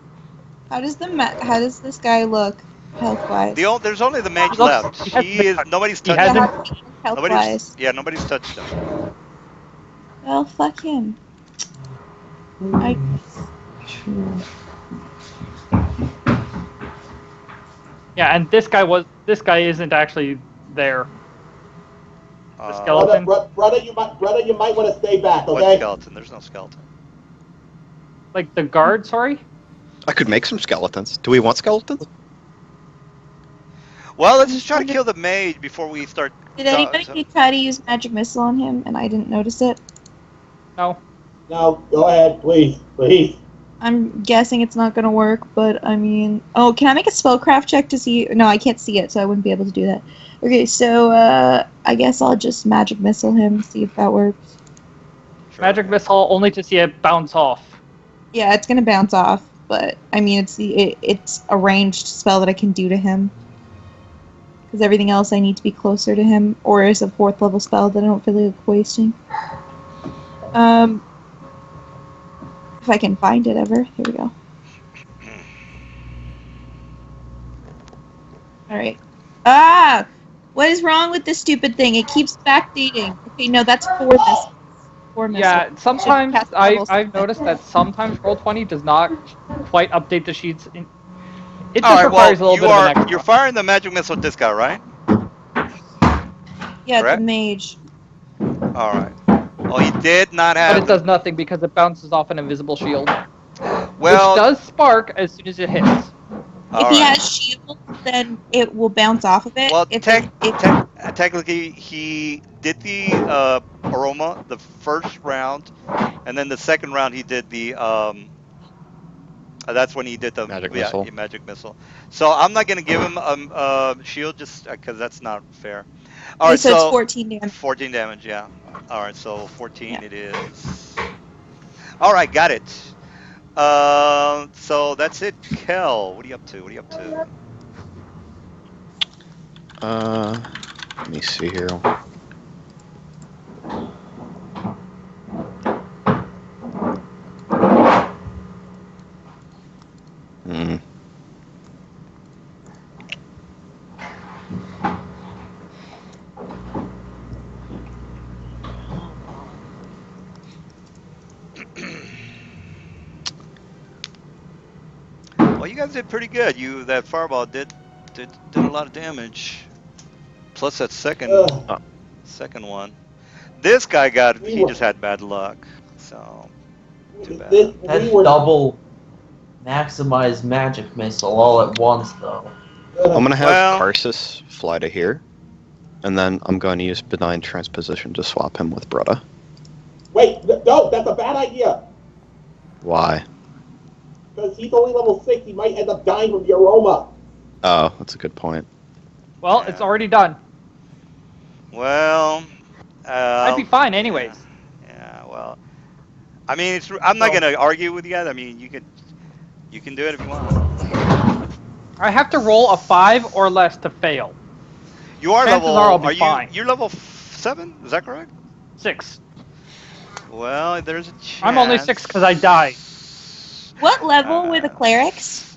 How does this guy look health wise? There's only the mage He looks- left. he has- He is. Nobody's he touched him. hasn't- Health wise. Nobody's touched him. Well, fuck him. I. Yeah, and this guy isn't actually there. Uh, skeleton. Brother, you might want to stay back, What okay? skeleton? There's no skeleton. Like the guard, sorry? I could make some skeletons. Do we want skeletons? Well, let's just try to kill the mage before we start. Did anybody try to use magic missile on him and I didn't notice it? No. No, go ahead, please. I'm guessing it's not gonna work, but I mean, oh, can I make a spellcraft check to see? No, I can't see it, so I wouldn't be able to do that. Okay, so I guess I'll just magic missile him, see if that works. Sure. Magic missile only to see it bounce off. Yeah, it's gonna bounce off, but I mean it's a ranged spell that I can do to him. Because everything else I need to be closer to him, or is a 4th level spell that I don't feel like wasting. If I can find it ever. Here we go. Alright. Ah! What is wrong with this stupid thing? It keeps backdating. Okay, no, that's 4 missiles. 4 missiles. Yeah, sometimes Should cast level I've 7. noticed that sometimes Roll20 does not quite update the sheets. It All just right. requires a Well, little bit of an extra. you're firing the magic missile at this guy, right? Yeah, Correct? the mage. All right. Oh, he did not But have. it does nothing because it bounces off an invisible shield, Well, which does spark as soon as it hits. all If he right. has shield, then it will bounce off of it. Well, if technically, he did the aroma the first round, and then the second round he did the that's when he did the Magic missile. magic missile. So I'm not gonna give him a shield just because that's not fair. All right, so it's so 14 damage. 14 damage, yeah. All right, so 14 Yeah. it is. All right, got it. So that's it. Kel, what are you up to? What are you up to? Let me see here. Hmm. Well, you guys did pretty good. That fireball did a lot of damage. Plus that second one. This guy he just had bad luck. So too bad. That's double maximize magic missile all at once, though. I'm gonna have Well- Karsus fly to here, and then I'm going to use benign transposition to swap him with Brutta. Wait, no, that's a bad idea. Why? Because he's only level 6, he might end up dying from the aroma. Oh, that's a good point. Well, Yeah. it's already done. Well, I'd be fine anyways. Yeah, well, I mean, I'm not gonna argue with you guys. I mean, you can do it if you want. I have to roll a 5 or less to fail. You are Chances level. are I'll be Are fine. you're level 7? Is that correct? 6. Well, there's a chance. I'm only 6 because I died. What level were the clerics?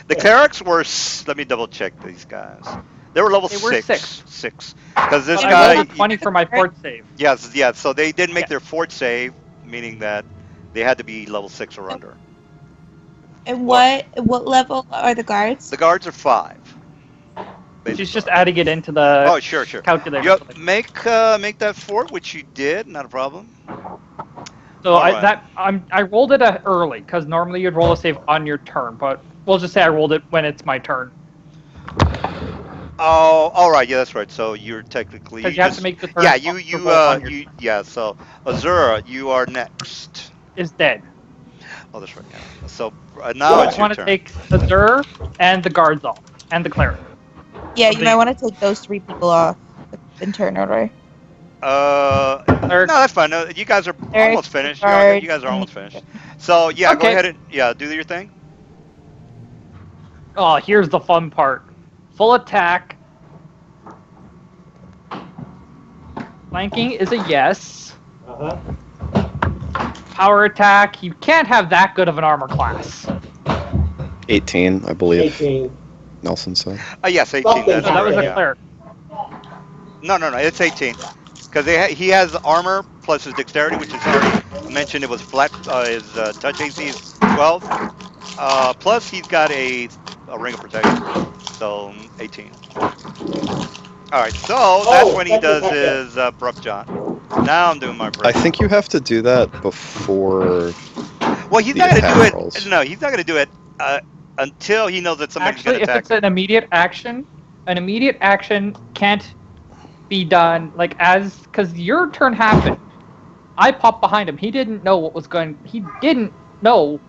The clerics were. Let me double check these guys. They were level They were 6. 6. Because this But I guy. rolled a 20 for my fort save. Yes, yeah. So they didn't make Yeah. their fort save, meaning that they had to be level 6 or under. And what level are the guards? The guards are 5. She's just adding it into the Oh, sure. calculator. Yep. Make that fort, which you did. Not a problem. So Alright. I rolled it early because normally you'd roll a save on your turn, but we'll just say I rolled it when it's my turn. Oh, all right. Yeah, that's right. So you're technically. Because you have to make the turn. Yeah, on So Azura, you are next. is dead. Oh, that's right. Yeah. So now I it's just your want to turn. take Azur and the guards off, and the cleric. Yeah, you Okay. might want to take those 3 people off in turn order. No, Cleric. that's fine. No, you guys are Cleric, almost finished. guard, You guys are almost finished. So yeah, go Okay. ahead and do your thing. Oh, here's the fun part. Full attack. Flanking is a yes. Uh-huh. Power attack, you can't have that good of an armor class. 18, I believe 18. Nelson said. Yes, 18. Something. That's No, that was right, a yeah. cleric. No, it's 18. Because he has armor plus his dexterity, which is already mentioned. It was flat. His touch AC is 12. Plus he's got a ring of protection, so 18. All right, so that's when he does his Brook John. Now I'm doing my Brook. I think you have to do that before. Well, he's the not going to do attack it. rolls. No, he's not going to do it until he knows that somebody's going Actually, to if attack. it's an immediate action can't be done because your turn happened. I popped behind him. He didn't know what was going. He didn't know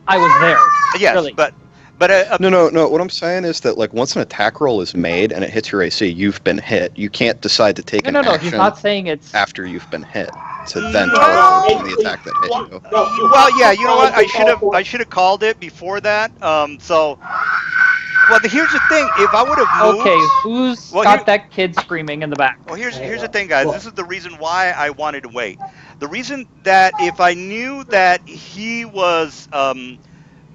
I was there. Yes, really. but But No. What I'm saying is that like once an attack roll is made and it hits your AC, you've been hit. You can't decide to take an No. action He's not saying it's. after you've been hit to then No, teleport to the attack that hit you. well, yeah, you know what? I should have called it before that. Well, here's the thing. If I would have moved, Okay, who's Well, got here- that kid screaming in the back? well, here's the thing, guys. This is the reason why I wanted to wait. The reason that if I knew that he was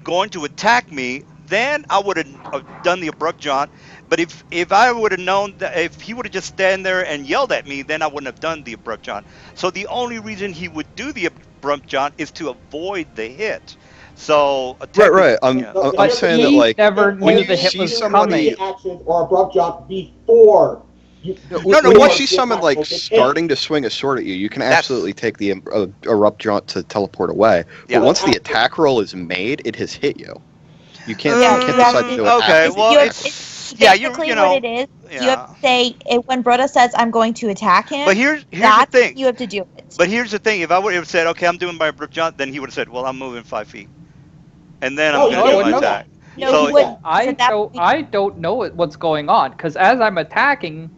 going to attack me, then I would have done the abrupt jaunt. But if I would have known that if he would have just stand there and yelled at me, then I wouldn't have done the abrupt jaunt. So the only reason he would do the abrupt jaunt is to avoid the hit. So Right. I'm saying that he like never when knew you the hit see was somebody, coming. actions or abrupt jump before. when no, you what- see someone like starting to swing a sword at you, you can absolutely take the erupt jaunt to teleport away. Yeah. But once the attack roll is made, it has hit you. You can't decide to do it Okay, after. well, You have- it's yeah, Basically, you know, what it is, you yeah. have to say when Broda says, "I'm going to attack him." But here's the that's thing. you have to do it. But here's the thing. If I would have said, okay, I'm doing my abrupt jaunt, then he would have said, well, I'm moving 5 feet, and then I'm No, going you to do wouldn't my know attack. No, So- he wouldn't. I don't know what's going on because as I'm attacking,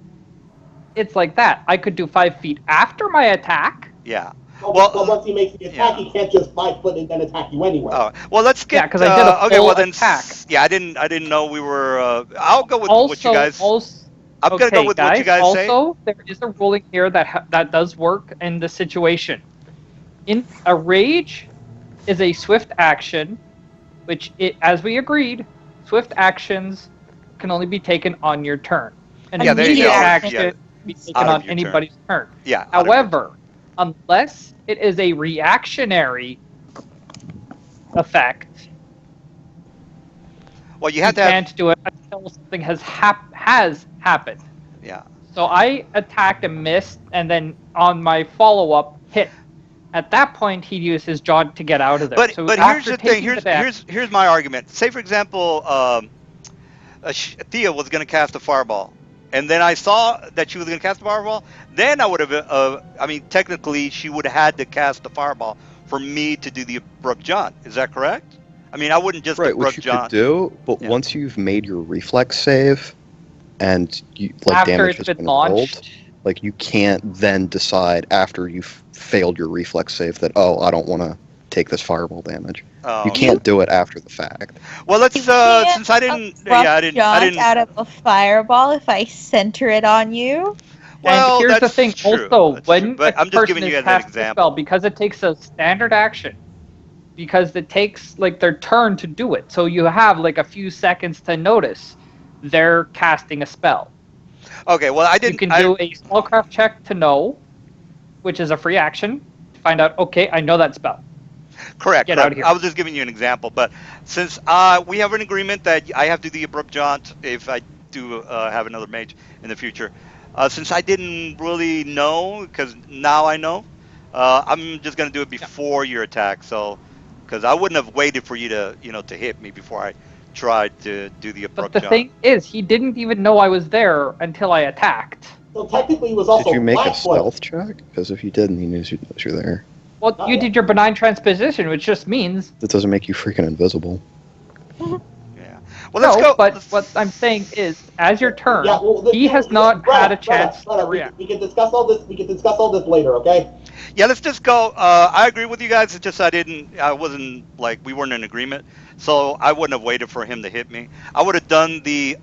it's like that. I could do 5 feet after my attack. Yeah. But once he makes the attack, yeah. he can't just 5 foot and then attack you anyway. Oh, well, let's get. Yeah, 'cause I did a okay, full well then. attack. Yeah, I didn't know we were. I'll go with Also, what you guys. I'm okay, gonna go with what you guys say. Also, there is a ruling here that does work in the situation. In a rage is a swift action, which as we agreed, swift actions can only be taken on your turn. An Yeah, there you immediate go. action Yeah. can be taken Out of on your anybody's turn. Yeah. out of your- However, unless it is a reactionary effect, well, you you have to have. can't do it until something has happened. Yeah. So I attacked and missed, and then on my follow-up hit. At that point, he used his jaunt to get out of there. But so here's after the thing. taking the dash- Here's my argument. Say for example, Thea was going to cast a fireball, and then I saw that she was going to cast a fireball. Then I would have. I mean, technically, she would have had to cast the fireball for me to do the abrupt jaunt. Is that correct? I mean, I wouldn't just Right, which abrupt you jaunt. could do, but Yeah. once you've made your reflex save and you like after damage it's has been been rolled, launched. like you can't then decide after you've failed your reflex save that I don't want to take this fireball damage. Oh, You can't do it after the fact. Well, let's You can't since I didn't. abrupt Yeah, I didn't. jaunt out of a fireball if I center it on you. Well, and here's the that's thing, true. also, That's when true. But a I'm just person giving is you an casting a example. spell, because it takes a standard action, because it takes like their turn to do it, so you have like a few seconds to notice they're casting a spell. Okay, well, I didn't. You can do a spellcraft check to know, which is a free action, to find out, okay, I know that spell. Correct. Get correct. out of here. I was just giving you an example, but since we have an agreement that I have to do the abrupt jaunt if I do have another mage in the future, since I didn't really know, because now I know, I'm just gonna do it before your attack. So, because I wouldn't have waited for you to to hit me before I tried to do the But abrupt the jaunt. thing is, he didn't even know I was there until I attacked. So technically, he was also Did you make a flat-footed. stealth check? Because if you didn't, he knows you're there. Well, you did your benign transposition, which just means That doesn't make you freaking invisible. Yeah. Well, let's no. go. But what I'm saying is, as your turn, Yeah, well, he has not had a chance to Brother, react. we can discuss all this. We can discuss all this later, okay? Yeah, let's just go. I agree with you guys. It's just I wasn't like we weren't in agreement, so I wouldn't have waited for him to hit me. I would have done the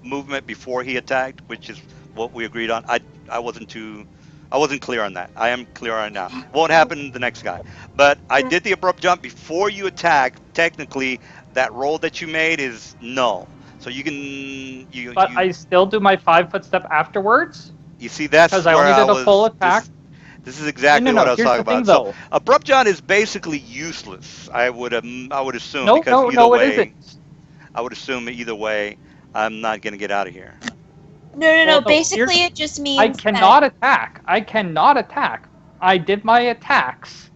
movement before he attacked, which is what we agreed on. I wasn't clear on that. I am clear on it now. Won't happen to the next guy. But I did the abrupt jump before you attack. Technically, that roll that you made is null. So you can But I still do my 5-foot step afterwards. you see that's because I where only did a was, full attack. This is exactly No, what I was here's talking the thing, about. though. So abrupt jaunt is basically useless. I would assume No, because no, either no, way, it isn't. I would assume either way, I'm not gonna get out of here. No. Well, no, Basically, here's- it just means I cannot attack. I cannot attack. I did my attacks,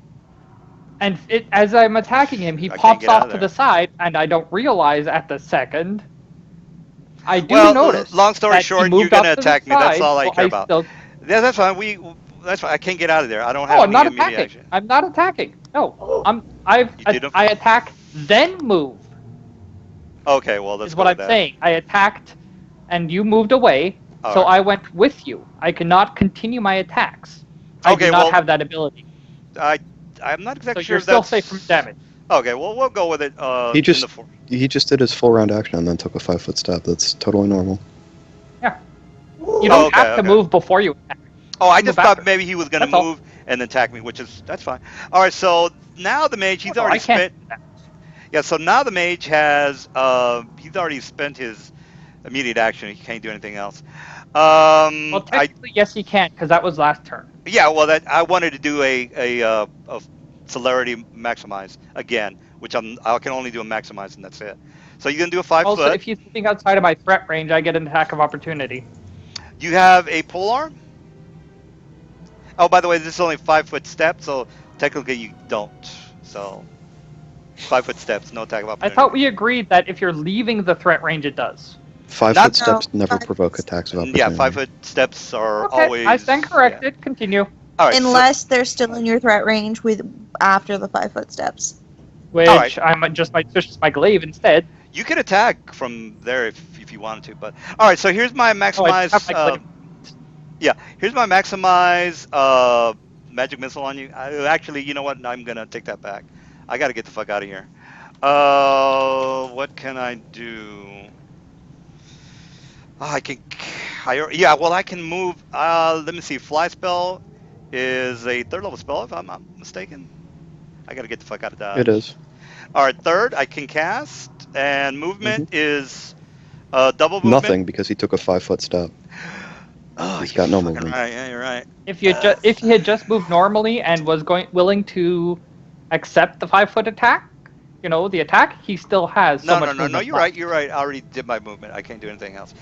and as I'm attacking him, he I can't pops get out off of to there. the side, and I don't realize at the second. I do Well, notice. long story that he short, moved you're up gonna to the attack me. That's side, all I so care about. Still... Yeah, that's fine. That's fine. I can't get out of there. I don't have No, I'm any not immediate attacking. action. I'm not attacking. No, Oh, I did a- attack then move. Okay, well, let's is go what with I'm that. saying. I attacked, and you moved away, so Alright. I went with you. I cannot continue my attacks. I do Okay, not well, have that ability. I'm not So exactly sure you're if still that's... safe from damage. Okay, well, we'll go with it He in just the... For... he just did his full round action and then took a 5-foot step. That's totally normal. You don't Oh, okay, have to okay. move before you attack. Oh, I Move just thought after. maybe he was going to That's all. move and then attack me, which is... That's fine. Alright, so now the mage, he's No, already I can't spent... do that. Yeah, so now the mage has... he's already spent his immediate action. He can't do anything else. Well, I... technically, yes, you can, because that was last turn. Yeah, well, that I wanted to do a celerity maximize again, which I can only do a maximize and that's it. So you're gonna do a 5 Also, foot. if he's moving outside of my threat range, I get an attack of opportunity. You have a polearm. Oh, by the way, this is only 5-foot step, so technically you don't. So 5-foot steps, no attack of I opportunity. thought we agreed that if you're leaving the threat range, it does. 5-foot steps No, never 5 provoke foot attacks of Yeah, opportunity. 5-foot steps are Okay, always. I stand corrected. Continue. All right. Unless they're still in your threat range with after the 5 foot steps. Which Alright. I might just might switch to my glaive instead. You can attack from there if you wanted to, but all right. So here's my Oh, I maximize. have my glaive. Yeah, here's my maximize magic missile on you. Actually, you know what? I'm gonna take that back. I gotta get the fuck out of here. What can I do? Oh, I can. Yeah, well, I can move. Let me see. Fly spell is a 3rd level spell, if I'm not mistaken. I gotta get the fuck out of Dodge. It is. All right, 3rd I can cast, and movement is double movement. Nothing because he took a 5-foot step. Oh, He's you're got no fucking movement. right. Yeah, you're right. If you if he had just moved normally and was willing to accept the 5-foot attack, you know, the attack, he still has so No, much no, no, movement no. You're left. right. You're right. I already did my movement. I can't do anything else.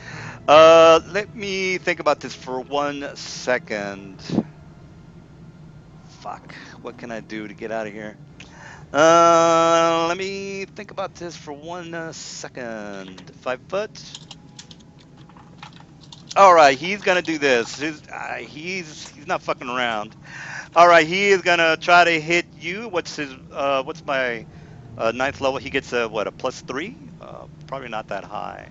Let me think about this for 1 second. Fuck. What can I do to get out of here? Let me think about this for 1 second. 5 foot. All right, he's gonna do this. He's not fucking around. All right, he is gonna try to hit you. What's my 9th level? He gets a +3. Probably not that high.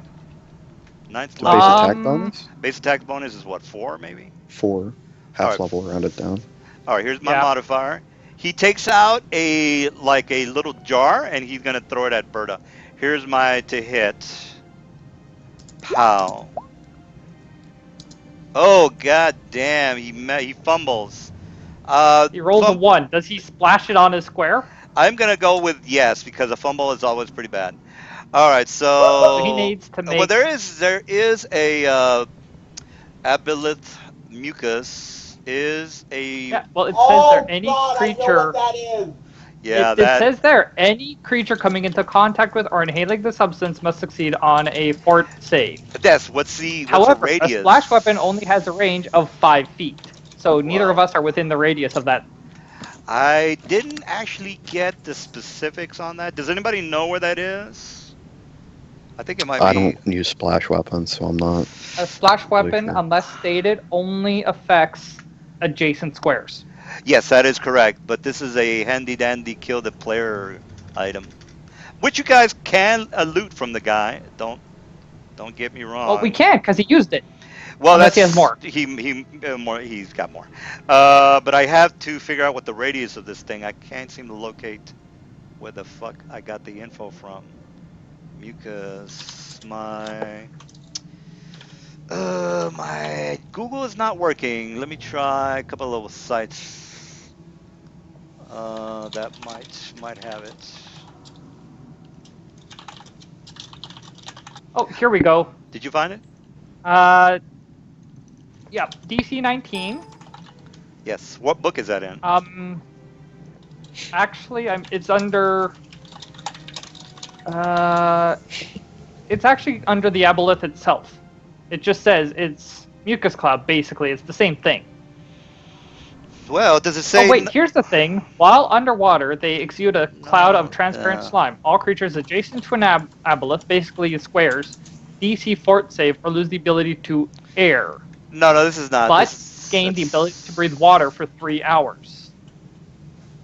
9th The level. base attack bonus? Base attack bonus is what, 4 maybe? 4. Half Alright. level rounded down. All right, here's my Yeah. modifier. He takes out a little jar and he's gonna throw it at Berta. Here's my to hit. Pow. Oh god damn! He fumbles. He rolls a 1. Does he splash it on his square? I'm gonna go with yes because a fumble is always pretty bad. All right, So he needs to make. Well, there is a aboleth mucus is a Yeah, well, it says Oh there any God, I know creature. what that is. yeah It that says there any creature coming into contact with or inhaling the substance must succeed on a fort save. that's what's the However, radius? a splash weapon only has a range of 5 feet, so neither of us are within the radius of that. I didn't actually get the specifics on that. Does anybody know where that is? I think it might I be. don't use splash weapons, so I'm not. A splash weapon, sure. unless stated, only affects adjacent squares. Yes, that is correct. But this is a handy dandy kill the player item, which you guys can loot from the guy. Don't get me wrong. Well, we can't because he used it. Well, unless that's he has more. more. He's got more. But I have to figure out what the radius of this thing. I can't seem to locate where the fuck I got the info from. Mucus. My Google is not working. Let me try a couple of little sites. That might have it. Oh, here we go. Did you find it? Yeah, DC 19. Yes. What book is that in? Actually, it's under. It's actually under the aboleth itself. It just says it's mucus cloud. Basically, it's the same thing. Well, does it say? Oh wait, here's the thing. While underwater, they exude a cloud of transparent slime. All creatures adjacent to an aboleth, basically squares, DC fort save or lose the ability to air, No, this is not. but gain the ability to breathe water for 3 hours.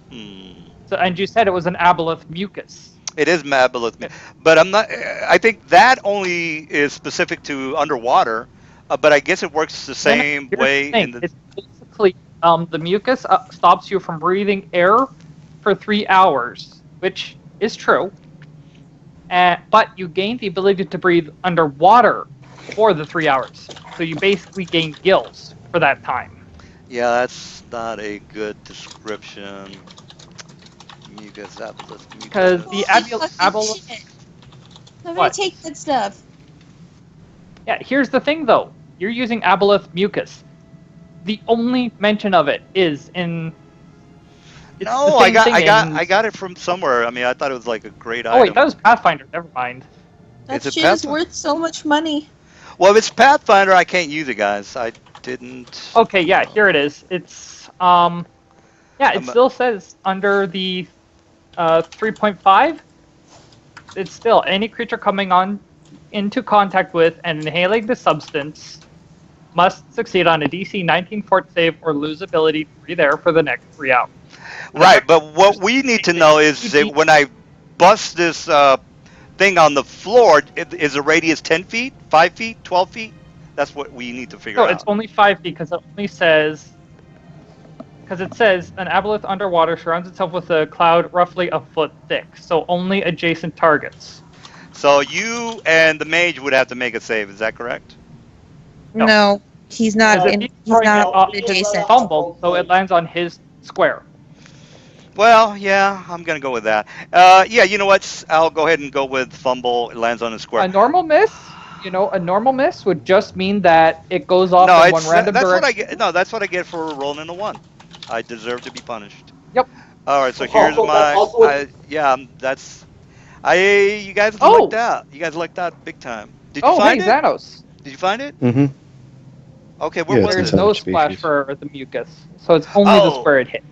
Hmm. So, and you said it was an aboleth mucus. It is Aboleth, but I'm not. I think that only is specific to underwater, but I guess it works the No, no, same here's the way in thing. the. It's basically the mucus stops you from breathing air for 3 hours, which is true. But you gain the ability to breathe underwater for the 3 hours. So you basically gain gills for that time. Yeah, that's not a good description. Mucus, Aboleth, Because mucus. the Holy fucking aboleth. shit. Somebody What? take that stuff. Yeah, here's the thing though. You're using aboleth mucus. The only mention of it is in. It's the No, same thing in. I got it from somewhere. I mean, I thought it was like a great Oh wait, that item. was Pathfinder. Never mind. That Is it shit is Pathfinder? worth so much money. Well, if it's Pathfinder, I can't use it, guys. I didn't. Okay, yeah, here it is. It's yeah, it I'm- still says under the 3.5. It's still any creature coming on into contact with and inhaling the substance must succeed on a DC 19 fort save or lose ability to breathe air for the next 3 hours. Right, but what we need to know is that when I bust this thing on the floor, is the radius 10 feet, 5 feet, 12 feet? That's what we need to figure No, out. it's only 5 because it only says. Because it says an aboleth underwater surrounds itself with a cloud roughly a foot thick, so only adjacent targets. So you and the mage would have to make a save. Is that correct? No. No, he's not. No, In, he's he's not throwing it adjacent. Fumbled, so it lands on his square. Well, yeah, I'm gonna go with that. Yeah, you know what? I'll go ahead and go with fumble. It lands on the square. A normal miss, a normal miss would just mean that it goes off No, in one random that's direction. what I get. No, that's what I get for rolling in a 1. I deserve to be punished. Yep. All right, so Oh, here's that's my. also what- That's. You guys Oh! lucked out. You guys lucked out big time. Did you Oh, find hey, it? Xanos. Did you find it? Mm-hmm. Okay, where Yeah, was There's it's it? no inside splash species. for the mucus, so it's only the Oh. square it hits.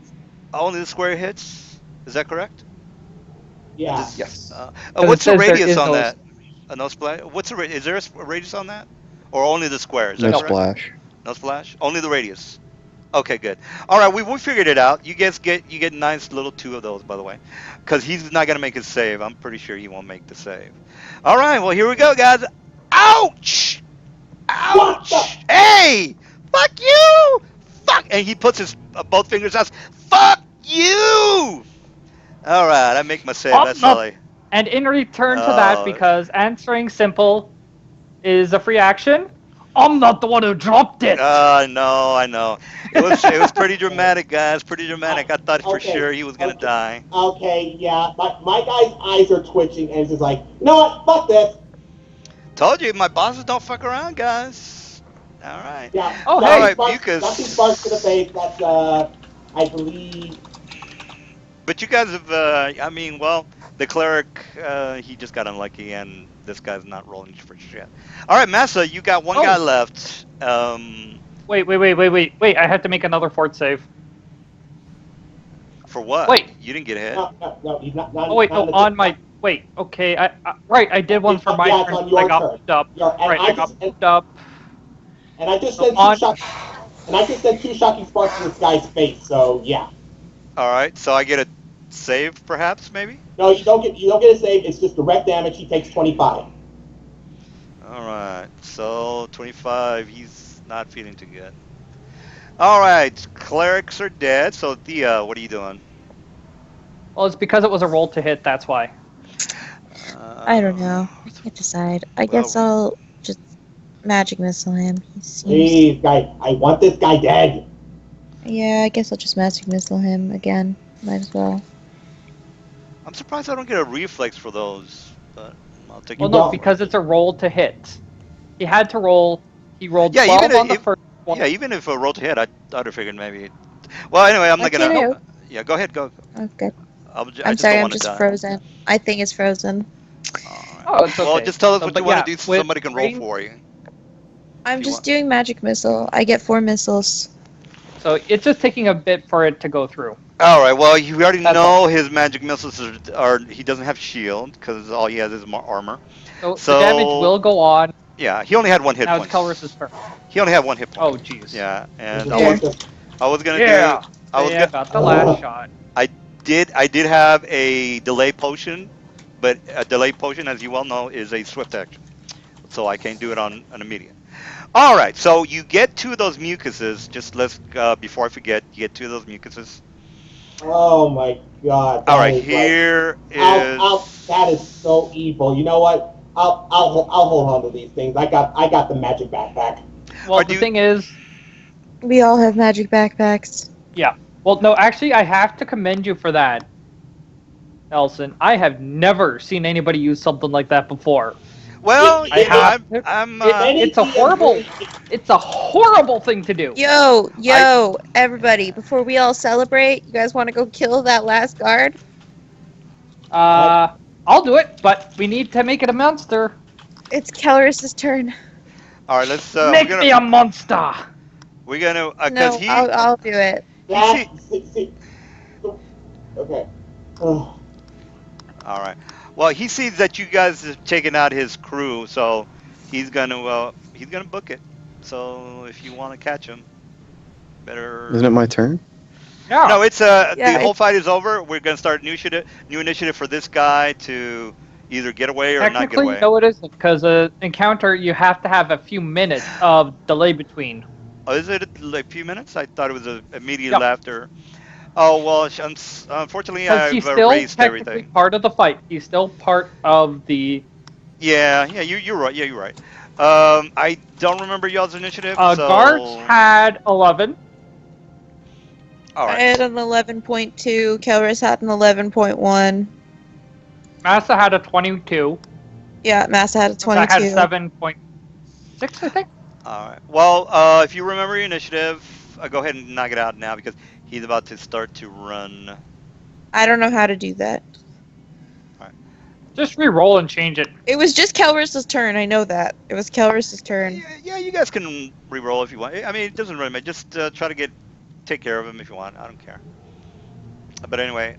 Only the square hits. Is that correct? Yeah. Yes. What's it the says there radius is on no- that? A no splash. What's the Is there a radius on that, or only the square? Is that No correct? splash. No splash. Only the radius. Okay, good. All right, we figured it out. You guys get a nice little 2 of those, by the way, because he's not gonna make his save. I'm pretty sure he won't make the save. All right, well here we go, guys. Ouch! What the- Ouch! Hey! Fuck you! Fuck! And he puts his both fingers out. Fuck you! All right, I make my save. I'm That's not- silly. And in return to Oh. that, because answering simple is a free action, I'm not the one who dropped it. I know. It was pretty dramatic, guys. Pretty dramatic. I thought for Okay, sure he was gonna okay. die. Okay, yeah. My guy's eyes are twitching, and he's just like, you know what? Fuck this. Told you, my bosses don't fuck around, guys. All right. Yeah. Oh, Nothing hey. Alright, sparks- mucus. Nothing sparks to the face. That's I believe. But you guys have, I mean, well, the cleric, he just got unlucky, and this guy's not rolling for shit. All right, Massa, you got one Oh. guy left. Wait, I have to make another fort save. For what? Wait. You didn't get hit. No, he's not. Oh wait, no, on my wait. Okay, right, I did one for my Yeah, it's turn. on your I got turn. moved up. And Right, I got moved up. And I just So said on- two shocking sparks in this guy's face. So yeah. All right, so I get a save, perhaps, maybe? No, you don't get a save. It's just direct damage. He takes 25. All right, so 25, he's not feeling too good. All right, clerics are dead, so Thea, what are you doing? Well, it's because it was a roll to hit. That's why. I don't know. I can't decide. I guess I'll just magic missile him. He seems. Please, guys, I want this guy dead. Yeah, I guess I'll just magic missile him again. Might as well. I'm surprised I don't get a reflex for those, but I'll take Well, it. no, don't. because it's a roll to hit. He had to roll. He rolled Yeah, 12 even on the if- first one. Yeah, even if a roll to hit, I'd have figured maybe. Well, anyway, I'm not Okay, gonna. no. Yeah, go ahead, go. Okay. I I'm just sorry, don't I'm wanna just die. frozen. I think it's frozen. All right. Oh, it's Well, okay. just tell us So, what but you want yeah, to do so with somebody can roll range- for you. I'm You just want- doing magic missile. I get 4 missiles. So it's just taking a bit for it to go through. All right. Well, you already That's know his magic missiles are. He doesn't have shield because all he has is armor. So, So- the damage will go on. Yeah, he only had 1 hit Now point. it's Kelris's turn. He only had 1 hit point. Oh, jeez. Yeah, and Yeah. I was gonna Yeah. do. I was Yeah, gonna, got the last shot. I did have a delay potion, but a delay potion, as you well know, is a swift action, so I can't do it on an immediate. All right, so you get 2 of those mucuses. Just let's before I forget, you get 2 of those mucuses. Oh my god, All that right, is like, here that is is. so evil. You know what? I'll hold on to these things. I got the magic backpack. Well, Or the thing is, We all have magic backpacks. yeah. Well, no, actually, I have to commend you for that, Nelson. I have never seen anybody use something like that before. Well, I you know, have. I'm It's a horrible. It's a horrible thing to do. Yo, everybody! Before we all celebrate, you guys want to go kill that last guard? I'll do it, but we need to make it a monster. It's Kelris's turn. all right. Let's Make me a monster. we're gonna No, because I'll do it. see- Okay. Oh, all right. Well, he sees that you guys have taken out his crew, so he's gonna book it. So if you want to catch him, better. Isn't it my turn? Yeah. No, it's Yeah, the whole fight is over. We're gonna start new initiative for this guy to either get away or not get Technically, away. no, it isn't, because encounter you have to have a few minutes of delay between. Oh, is it a few minutes? I thought it was immediate Yep. after. Oh well, unfortunately, Because he's I've still erased technically everything. part of the fight. He's still part of the. Yeah, you're right. Yeah, you're right. I don't remember y'all's initiative. So Guards had 11. all I right. had an 11.2. Kelris had an 11.1. Massa had a 22. Yeah, Massa had a I 22. had 7.6, I think. All right. Well, if you remember your initiative, go ahead and knock it out now because he's about to start to run. I don't know how to do that. Just re-roll and change it. It was just Kelris's turn. I know that. It was Kelris's turn. Yeah, you guys can re-roll if you want. I mean, it doesn't really matter. Just try to take care of him if you want. I don't care. But anyway,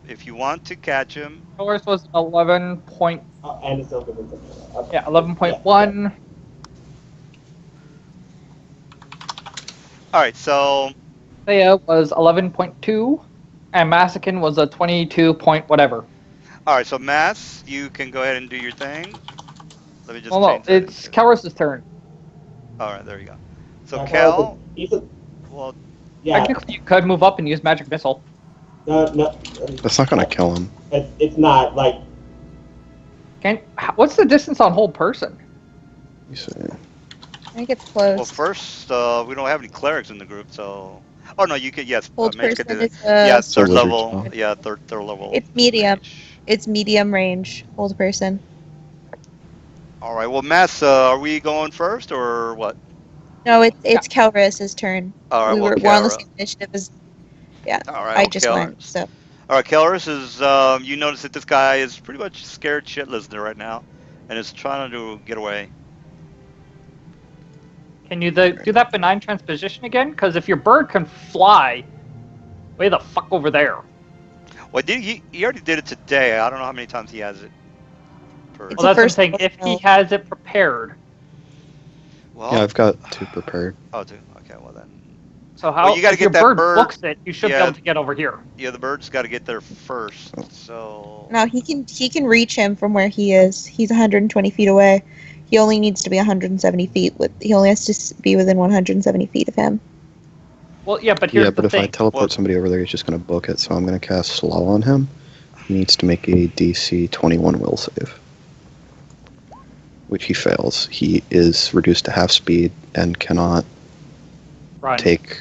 if you want to catch him, Yours was 11 point. and it's over. Okay. Yeah, 11.1. all right. So Thea was 11.2, and Massican was a 22 point whatever. all right. So Mass, you can go ahead and do your thing. Let me just. Well, no, change that it's Kelris's turn. All right, there you go. So Yeah, Kel, he's a, well, yeah. Technically, you could move up and use magic missile. No, That's not gonna kill him. it's not like. What's the distance on hold person? You see. I think it's close. well, first we don't have any clerics in the group, so. Oh no, you could yes. Hold Mage could do person that. is Yeah, So third wizard level. spell. Yeah, third level. It's medium. mage. It's medium range. Hold person. All right. Well, Mass, are we going first or what? No, it's Kelris's turn. All right. We're on the same initiative as. Yeah, All right. I well, just Keller. went. So All right, Keller's is. You notice that this guy is pretty much scared shitless right now, and is trying to get away. Can you do that benign transposition again? Because if your bird can fly, way the fuck over there. Well, he already did it today. I don't know how many times he has it. Per, It's Well, that's what I'm first saying. level If he spell. has it prepared. well, Yeah, I've got 2 prepared. oh, two. Okay. Well then. So how Well, you gotta if get your that bird bird- books it, you should yeah. be able to get over here. Yeah, the bird's got to get there first. So. no, he can reach him from where he is. He's 120 feet away. He only needs to be 170 feet. He only has to be within 170 feet of him. Well, yeah, but here's Yeah, but the if I thing. teleport Well- somebody over there, he's just gonna book it. So I'm gonna cast Slow on him. He needs to make a DC 21 will save, which he fails. He is reduced to half speed and cannot Run. take.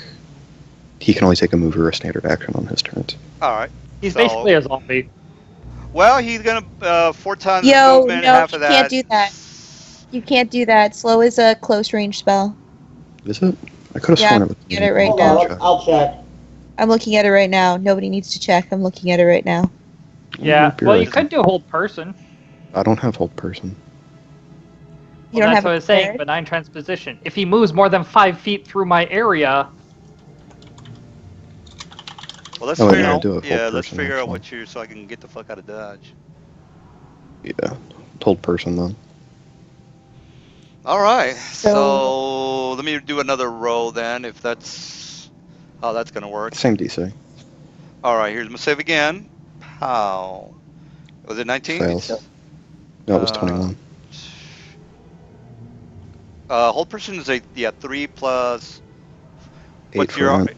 He can only take a move or a standard action on his turns. All right. He's so- basically a zombie. Well, he's gonna 4 times his Yo, movement, no, half of you that. can't do that. You can't do that. Slow is a close range spell. Is it? I could have Yeah, sworn it was. get it right Hold now. on, I'll check. I'm looking at it right now. Nobody needs to check. I'm looking at it right now. Yeah. might be Well, right. you could do hold person. I don't have hold person. You Well, don't that's have what I it was saying. prepared? Benign transposition. If he moves more than 5 feet through my area, Well, let's Oh, figure yeah, out. do a full Yeah, let's person, figure out actually. what you so I can get the fuck out of Dodge. Yeah, hold person then. All right. So, So- let me do another roll then, if that's how that's gonna work. Same DC. All right. Here's my save again. Pow. Was it 19? Fails. No, it was 21. Hold person is 3 plus. 8 What's for your? him.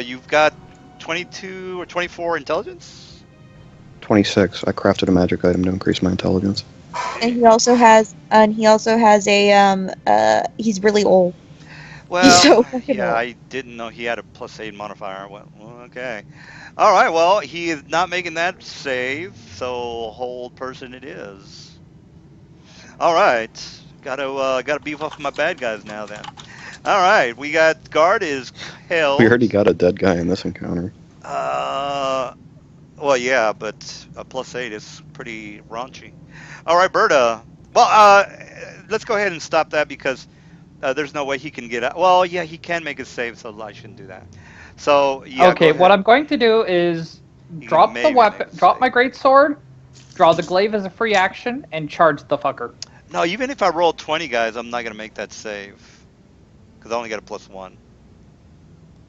You've got 22 or 24 intelligence. 26. I crafted a magic item to increase my intelligence. And he also has a he's really old. Well, so fucking yeah, old. I didn't know he had a +8 modifier. Well, okay. All right. Well, he is not making that save, so hold person it is. All right. Gotta beef up my bad guys now then. All right. We got guard is held. We already got a dead guy in this encounter. Well, yeah, but a +8 is pretty raunchy. All right, Berta. Well, let's go ahead and stop that because there's no way he can get out. Well, yeah, he can make a save, so I shouldn't do that. So, yeah. Okay, what I'm going to do is He drop the maybe weapon, make a drop save. my great sword, draw the glaive as a free action, and charge the fucker. No, even if I roll 20, guys, I'm not gonna make that save because I only got a +1.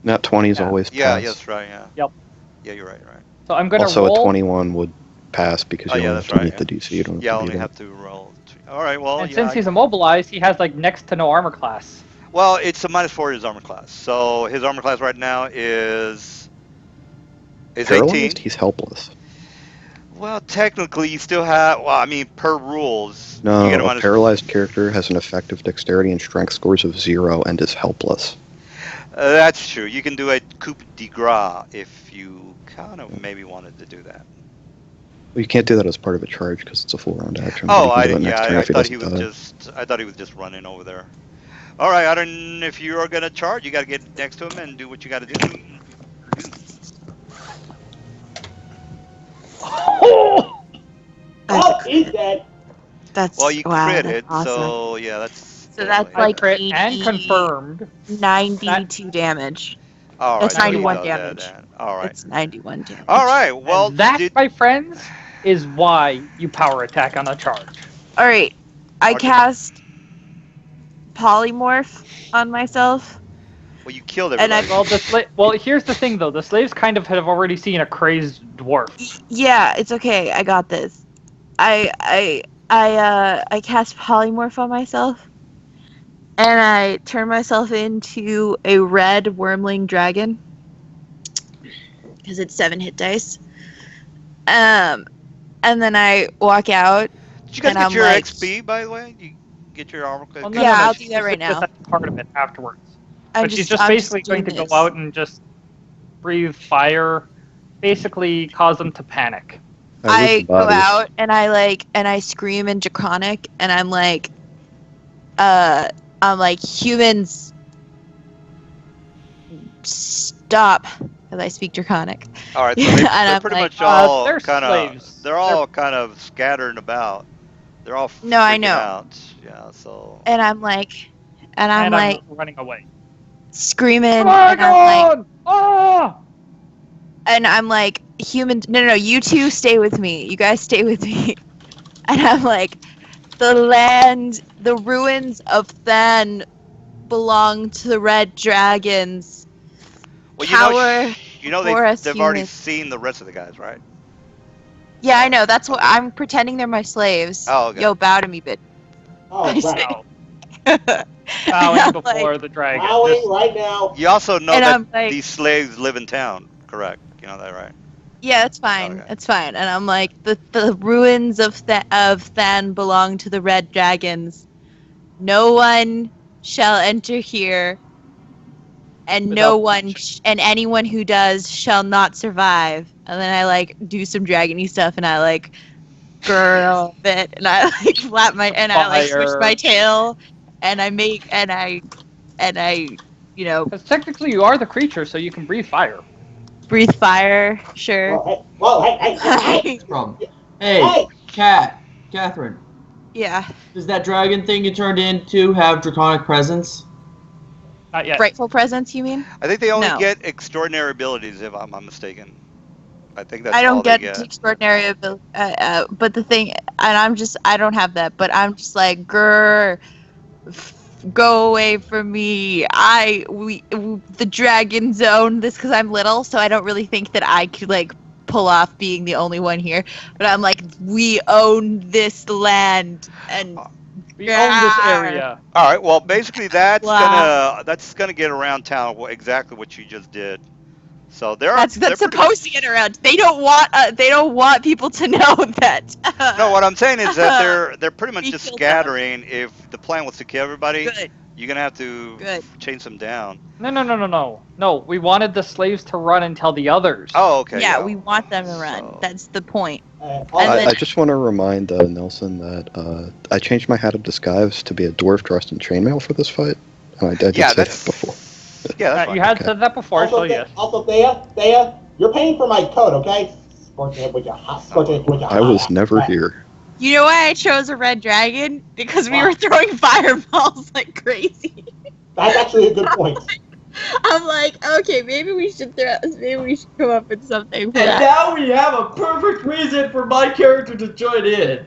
Nat 20 is Yeah. always Yeah, pass. yes, right, yeah. Yep. Yeah, you're right. So I'm gonna Also, roll. a 21 would pass because Oh, you yeah, only that's have to right, meet yeah. the DC. You don't have Yeah, I to only beat it. have to roll. All right, well, And yeah. since he's immobilized, he has like next to no armor class. Well, it's a -4 his armor class. So his armor class right now is 18. Paralyzed? He's helpless. Well, technically, you still have. Well, I mean, per rules, No, you get a a minus. paralyzed character has an effective dexterity and strength scores of 0 and is helpless. That's true. You can do a coup de grace if you kind of maybe wanted to do that. Well, you can't do that as part of a charge because it's a full round action. Oh, but you can do it next turn I if he thought he doesn't was die. I thought he was just running over there. All right, I don't. If you are gonna charge, you got to get next to him and do what you got to do. Oh! Oh, he's dead. That's Well, you wow, crit that's it, awesome. so yeah, that's. So that's deadly. I like crit and 80 confirmed. 92 damage. All right, That's there we 91 go, damage. then. All right. It's 91 damage. All right. Well, And that, my friends, is why you power attack on a charge. All right, I Or the- cast polymorph on myself. well, you killed And everybody. Well, here's the thing though. The slaves kind of have already seen a crazed dwarf. Yeah, it's okay. I got this. I cast polymorph on myself, and I turn myself into a red wormling dragon because it's 7 hit dice. And then I walk out. Did you guys and get I'm your like- XP, by the way? You get your armor class? Well, no, I'll do she's that right just now. part of it afterwards. I'm But she's just I'm basically going to doing go this. out and just breathe fire, basically cause them to panic. I loot the go bodies. out and I scream in Draconic, and I'm like, humans, stop, because I speak Draconic. All right, so And they're I'm pretty like, much all they're kind slaves. of. They're all kind of scattered about. They're all. No, I freaking know. Out. Yeah. So. And I'm like, And I'm running away. screaming, Oh my and I'm like, God! and I'm like, no, you two stay with me. You guys stay with me. And I'm like, the ruins of Than belong to the red dragons. Well, Power you know for us they've already humans. seen the rest of the guys, right? Yeah, I know. That's what I'm pretending they're my slaves. Oh, okay. Yo, bow to me, bitch. Oh, I right. Wow. Bowing I'm before like- the dragon. Bowing right now. You also know And that I'm like- these slaves live in town, correct? You know that, right? Yeah, that's fine. Okay. That's fine. And I'm like, the ruins of Than belong to the red dragons. No one shall enter here, and no Without one and anyone who does shall not survive. And then I like do some dragony stuff, and I like girl bit, and I like flap my and I like switch Fire. my tail, and I make and I you know, Because technically you are the creature, so you can breathe fire. breathe fire. Sure. Hey. From. Hey, Hey. Catherine. Yeah. Does that dragon thing you turned into have draconic presence? Not yet. Frightful presence, you mean? I think they only No. get extraordinary abilities, if I'm not mistaken. I think that's I all don't they get get. extraordinary ability, but the thing, and I don't have that, but I'm just like, grr, go away from me. The dragons own this because I'm little, so I don't really think that I could like pull off being the only one here. But I'm like, we own this land, and We own this area. All right. Well, basically, that's Wow. gonna get around town exactly what you just did. So they're that's they're pretty- supposed to get around. They don't want people to know that. No, what I'm saying is that they're pretty much We just killed scattering. If the plan was to kill everybody, Good. you're gonna have to Good. chase them down. No. We wanted the slaves to run and tell the others. Oh, okay. Yeah, we want them to run. So- That's the point. And then- I just want to remind Nelson that I changed my hat of disguise to be a dwarf dressed in chainmail for this fight, and I did Yeah, say that's that before. Yeah, that's fine. You had Okay. said that before, so yes. Also, Thea, you're paying for my coat, okay? Scorching it with your hot, scorching it with your I was hot never breath. here. You know why I chose a red dragon? Because we Why? were throwing fireballs like crazy. That's actually a good point. I'm like, okay, maybe we should come up with something for And that. now we have a perfect reason for my character to join in.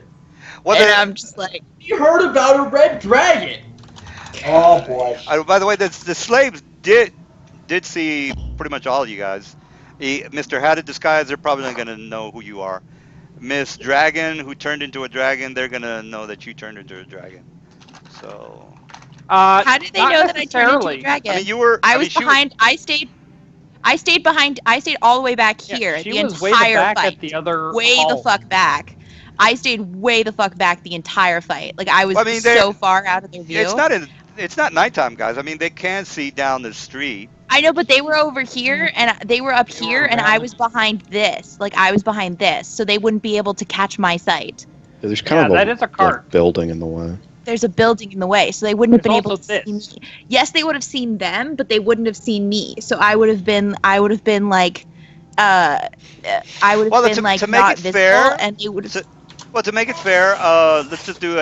Well, And then- I'm just like, He heard about a red dragon. Oh boy. by the way, the slaves did see pretty much all of you guys. Mr. Hatted Disguise, they're probably not gonna know who you are. Miss Dragon, who turned into a dragon, they're gonna know that you turned into a dragon. So, how did they not know that I turned into a necessarily. dragon? I mean, you were. I was she behind. I stayed behind. I stayed all the way back Yeah, here. she The was way the entire back fight. at the other Way the hall. fuck back. I stayed way the fuck back the entire fight. Like I was Well, I mean, they're- so far out of their view. It's not nighttime, guys. I mean, they can see down the street. I know, but they were over here and they were up They here, were and I around. was behind this. Like I was behind this, so they wouldn't be able to catch my sight. Yeah, there's kind Yeah, of that is a cart. like, building in the way. There's a building in the way, so they wouldn't have There's been able also to see this. me. Yes, they would have seen them, but they wouldn't have seen me. So I would have been like, I would have Well, been to like make not it visible, fair, and they would have. Well, to make it fair, let's just do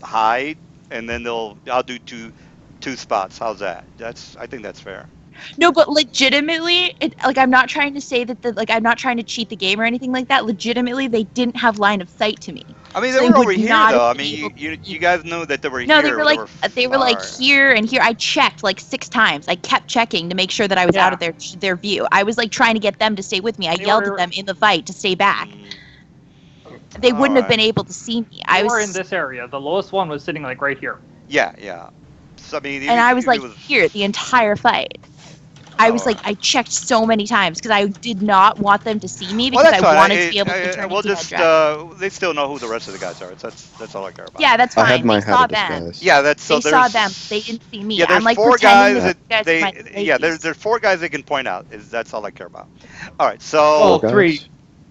hide, and then I'll do two spots. How's that? I think that's fair. No, but legitimately, I'm not trying to say that I'm not trying to cheat the game or anything like that. Legitimately, they didn't have line of sight to me. I mean, So they they were would over here not though. I have mean, been you guys know that they were No, here. they were like far. here and here. I checked like 6 times. I kept checking to make sure that I was out of their view. I was like trying to get them to stay with me. I They yelled were- at them in the fight to stay back. Mm, They wouldn't have Alright. been able to see me. I They were was in this area. The lowest one was sitting like right here. yeah. So, I mean, and I was it like here the entire fight. I was like, Alright. I checked so many times because I did not want them to see me Well, because that's I fine. wanted to be able to turn we'll into just that dragon. they still know who the rest of the guys are. That's all I care about. Yeah, that's I fine. had my They hat saw of them. disguise. Yeah, that's so They there's saw them. They didn't see me. Yeah, there's I'm like 4 pretending guys that that you guys are my yeah, ladies. there's 4 guys they can point out. That's all I care about. All right, so Oh, Guys. 3.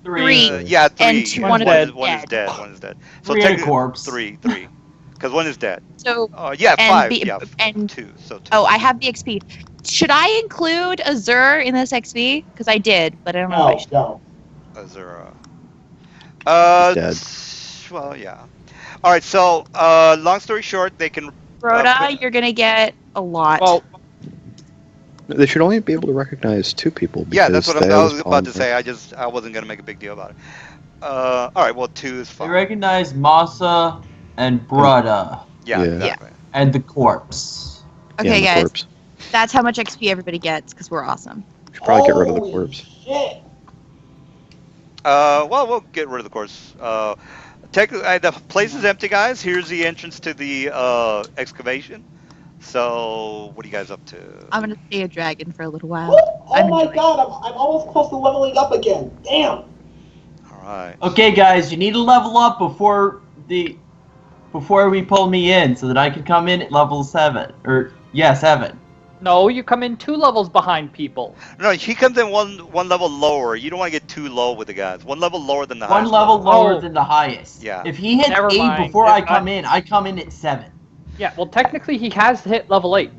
Three. yeah, 3. And two- one of one them one is dead. dead. One is dead. So 3 and a take corpse. 3, because one is dead. So Yeah, and 5. be- Yeah, and 2. So 2. oh, I have the XP. Should I include Azur in this XP? Because I did, but I don't know if I No, should. no. Azura. Dead. Well, yeah. All right. So, long story short, they can. Rhoda, you're gonna get a lot. Well, They should only be able to recognize 2 people. Yeah, that's because what I Thea was about to on say. I wasn't gonna make a big deal about it. All right. Well, 2 is They fine. recognize Masa and Brada Yeah. Yeah. Exactly. and the corpse. yeah, Okay, the guys, corpse. that's how much XP everybody gets because we're awesome. Should probably get rid of the Holy corpse. Shit. Well, we'll get rid of the course. The place is empty, guys. Here's the entrance to the excavation. So, what are you guys up to? I'm gonna stay a dragon for a little while. Oh I'm my enjoying god, I'm almost close to leveling up again. Damn. All right. Okay, guys, you need to level up before we pull me in, so that I can come in at level 7 or 7. no, you come in 2 levels behind people. No, he comes in one level lower. You don't want to get too low with the guys. One level lower than the One highest level lower Oh. than the highest. Yeah. If he hits Never 8 mind. before If I come in at 7. Yeah, well, technically he has hit level 8.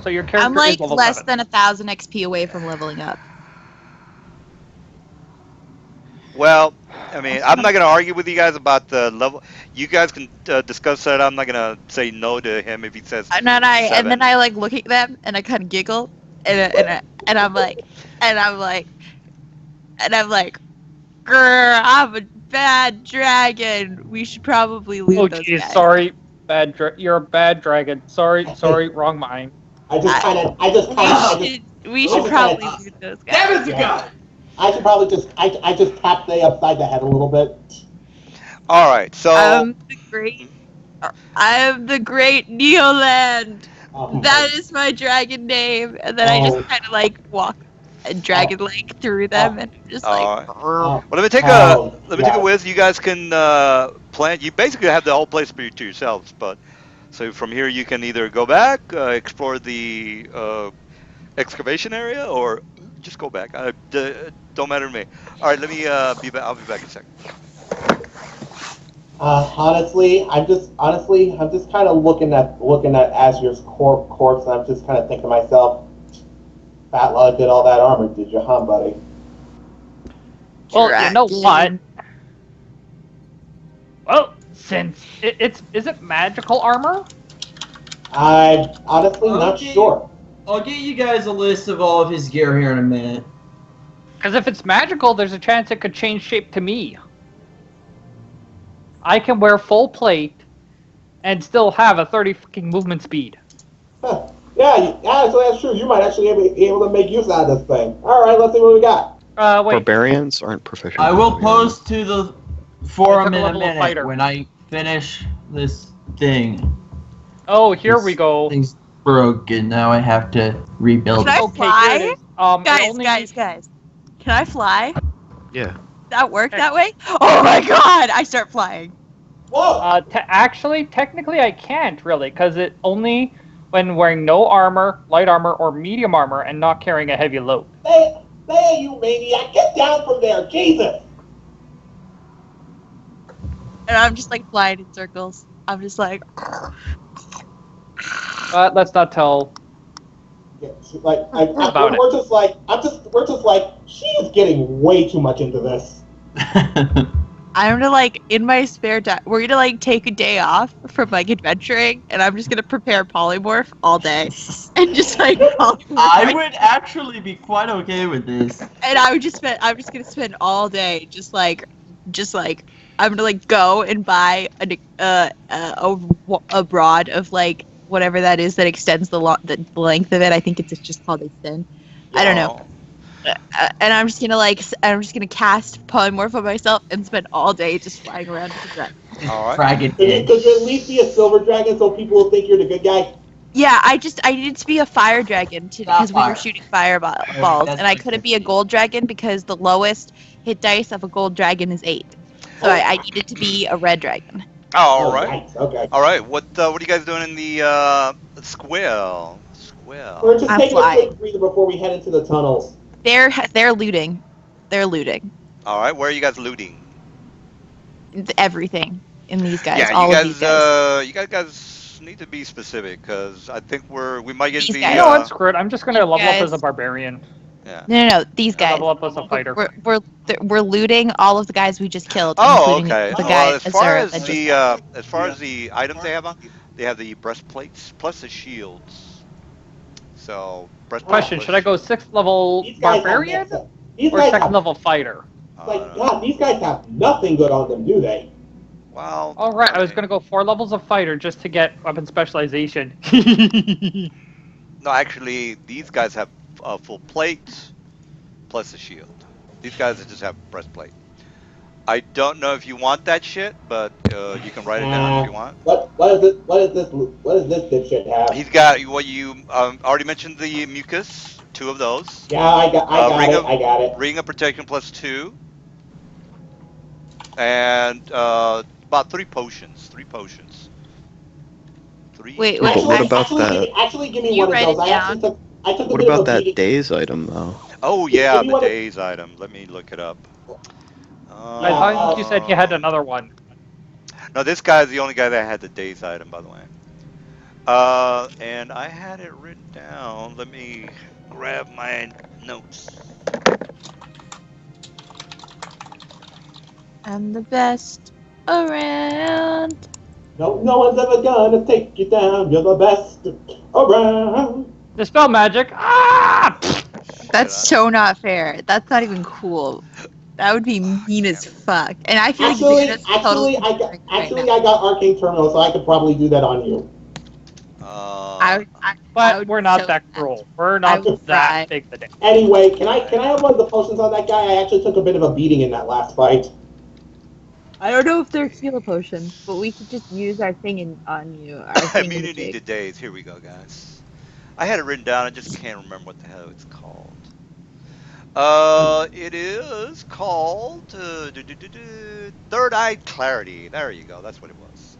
So your character I'm like is level less 7. than 1,000 XP away from leveling up. Well, I mean, I'm not gonna argue with you guys about the level. You guys can discuss that. I'm not gonna say no to him if he says. And then I 7. like look at them and I kind of giggle and I'm like, grr, I'm a bad dragon. We should probably leave Oh, those geez, guys. sorry. You're a bad dragon. Sorry, wrong mind. I just kind of, We should Oh, probably God. leave those guys. Damn it, God! should probably just I just tap Day upside the head a little bit. All right, so I'm the great Neoland. That is my dragon name, and then I just kind of like walk a dragon like through them, and just like. all right. Well, let me take a whiz. You guys can plan. You basically have the whole place to yourselves, but so from here you can either go back, explore the excavation area, or just go back. Don't matter to me. All right, let me be back. I'll be back in a second. Honestly, I'm just kind of looking at Azur's corpse, and I'm just kind of thinking to myself, Fat Lug did all that armor, did you, huh, buddy? Well, you know what? Well, since is it magical armor? I'm honestly not sure. I'll get you guys a list of all of his gear here in a minute. Because if it's magical, there's a chance it could change shape to me. I can wear full plate and still have a 30 fucking movement speed. Huh. Yeah, so that's true. You might actually be able to make use out of this thing. All right, let's see what we got. Wait. Barbarians aren't proficient. I will post to the forum in a level of minute fighter. when I finish this thing. Oh, here we go. Thing's broken. Now I have to rebuild Can I it. Okay, fly? here it is. Guys. Can I fly? Yeah. That work that way? Oh my god! I start flying. Whoa! Actually, technically, I can't really, because it only when wearing no armor, light armor, or medium armor, and not carrying a heavy load. Hey, you maniac! Get down from there, Jesus! And I'm just like flying in circles. I'm just like. Let's not tell. Yeah, we're just like, she is getting way too much into this. I'm gonna like in my spare time. We're gonna like take a day off from like adventuring, and I'm just gonna prepare polymorph all day, and just like polymorph. I would actually be quite okay with this. And I'm just gonna spend all day just like I'm gonna like go and buy a rod of like whatever that is that extends the length of it. I think it's just called extend. I don't know. And I'm just gonna cast polymorph on myself and spend all day just flying around with the dragon. All right. Dragon. Could you at least be a silver dragon so people will think you're the good guy? Yeah, I needed to be a fire dragon because we were shooting fireballs, and I couldn't be a gold dragon because the lowest hit dice of a gold dragon is 8. So I needed to be a red dragon. All right. Nice. Okay. All right. What are you guys doing in the square? We're just taking a quick breather before we head into the tunnels. They're looting. They're looting. All right. Where are you guys looting? Everything in these guys. Yeah, all you of these guys. you guys need to be specific because I think we might get These the. guys. You know what? Screw it. I'm just gonna level up guys. as a barbarian. Yeah. No. These guys. Level up as a fighter. We're looting all of the guys we just killed. Oh, including okay. The guy Well, as far Azura as that the just- as far as the items they have on, they have the breastplates plus the shields. So breastplate. Question: should I go 6th level These guys barbarian have nothing. or 2nd level fighter? God, these guys have nothing good on them, do they? Well. All right, I was gonna go 4 levels of fighter just to get weapon specialization. No, actually, these guys have full plate plus a shield. These guys just have breastplate. I don't know if you want that shit, but you can write it down if you want. What does this dipshit have? He's got what you already mentioned, the mucus, 2 of those. Yeah, I got it. Ring of protection plus 2. And about 3 potions. 3 potions. 3. Wait, But what I- about that? Actually, give me You one of write those. it down. I took a What bit of about a that beating. days item though? Oh yeah, If you the wanna- days item. Let me look it up. I thought you said you had another one. No, this guy's the only guy that had the days item, by the way. And I had it written down. Let me grab my notes. I'm the best around. No one's ever gonna take you down. You're the best around. Dispel magic. Ah! That's so not fair. That's not even cool. That would be mean as fuck. And I feel Actually, like Xana's totally I got arcane terminal, so I could probably do that on you. But we're not so that sad. cruel. We're I not would that cry. big of a dick. Anyway, can I have one of the potions on that guy? I actually took a bit of a beating in that last fight. I don't know if they're heal potions, but we could just use our thing on you. Our thing in the Immunity jig. to days. Here we go, guys. I had it written down. I just can't remember what the hell it's called. It is called Third Eye Clarity. There you go. That's what it was.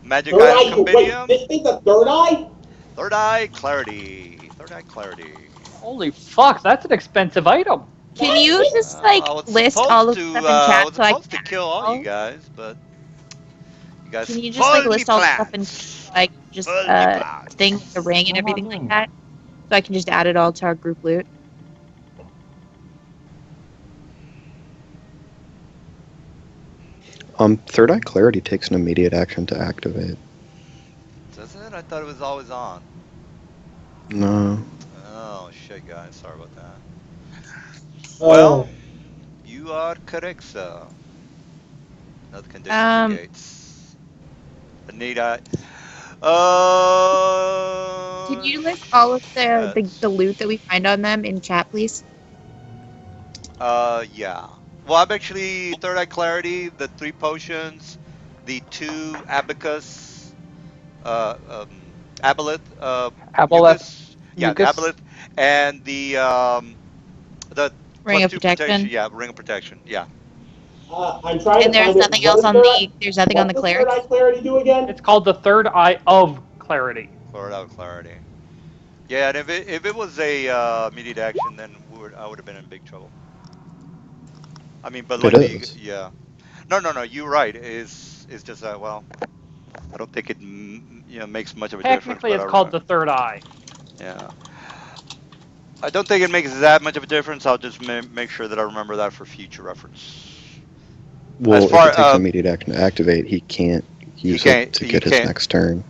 Magic Third item eye. Wait, compendium. this thing's a third eye? Third Eye Clarity. Third Eye Clarity. Holy fuck, that's an expensive item. Can you just like I was list supposed all of to, the stuff in chat I was so I supposed can to kill all you guys, but you guys Can you just like spoiled me list all the stuff in plans. so I can just Spoiled me plans. thing with the ring and No, everything no. like that? So I can just add it all to our group loot. Third Eye Clarity takes an immediate action to activate. Does it? I thought it was always on. No. Oh shit, guys. Sorry about that. Oh. Well, you are correct, sir. Another condition negates. I need I. Can you list all of the shit. loot that we find on them in chat, please? Yeah. Well, I'm actually Third Eye Clarity, the 3 potions, the 2 abacus, aboleth, Aboleth, mucus. Yeah, the mucus. aboleth, and the Ring plus of 2 protection. Yeah, ring of protection. Yeah. I'm trying And to there's find nothing it. else on the there's nothing on the What does Third clerics. Eye Clarity do again? It's called the Third Eye of Clarity. Third Eye Clarity. Yeah, and if it was a immediate action, then I would have been in big trouble. I mean, but It luckily, is. yeah. No, you're right. It's just that, well, I don't think it makes much of a difference. Technically, But it's called the Third Eye. Yeah. I don't think it makes that much of a difference. I'll just make sure that I remember that for future reference. Well, As far- if it takes an immediate action to activate, he can't use it to get his next turn.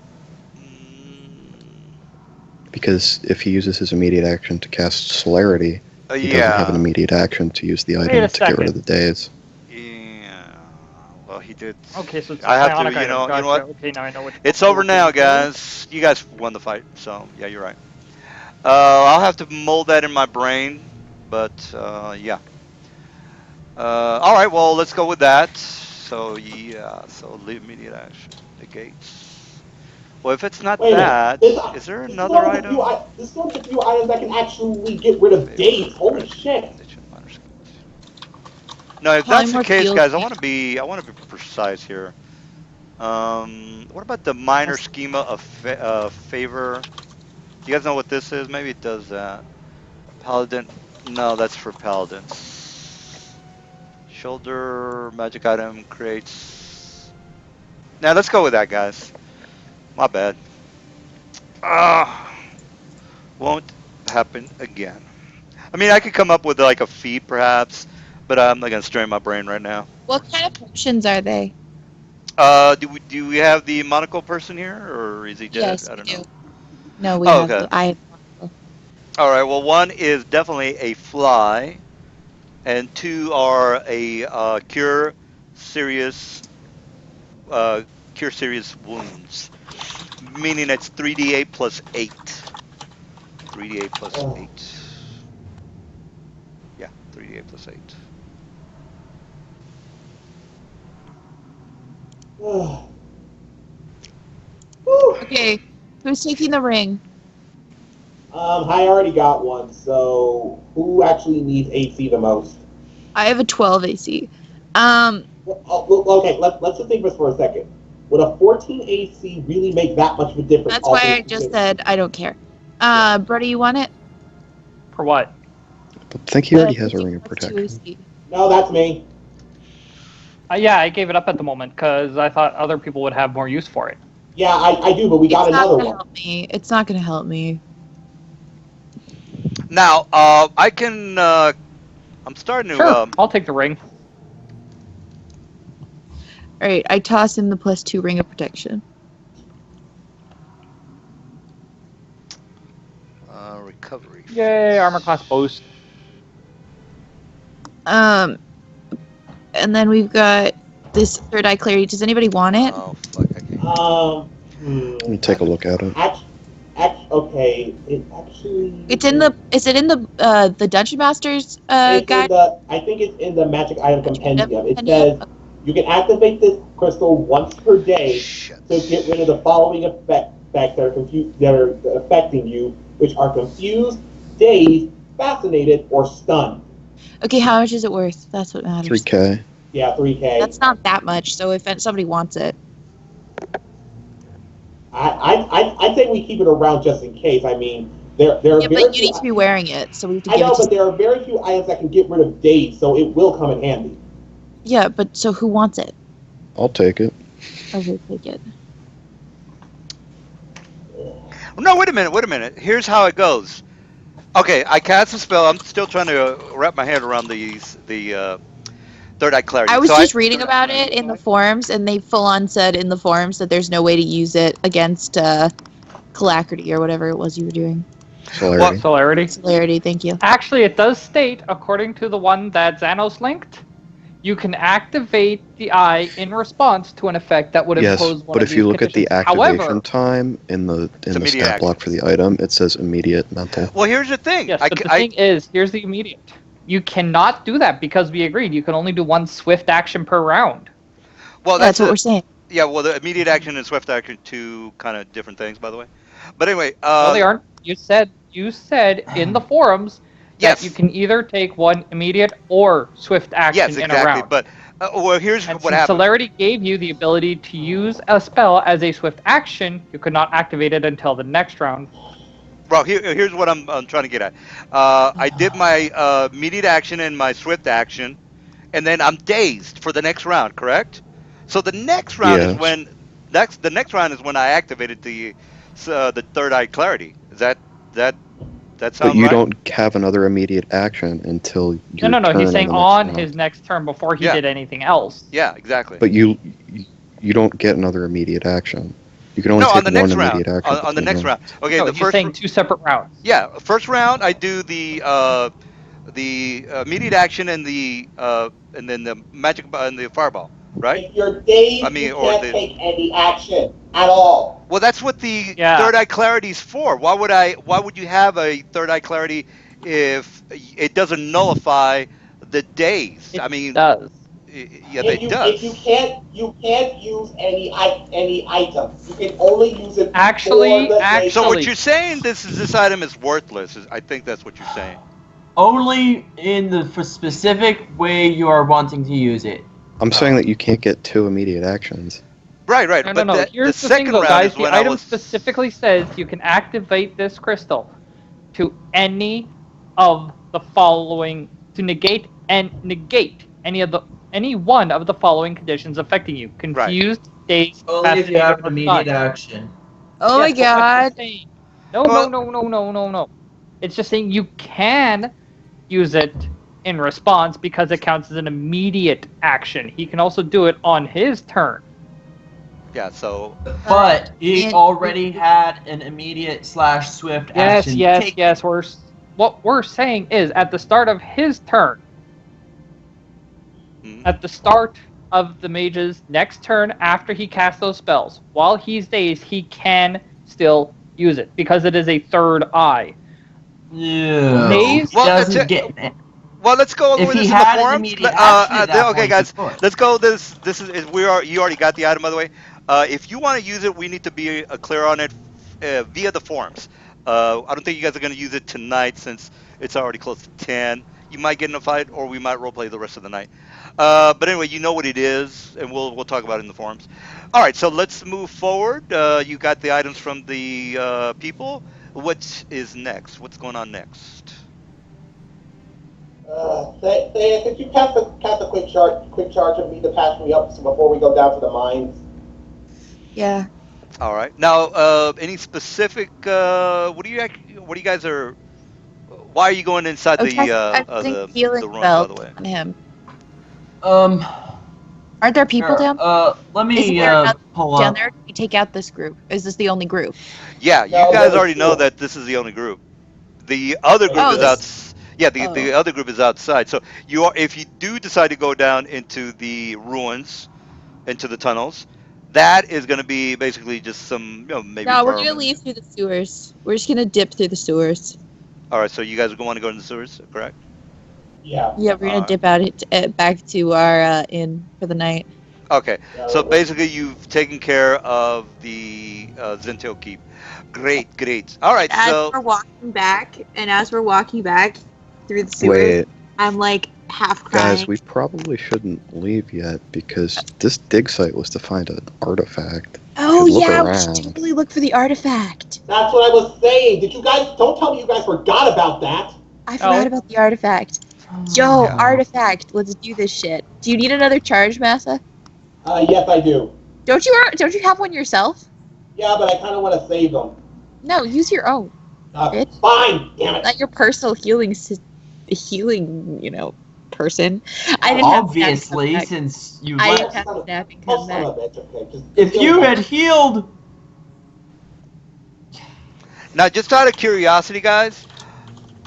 Because if he uses his immediate action to cast Celerity, he doesn't have an immediate action to use the Wait item a to get rid of second. the days. Yeah. Well, he did. Okay, so it's a I have to, psionic you item. know, Gotcha. you know what? Okay, now I know what. It's over now, guys. You guys won the fight, so yeah, you're right. I'll have to mold that in my brain, but yeah. All right, well, let's go with that. So yeah, so leave immediate action negates. Well, if it's not Wait a minute. that, This- is there this another one's a item? few This one's a few items that can actually get rid of days. Holy shit! No, if that's the Polymorph case, field. guys, I want to be precise here. What about the minor schema of favor? Do you guys know what this is? Maybe it does that. Paladin. No, that's for paladins. Shoulder magic item creates. Now let's go with that, guys. My bad. Won't happen again. I mean, I could come up with like a feat, perhaps, but I'm not gonna strain my brain right now. What kind of potions are they? Do we have the monocle person here, or is he dead? Yes, I we don't do. know. No, we Oh, have. okay. I have. All right. Well, one is definitely a fly, and 2 are a cure serious wounds, meaning it's 3d8 plus 8. 3d8 plus 8. Yeah, 3d8 plus 8. Okay, who's taking the ring? I already got one. So who actually needs AC the most? I have a 12 AC. Well, okay, let's just think this for a second. Would a 14 AC really make that much of a difference? That's why I just said I don't care. Brody, you want it? For what? But I think he already has a ring of protection. AC. No, that's me. Yeah, I gave it up at the moment because I thought other people would have more use for it. Yeah, I do, but we got another one. Help me. It's not gonna help me. Now, I can. I'm starting to. Sure, I'll take the ring. All right, I toss in the +2 ring of protection. Recovery. Yay, armor class boost. And then we've got this Third Eye Clarity. Does anybody want it? Oh fuck! I can't. Let me take a look at it. Okay, it actually. It's in the. Is it in the Dungeon Masters It's in guide? the. I think it's in the Magic Item Magic Compendium. It Compendium? says you can activate this crystal once per day Shit. to get rid of the following effects that are affecting you, which are confused, dazed, fascinated, or stunned. Okay, how much is it worth? That's what matters. 3K. Yeah, 3K. That's not that much. So if somebody wants it, I'd say we keep it around just in case. I mean, there are yeah, very but you few. need to be wearing it, so we have to I give know, it to. but there are very few items that can get rid of daze, so it will come in handy. Yeah, but so who wants it? I'll take it. Okay, take it. No, wait a minute. Here's how it goes. Okay, I cast a spell. I'm still trying to wrap my head around the third eye clarity. I was So just reading about it in the forums, and they full on said in the forums that there's no way to use it against Calacrity or whatever it was you were doing. Celerity. Celerity. Celerity, thank you. Actually, it does state, according to the one that Xanos linked, you can activate the eye in response to an effect that would Yes, impose one but of if you these look at the conditions. activation However, time in the immediate stat action. block for the item, it says immediate mental. Well, here's the thing. yes, but the thing is, here's the immediate. You cannot do that because we agreed. You can only do one swift action per round. Well, That's what we're saying. Yeah, well, the immediate action and swift action, two kind of different things, by the way. But anyway, No, they aren't. You said in the forums yes, that you can either take one immediate or swift action yes, in a exactly. round. But well, here's And what since happened. Celerity gave you the ability to use a spell as a swift action, you could not activate it until the next round. Well, here's what I'm trying to get at. I did my immediate action and my swift action, and then I'm dazed for the next round. Correct? So the next round is Yes. when the next round is when I activated the third eye clarity. Is that sounds But you right? don't have another immediate action until your No. turn He's saying the next on round. his next turn before he Yeah. did anything else. Yeah, exactly. But you don't get another immediate action. You can only No, take on the one next round. immediate action. On the between next round. rounds. Okay, No, the he's first. saying two separate rounds. Yeah, first round I do the immediate action and and then the magic and the fireball, right? If you're dazed, I mean, you or can't the- take any action at all. Well, that's what the Yeah. third eye clarity is for. Why would you have a third eye clarity if it doesn't nullify the days? It I mean, does. yeah, If it you does. you can't use any item. You can only use it Actually- for the actually- So what Actually- you're saying this item is worthless. I think that's what you're saying. Only in the specific way you are wanting to use it. I'm saying that you can't get two immediate actions. Right. No. But Here's the the thing, second though, round guys. is The when I item was specifically says you can activate this crystal to any of the following to negate any one of the following conditions affecting you: confused, dazed, Only if you have an fascinated, or immediate stunned. action. Oh my Yes, but what god. it's saying- No. Well- It's just saying you can use it in response because it counts as an immediate action. He can also do it on his turn. Yeah. So But he and- already had an immediate / swift Yes, action. yes. What we're saying is at the start of his turn, mhm. at the start of the mage's next turn after he casts those spells, while he's dazed, he can still use it because it is a third eye. No, Dazed? he Well, doesn't get it. well, let's go over If this he in the had an forums. immediate action at that Okay, point, guys, he could. let's go. This is you already got the item, by the way. If you want to use it, we need to be clear on it via the forums. I don't think you guys are going to use it tonight since it's already close to 10. You might get in a fight, or we might roleplay the rest of the night. But anyway, you know what it is, and we'll talk about it in the forums. All right, so let's move forward. You got the items from the people. What is next? What's going on next? Say, could you cast a quick charge of me to patch me up before we go down to the mines? Yeah. All right. Now, any specific? What do you guys are? Why are you going inside Okay, I the think healing ruins? By belt the way. on him. Um, Aren't there people sure, down let Isn't me there another pull down up. there? We take out this group. Is this the only group? Yeah, you No, guys there's already know two. that this is the only group. The other group Oh, is this- out. Yeah, the other group is outside. So if you do decide to go down into the ruins, into the tunnels, that is going to be basically just some, maybe No, we're gonna vermin. leave through the sewers. We're just gonna dip through the sewers. All right, so you guys want to go in the sewers, correct? Yeah. Yeah, we're gonna Alright. dip out back to our inn for the night. Okay, Yeah, so we're- basically you've taken care of the Zintil Keep. Great, great. All right, As so we're walking back through the sewers, Wait, I'm like half guys, crying. we probably shouldn't leave yet because this dig site was to find an artifact. Oh should look yeah, we around. should totally look for the artifact. That's what I was saying. Did you guys? Don't tell me you guys forgot about that. I forgot Oh. about the artifact. Yo, Yeah. artifact. Let's do this shit. Do you need another charge, Massa? Yes, I do. Don't you have one yourself? Yeah, but I kind of want to save them. No, use your own. Bitch. Fine. Damn it. Not your personal healing, person. I didn't have Obviously, snap come back. since you I left. didn't have snap and Oh, come son back. of a bitch. Okay, just If you had healed, now just out of curiosity, guys,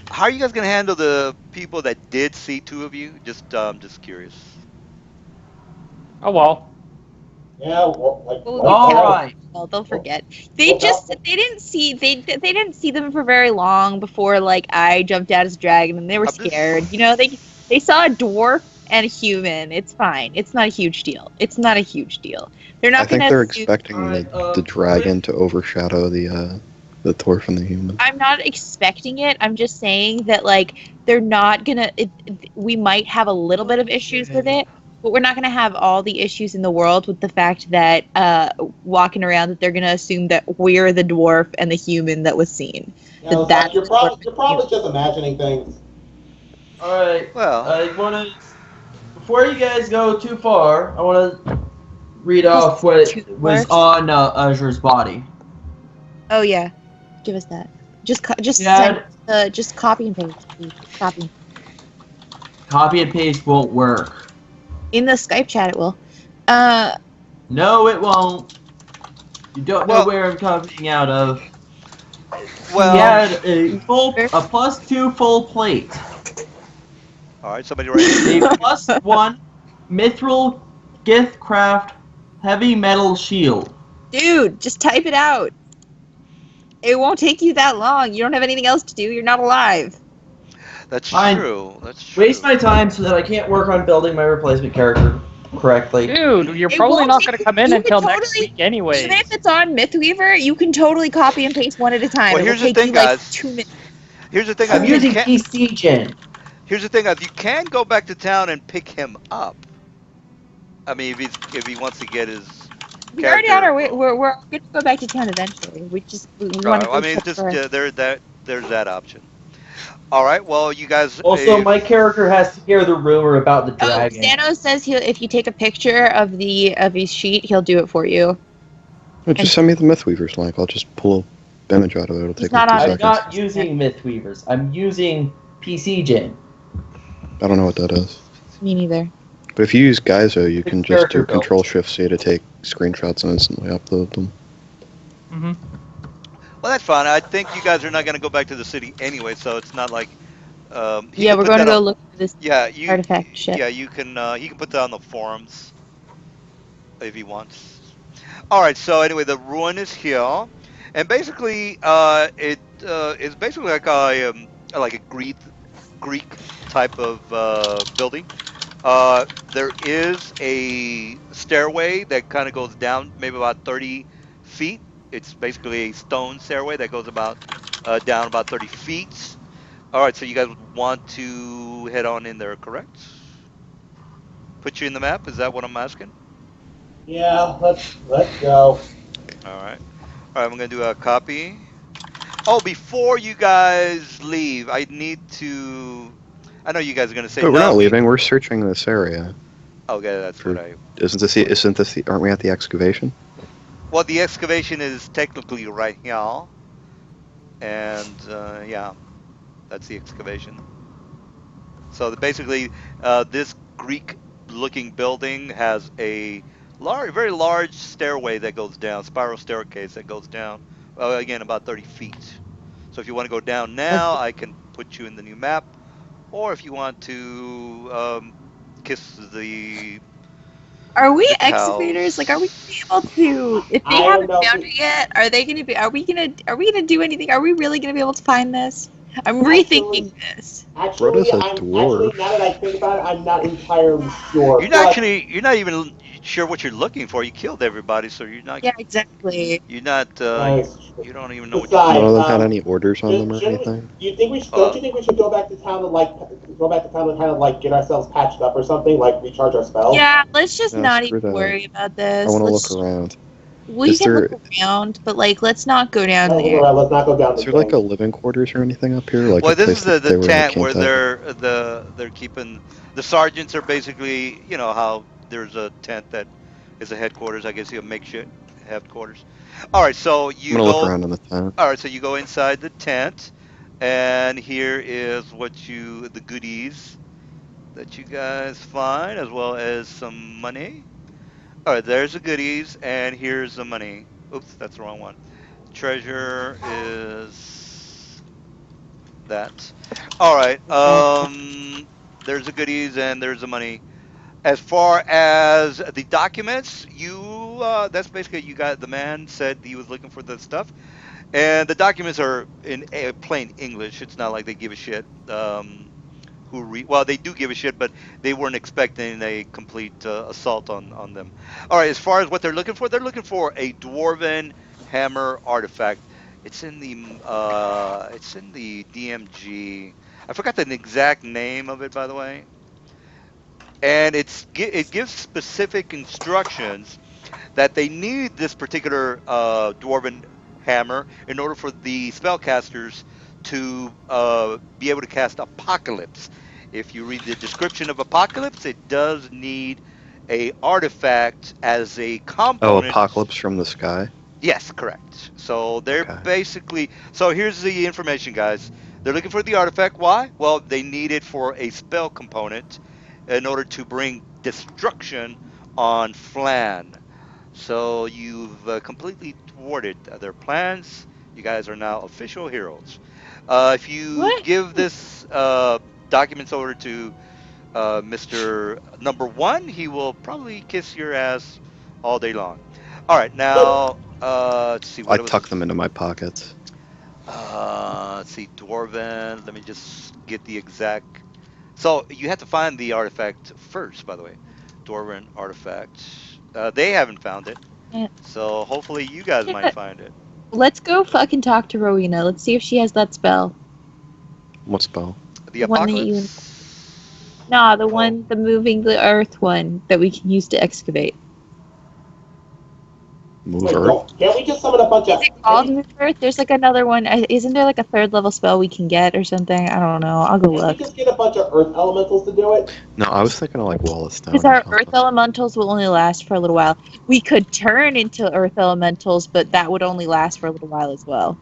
how are you guys going to handle the people that did see two of you? Just curious. Oh well. Yeah, well, like. Oh, like- all right. Well, they'll forget. They didn't see them for very long before like I jumped out as a dragon and they were I'm just- scared. They saw a dwarf and a human. It's fine. It's not a huge deal. It's not a huge deal. They're not I think gonna they're assume- expecting Alright, the dragon to overshadow the dwarf and the human. I'm not expecting it. I'm just saying that like they're not gonna. We might have a little bit of issues with it, but we're not gonna have all the issues in the world with the fact that walking around that they're gonna assume that we're the dwarf and the human that was seen. Yeah, it's That's like you're probably just imagining things. All right. Well, I want to. Before you guys go too far, I want to read off what Too was far? on Azure's body. Oh yeah, give us that. Just Yeah. just copy and paste. Please. Copy Copy and paste won't work. in the Skype chat. It will. No, it won't. You don't know Well- where I'm coming out of. well. He had a +2 full plate, All right, somebody ready? a +1 mithril giftcraft heavy metal shield. Dude, just type it out. It won't take you that long. You don't have anything else to do. You're not alive. That's Fine. true. That's true. Waste my time so that I can't work on building my replacement character correctly. Dude, you're It probably won't not take going to you- come in you until could next totally- week anyways. Even if it's on Mythweaver, you can totally copy and paste one at a time. Well, It here's will the take thing, you like guys. 2 minutes. Here's the thing. I'm you using can't- PC Gen. Here's the thing. You can go back to town and pick him up. I mean, if he wants to get his. We're already on our way. character- We're going to go back to town eventually. We want Right, to. I mean, just there's that option. All right. Well, you guys. Also, if- my character has to hear the rumor about the Oh, dragon. Xano says if you take a picture of his sheet, he'll do it for you. Just send me the Mythweaver's link. I'll just pull an image out of it. It'll He's take me not 2 on- I'm seconds. not using Mythweavers. I'm using PC Gen. I don't know what that is. Me neither. But if you use Gaizo, you It's can just do character built. Control-Shift-C to take screenshots and instantly upload them. Hmm. Well, that's fine. I think you guys are not going to go back to the city anyway, so it's not like. He Yeah, can we're put going to that go on- look for this Yeah, you. artifact shit. Yeah, you can. He can put that on the forums if he wants. All right. So anyway, the ruin is here, and basically, it is basically like a Greek type of building. There is a stairway that kind of goes down, maybe about 30 feet. It's basically a stone stairway that goes about down about 30 feet. All right, so you guys would want to head on in there, correct? Put you in the map. Is that what I'm asking? Yeah, let's go. All right. I'm gonna do a copy. Oh, before you guys leave, I need to. I know you guys are gonna say. But we're no, not leaving. We're searching this area. Okay, that's For- what I. Isn't this the? Aren't we at the excavation? Well, the excavation is technically right here, and yeah, that's the excavation. So basically, this Greek-looking building has a very large stairway that goes down, spiral staircase that goes down. Again, about 30 feet. So if you want to go down now, I can put you in the new map, or if you want to kiss the Are we The excavators? cows. Like, are we gonna be able to? If they I don't haven't know. found it yet, are they gonna be? Are we gonna do anything? Are we really gonna be able to find this? I'm rethinking this. Actually, Rhoda's a actually, now that I dwarf. think about it, I'm not entirely sure. You're not But actually. You're not even sure what you're looking for. You killed everybody, so you're not. Yeah, exactly. You're not. that's You don't even know what you're None looking besides, of them for. had any orders on them or shouldn't we? anything. Do you think we should? Don't Uh, you think we should go back to town and go back to town and kind of like get ourselves patched up or something, like recharge our spells? Yeah, let's just No, not screw even that. worry about I this. want to look Let's. around. We Is can there look around, but like, let's not go down No, there. let's not go down is the there like a thing. living quarters or anything up here, like a well, this is place that the they were tent where camped at? they're keeping the sergeants are basically how there's a tent that is a headquarters. I guess a makeshift headquarters. All right, so I'm you gonna look go. around in the tent. All right, so you go inside the tent, and here is the goodies that you guys find, as well as some money. All right, there's the goodies, and here's the money. Oops, that's the wrong one. Treasure is that. All right. There's the goodies and there's the money. As far as the documents, that's basically you got. The man said he was looking for the stuff, and the documents are in plain English. It's not like they give a shit. Well, they do give a shit, but they weren't expecting a complete assault on them. All right, as far as what they're looking for a dwarven hammer artifact. It's in the DMG. I forgot the exact name of it, by the way. And it gives specific instructions that they need this particular dwarven hammer in order for the spellcasters to be able to cast Apocalypse. If you read the description of Apocalypse, it does need a artifact as a Oh, component. apocalypse from the sky. Yes, correct. So they're Okay. basically. So here's the information, guys. They're looking for the artifact. Why? Well, they need it for a spell component in order to bring destruction on Flan. So you've completely thwarted their plans. You guys are now official heroes. If you What? give this documents over to Mr. Number One, he will probably kiss your ass all day long. All right, now let's see I what tuck was. them into my pockets. Let's see, Dwarven. Let me just get the exact. So you have to find the artifact first, by the way. Dwarven artifact. They haven't found it, Yeah. so hopefully you guys might find it. Let's go fucking talk to Rowena. Let's see if she has that spell. What spell? The The one that you- apocalypse. Nah, the Oh. one, the moving the earth one that we can use to excavate. Move Wait, earth? can't we just summon a bunch of? Is it called move earth? There's like another one. Isn't there like a third level spell we can get or something? I don't know. I'll go Can't we look. just get a bunch of earth elementals to do it? No, I was thinking of like Wallace Town Because or our something. earth elementals will only last for a little while. We could turn into earth elementals, but that would only last for a little while as well.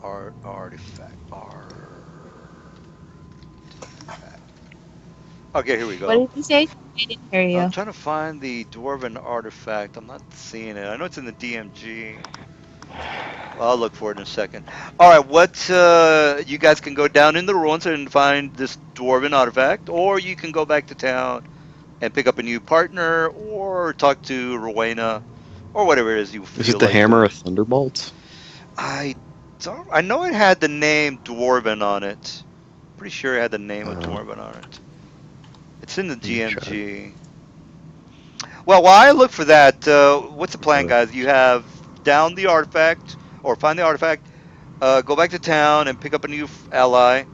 Artifact. Okay, here we go. What did you say? I didn't hear you. I'm trying to find the dwarven artifact. I'm not seeing it. I know it's in the DMG. I'll look for it in a second. All right, you guys can go down in the ruins and find this dwarven artifact, or you can go back to town and pick up a new partner, or talk to Rowena, or whatever it is you feel Is it the like hammer doing. of thunderbolts? I don't. I know it had the name dwarven on it. Pretty sure it had the name of Oh. dwarven on it. It's in the me check. GMG. Well, while I look for that, what's the plan, guys? You have down the artifact, or find the artifact, go back to town and pick up a new ally,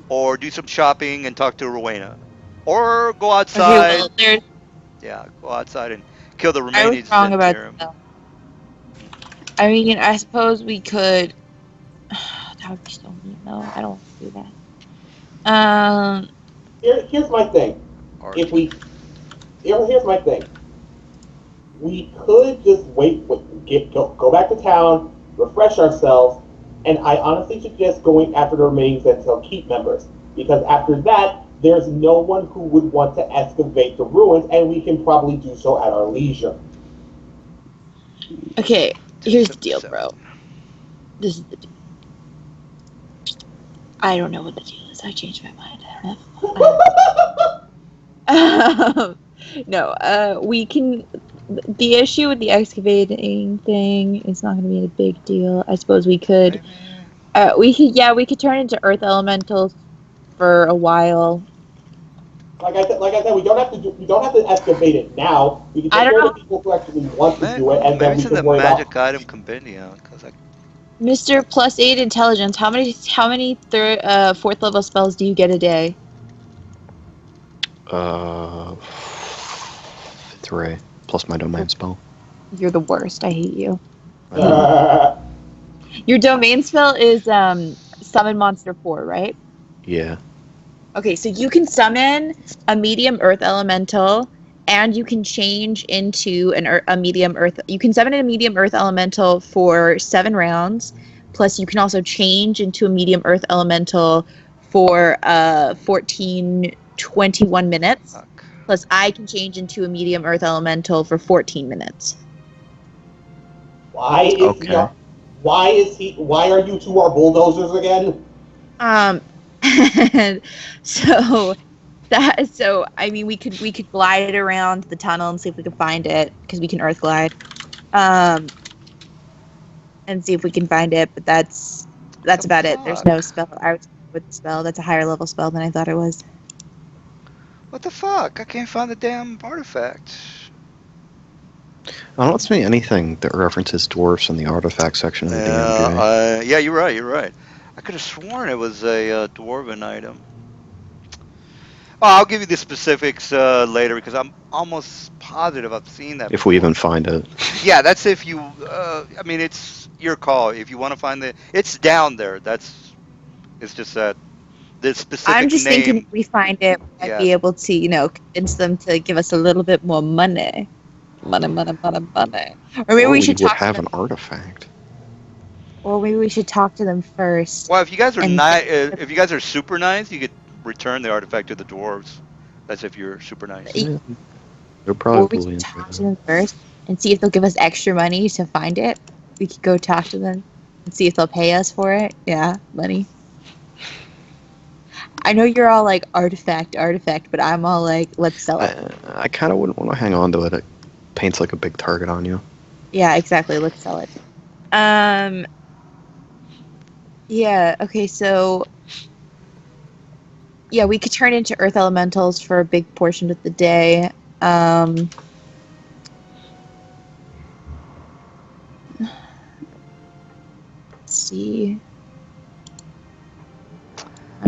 or do some shopping and talk to Rowena, or go Okay, outside. well, there's. Yeah, go outside and kill the I remaining was wrong about Zentirum. that. I mean, I suppose we could. That would be so mean, though. I don't want to do that. Here's my thing. If we, here's my thing. We could just go back to town, refresh ourselves, and I honestly suggest going after the remaining Zentil Keep members, because after that, there's no one who would want to excavate the ruins, and we can probably do so at our leisure. Okay, here's the deal, bro. This is the deal. I don't know what the deal is. I changed my mind. No, we can. The issue with the excavating thing is not going to be a big deal. I suppose we could. We could turn into earth elementals for a while. Like I said, we don't have to excavate it now. We can I take don't care of know, the people who actually want to do it, and Maybe then we it's in the can worry magic about. item compendium. Because Mr. +8 intelligence. How many fourth level spells do you get a day? 3 plus my domain spell. You're the worst. I hate you. Your domain spell is summon monster 4, right? Yeah. Okay, so you can summon a medium earth elemental, and you can change into a medium earth. You can summon a medium earth elemental for 7 rounds. Plus, you can also change into a medium earth elemental for 21 minutes. fuck. Plus, I can change into a medium earth elemental for 14 minutes. Why is Okay. Why are you two our bulldozers again? So I mean we could glide around the tunnel and see if we can find it, because we can earth glide. And see if we can find it, but that's about it. There's no spell. I was with the spell. That's a higher level spell than I thought it was. What the fuck? I can't find the damn artifact. I don't see anything that references dwarfs in the artifact section of the DMG. Yeah, you're right. You're right. I could have sworn it was a dwarven item. Oh, I'll give you the specifics later because I'm almost positive I've seen that. If we even find it. Yeah, that's if you. I mean, it's your call. If you want to find it's down there. It's just that the specific I'm just name. thinking if we find it, we might be able to, convince them to give us a little bit more money. Money. Or maybe we should talk to them. An artifact. Or maybe we should talk to them first. Well, if you guys are if you guys are super nice, you could return the artifact to the dwarves. That's if you're super nice. Yeah. They're Or probably we could talk to them first and see if they'll give us extra money to find it. We could go talk to them and see if they'll pay us for it. Yeah, money. I know you're all like artifact, but I'm all like, let's sell it. I kind of wouldn't want to hang on to it. It paints like a big target on you. Yeah, exactly. Let's sell it. Yeah, okay, so yeah, we could turn into earth elementals for a big portion of the day. Let's see.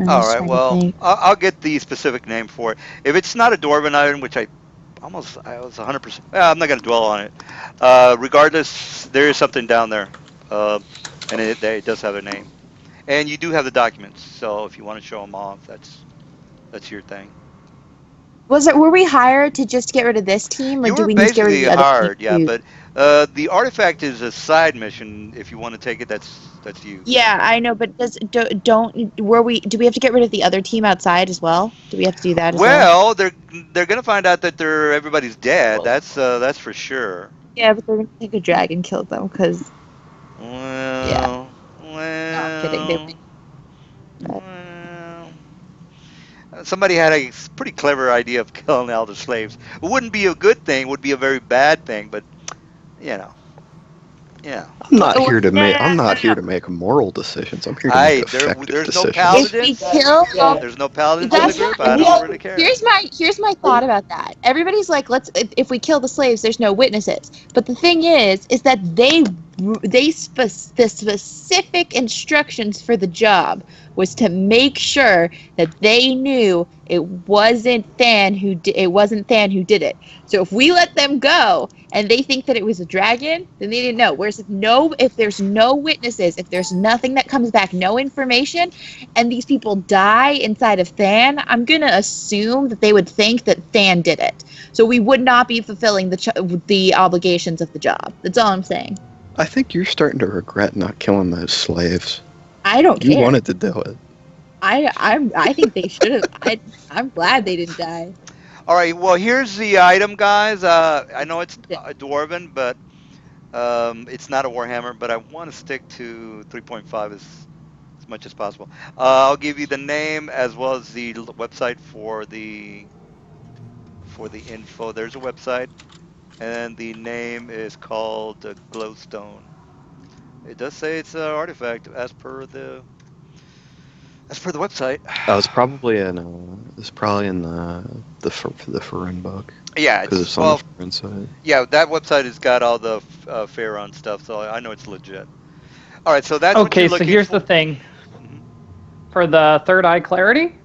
All right. Well, I'll get the specific name for it. If it's not a dwarven item, which I was 100%. I'm not going to dwell on it. Regardless, there is something down there, and it does have a name, and you do have the documents. So if you want to show them off, that's your thing. Were we hired to just get rid of this team, or do we need to get rid of the other team? Yeah, but the artifact is a side mission. If you want to take it, that's you. Yeah, I know, but do we have to get rid of the other team outside as well? Do we have to do that as well? Well, they're gonna find out that everybody's dead. That's for sure. Yeah, but they're gonna think a dragon killed them because. Well, No, I'm kidding. Somebody had a pretty clever idea of killing all the slaves. It wouldn't be a good thing. It would be a very bad thing. But yeah. I'm not here to make moral decisions. I'm here to make effective there's decisions. No paladins. There's no paladins in the group. I don't really care. Here's my thought about that. Everybody's like, if we kill the slaves, there's no witnesses. But the thing is that the specific instructions for the job was to make sure that they knew it wasn't Than who did it. So if we let them go and they think that it was a dragon, then they didn't know. Whereas if there's no witnesses, if there's nothing that comes back, no information, and these people die inside of Than, I'm gonna assume that they would think that Than did it. So we would not be fulfilling the obligations of the job. That's all I'm saying. I think you're starting to regret not killing those slaves. I don't care. You wanted to do it. I think they should have. I'm glad they didn't die. All right. Well, here's the item, guys. I know it's a dwarven, but it's not a warhammer. But I want to stick to 3.5 as much as possible. I'll give you the name as well as the website for for the info. There's a website, and the name is called Glowstone. It does say it's an artifact as per the website. It's probably in the Farin book Yeah, because it's it's on the Farin side. yeah. That website has got all the Faerun stuff, so I know it's legit. All right, so that's what Okay, you're so looking here's for. the thing. Mhm. For the third eye clarity,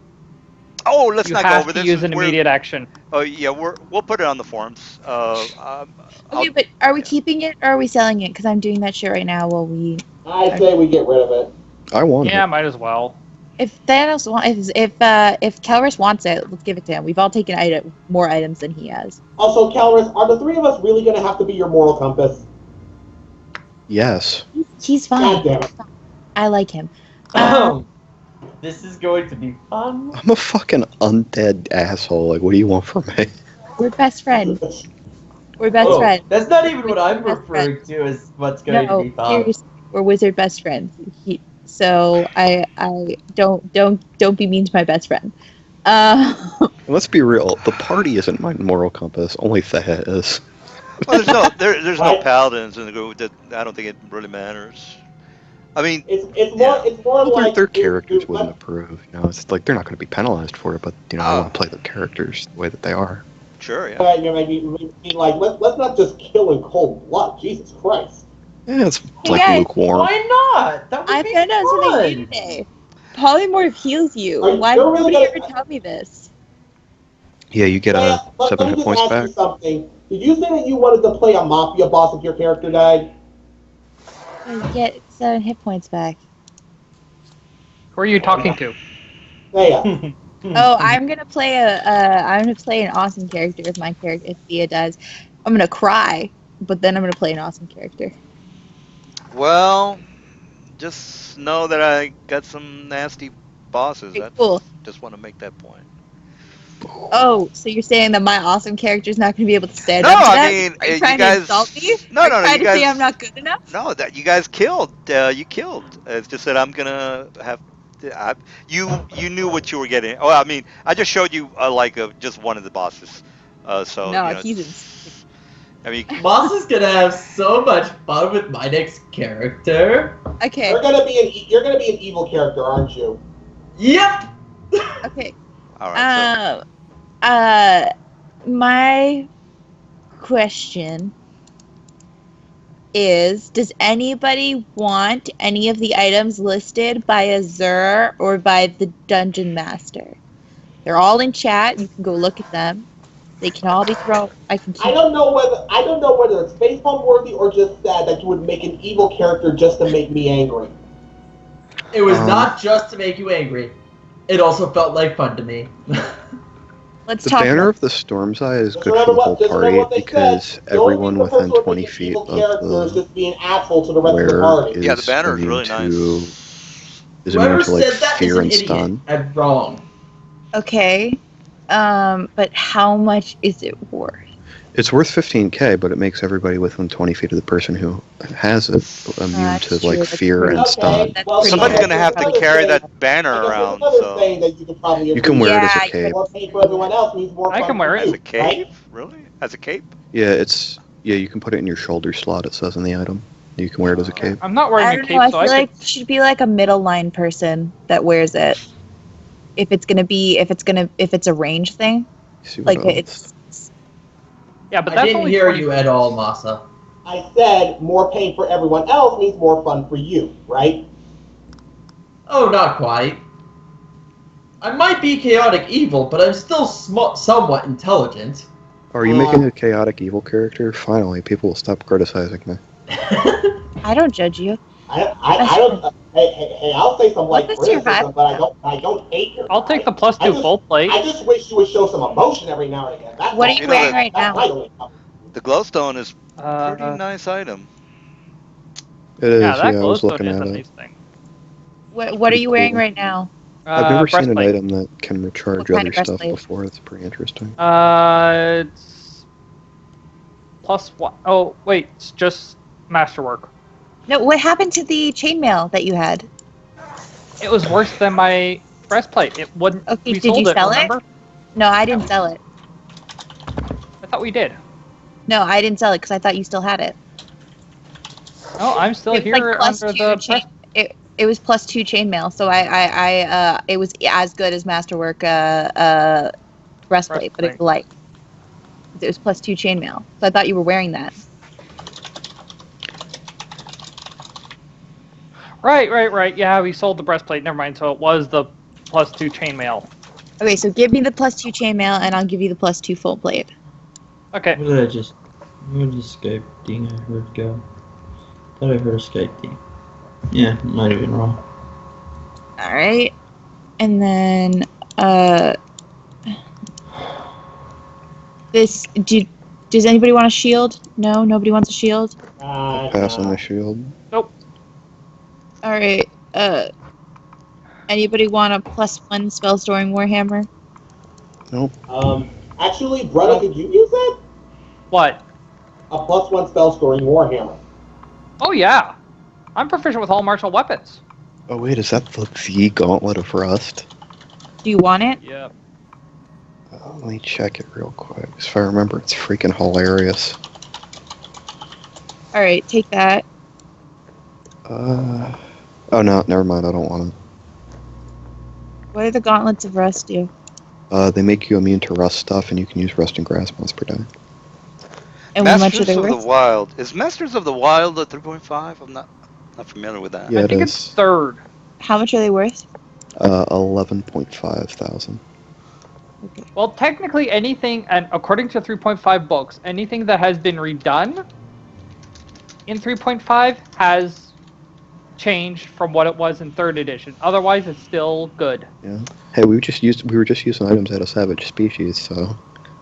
Oh, let's you not go have over to this. use an immediate action. Oh yeah, we'll put it on the forums. Okay, but are we yeah. keeping it or are we selling it? Because I'm doing that shit right now while we. I say we get rid of it. I want Yeah, it. might as well. If Thanos wants, if Calrus wants it, let's give it to him. We've all taken more items than he has. Also, Calrus, are the three of us really going to have to be your moral compass? Yes. He's fine. God damn it. I like him. This is going to be fun. I'm a fucking undead asshole. Like, what do you want from me? We're best friends. We're best friends. That's not even what I'm Best referring to as what's going to be fun. Seriously, we're wizard best friends. So I don't be mean to my best friend. Let's be real. The party isn't my moral compass. Only Thea is. Well, there's no paladins in the group. That I don't think it really matters. I mean, it's more Well, like their characters wouldn't approve. You know, it's like they're not going to be penalized for it, but I want to play the characters the way that they are. Sure, yeah. I mean, like let's not just kill in cold blood. Jesus Christ. Yeah, it's Hey, like guys, lukewarm. Why not? That would I be found out something fun. new today. Polymorph heals you. Are you- Why you're did really nobody gonna- ever tell me this? Yeah, you get Let 7 me hit just points ask back. you something. Did you say that you wanted to play a mafia boss if your character died? I get 7 hit points back. Who are you talking to? Thea. Oh, I'm gonna play an awesome character if my character if Thea dies. I'm gonna cry, but then I'm gonna play an awesome character. Well, just know that I got some nasty bosses. Okay, cool. Just want to make that point. Oh, so you're saying that my awesome character is not gonna be able to stand No, up to I that? mean, Are you you trying guys. to insult me? No, Are you no, trying you to guys. say I'm not good enough? No, that you guys killed. You killed. It's just that I'm gonna have. You knew what you were getting. Oh, I mean, I just showed you just one of the bosses. So No, you know, he's it's- I mean, Moss is gonna have so much fun with my next character. Okay. You're gonna be an evil character, aren't you? Yep. Okay. all right. My question is, does anybody want any of the items listed by Azur or by the Dungeon Master? They're all in chat. You can go look at them. They can all be thrown. I don't know whether it's facepalm worthy or just sad that you would make an evil character just to make me angry. It was not just to make you angry. It also felt like fun to me. Let's The talk Banner about of the Storm's Eye is Just good for the whole remember party what they because said. everyone The only within person who 20 makes feet evil of character is the just being an asshole to the rest of the where party. Yeah, the is banner is immune really to nice. is Whoever immune to like said that is fear an and idiot stun. and wrong. Okay. But how much is it worth? It's worth 15k, but it makes everybody within 20 feet of the person who has it immune That's to true, like that's fear pretty and good. stun. That's well, pretty Somebody's good. gonna have to Another carry thing- that banner I guess around. there's another So saying that you could probably You agree can wear it as Yeah, a cape. more pain for everyone else means more I fun can wear for it. you, as a cape, right? really? As a cape? Yeah, you can put it in your shoulder slot. It says in the item. You can wear it as a cape. I'm not I wearing a don't cape, know. I so feel I like you should be like a middle line person that wears it. If it's a range thing, See what like else? it's. yeah, but I that's didn't only hear 20 you at all, Masa. I said more pain for everyone else means more fun for you, right? Oh, not quite. I might be chaotic evil, but I'm still somewhat intelligent. Are you making a chaotic evil character? Finally, people will stop criticizing me. I don't judge you. I don't. Hey, I'll say some What like does your criticism, vibe but I don't hate your. I'll take the vibe. +2 full plate. I just wish you would show some emotion every now and again. That's What are all. you You know wearing that- right That's now? my only comment. The glowstone is pretty Uh, nice item. It is. yeah, that I was glowstone looking is at a it. nice thing. What are pretty you wearing cool. right now? I've never seen an Breastplate. item that can recharge What kind other of stuff breastplate? before. It's pretty interesting. It's +1. Oh, wait, it's just masterwork. No, what happened to the chainmail that you had? It was worse than my breastplate. It wouldn't. Okay, we did you sold sell it? remember? No, I didn't sell it. thought we did. No, I didn't sell it because I thought you still had it. No, I'm still It was like here plus under two the chain. press. It was plus 2 chainmail, so it was as good as Masterwork breastplate, but it was light. It was plus 2 chainmail, so I thought you were wearing that. Right. Yeah, we sold the breastplate. Never mind. So it was the plus 2 chainmail. Okay, so give me the plus 2 chainmail, and I'll give you the plus 2 full plate. Okay. What did I just? Where did escape ding I heard go? Thought I heard escape ding. Yeah, might have been wrong. All right, and then does anybody want a shield? No, nobody wants a shield. Pass on the shield. Nope. All right. Anybody want a +1 spell storing warhammer? Nope. Actually, brother, could you use that? What? A +1 spell scoring warhammer. Oh yeah, I'm proficient with all martial weapons. Oh wait, is that the Gauntlet of Rust? Do you want it? Yeah. Let me check it real quick. If I remember, it's freaking hilarious. All right, take that. Oh no, never mind. I don't want it. What do the gauntlets of rust do? They make you immune to rust stuff, and you can use rust and grasp once per day. And how much are Masters they of the worth? Wild. Is Masters of the Wild a 3.5? I'm not familiar with that. Yeah, I it think is. it's third. How much are they worth? 11.5 thousand. Well, technically anything, and according to 3.5 books, anything that has been redone in 3.5 has changed from what it was in 3rd edition. Otherwise, it's still good. Yeah. Hey, we were just using items out of Savage Species, so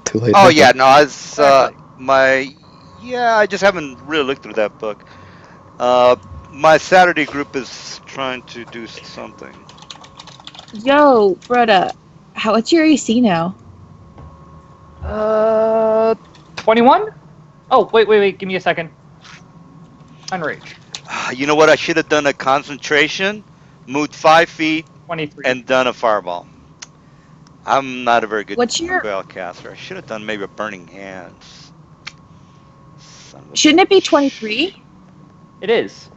too late. Oh now. yeah, no, it's Exactly. I just haven't really looked through that book. My Saturday group is trying to do something. Yo, Broda, what's your AC now? 21? Oh, wait, give me a second. Unrage. You know what? I should have done a concentration, moved 5 feet, 23. and done a fireball. I'm not a very good What's your- spellcaster. I should have done maybe a burning hands. Shouldn't it be 23? It is.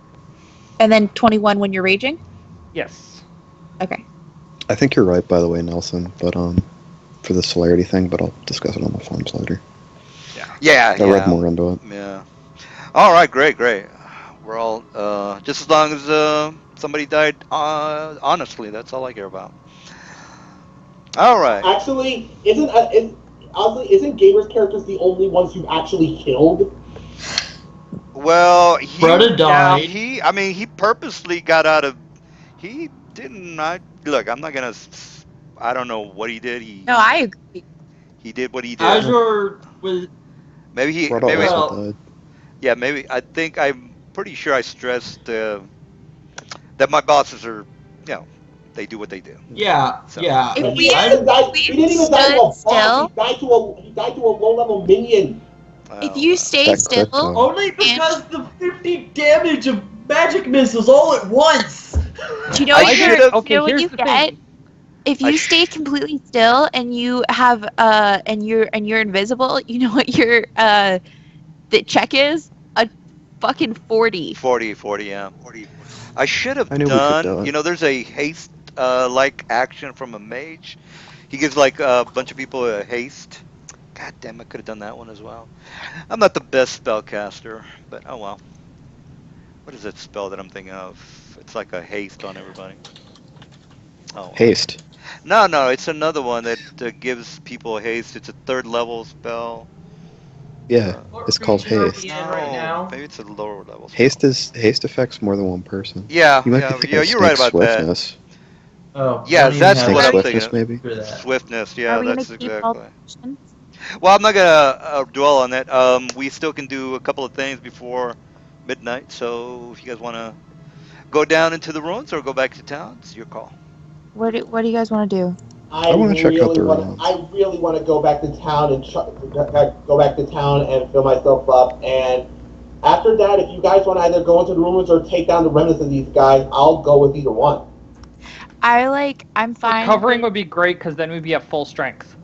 And then 21 when you're raging? Yes. Okay. I think you're right, by the way, Nelson. But for the celerity thing, but I'll discuss it on the forums later. Yeah. I read more into it. Yeah. All right, great. We're all just as long as somebody died honestly. That's all I care about. All right. Actually, isn't Gamer's characters the only ones you've actually killed? Well, Brother died. He purposely got out of. He didn't. Look, I'm not gonna. I don't know what he did. No, I agree. He did what he did. Azure was. Maybe he. Frodo Maybe. also died. Yeah, maybe. I'm pretty sure I stressed that my bosses are, they do what they do. Yeah, So- yeah. If He didn't even die to a boss. still- He died to a low-level minion. If you stay That still, crit, though. Only because the 50 damage of magic missiles all at once. do you know I what should've- you Okay, know what here's you the get? thing. If I you sh- stay completely still and you have and you're invisible, you know what your the check is? A fucking 40. 40, yeah. I should have I knew we could done. do it. There's a haste like action from a mage. He gives like a bunch of people a haste. God damn, I could have done that one as well. I'm not the best spellcaster, but oh well. What is that spell that I'm thinking of? It's like a haste on everybody. Oh. Haste. No, it's another one that gives people haste. It's a 3rd level spell. Yeah, What it's called region are haste. we in right now? Maybe it's a lower level spell. Haste affects more than one person. Yeah, You might be thinking of you're right Snake about that. Swiftness. Oh, Yeah, don't even that's have what I'm Snake thinking. Swiftness, maybe. for that. Swiftness, Are yeah, we that's gonna keep all exactly. the options? Well, I'm not gonna dwell on that. We still can do a couple of things before midnight. So if you guys want to go down into the ruins or go back to town, it's your call. What do you guys want to do? I wanna check out the ruins. I really want to go back to town and fill myself up. And after that, if you guys want to either go into the ruins or take down the remnants of these guys, I'll go with either one. I'm fine. Recovering would be great because then we'd be at full strength.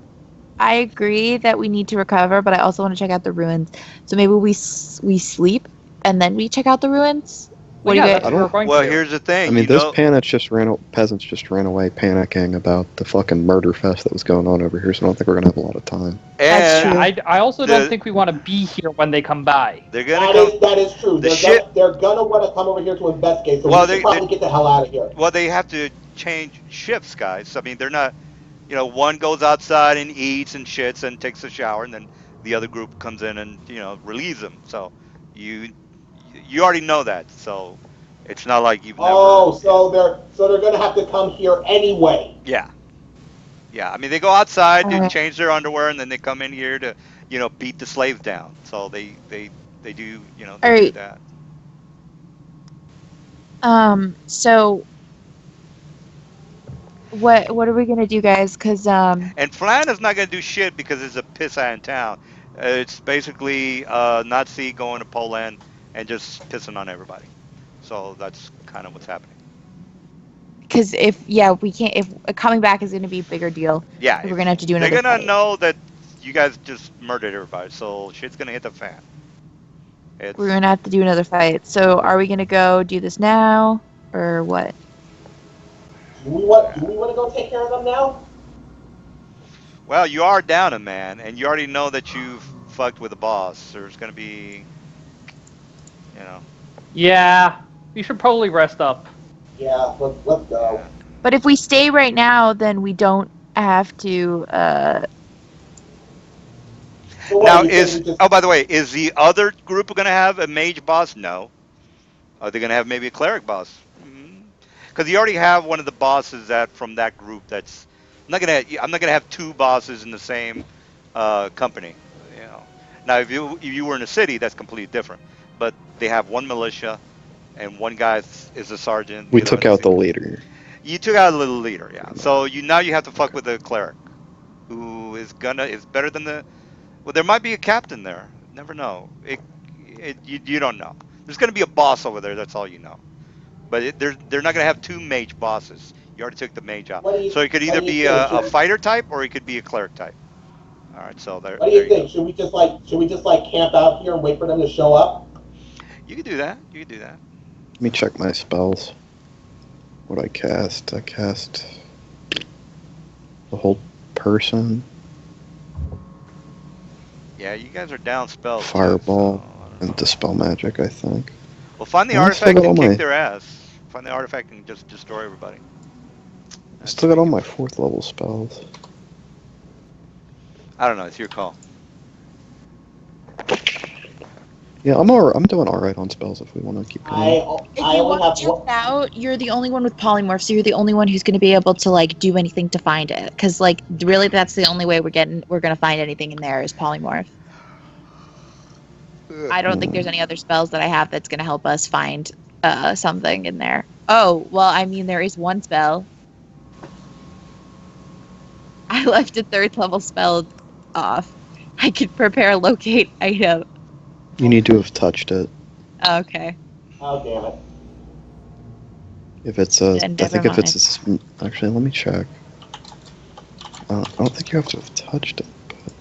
I agree that we need to recover, but I also want to check out the ruins. So maybe we sleep and then we check out the ruins. What do you that's guys? what we're going Well, to do. here's the thing. I mean, you those know, peasants just ran away panicking about the fucking murder fest that was going on over here, so I don't think we're gonna have a lot of time. That's and true. I also the- don't think we want to be here when they come by. they're gonna come. That is true. the They're ship- gonna want to come over here to investigate, so Well, we should probably get the hell out of here. Well, they have to change shifts, guys. I mean, they're not. One goes outside and eats and shits and takes a shower, and then the other group comes in and relieves them. So you already know that. So it's not like you've never. Oh, so they're gonna have to come here anyway. Yeah. Yeah. I mean, they go outside, they Alright. change their underwear, and then they come in here to beat the slaves down. So they do they do Alright. that. So what are we gonna do, guys? Because And Flan is not going to do shit because it's a piss in town. It's basically Nazi going to Poland and just pissing on everybody. So that's kind of what's happening. we can't. If coming back is gonna be a bigger deal, Yeah, we're gonna have to do another. they're going to fight. know that you guys just murdered everybody. So shit's going to hit the fan. We're gonna have to do another fight. So are we gonna go do this now or what? Do we want to go take care of them now? Well, you are down a man, and you already know that you've fucked with the boss. There's going to be, Yeah, we should probably rest up. Yeah, let's go. But if we stay right now, then we don't have to. So what, Now, you think we just- by the way, is the other group going to have a mage boss? No. Are they going to have maybe a cleric boss? Because you already have one of the bosses from that group. That's I'm not gonna have two bosses in the same company. Now if you were in a city, that's completely different. But they have one militia, and one guy is a sergeant. We took out the leader. You took out a little leader, yeah. So now you have to fuck with the cleric, who is better than the. Well, there might be a captain there. Never know. You don't know. There's gonna be a boss over there. That's all you know. But they're not going to have two mage bosses. You already took the mage out. So it could either be a fighter type or it could be a cleric type. All right, so there. What do you think? Should we just camp out here and wait for them to show up? You could do that. Let me check my spells. What I cast? I cast the whole person. Yeah, you guys are down spells. Fireball so and dispel magic, I think. Well, find the I artifact still got and all kick my- their ass. Find the artifact and just destroy everybody. I still got all my 4th level spells. I don't know. It's your call. Yeah, I'm doing alright on spells if we want to keep going. If I you only want have to check it out, you're the only one with polymorph, so you're the only one who's going to be able to do anything to find it. Because really, that's the only way we're going to find anything in there is polymorph. I don't think there's any other spells that I have that's going to help us find something in there. Oh, well, I mean, there is one spell. I left a 3rd level spell off. I could prepare a locate item. You need to have touched it. Okay. Oh, damn it. If it's actually, let me check. I don't think you have to have touched it. But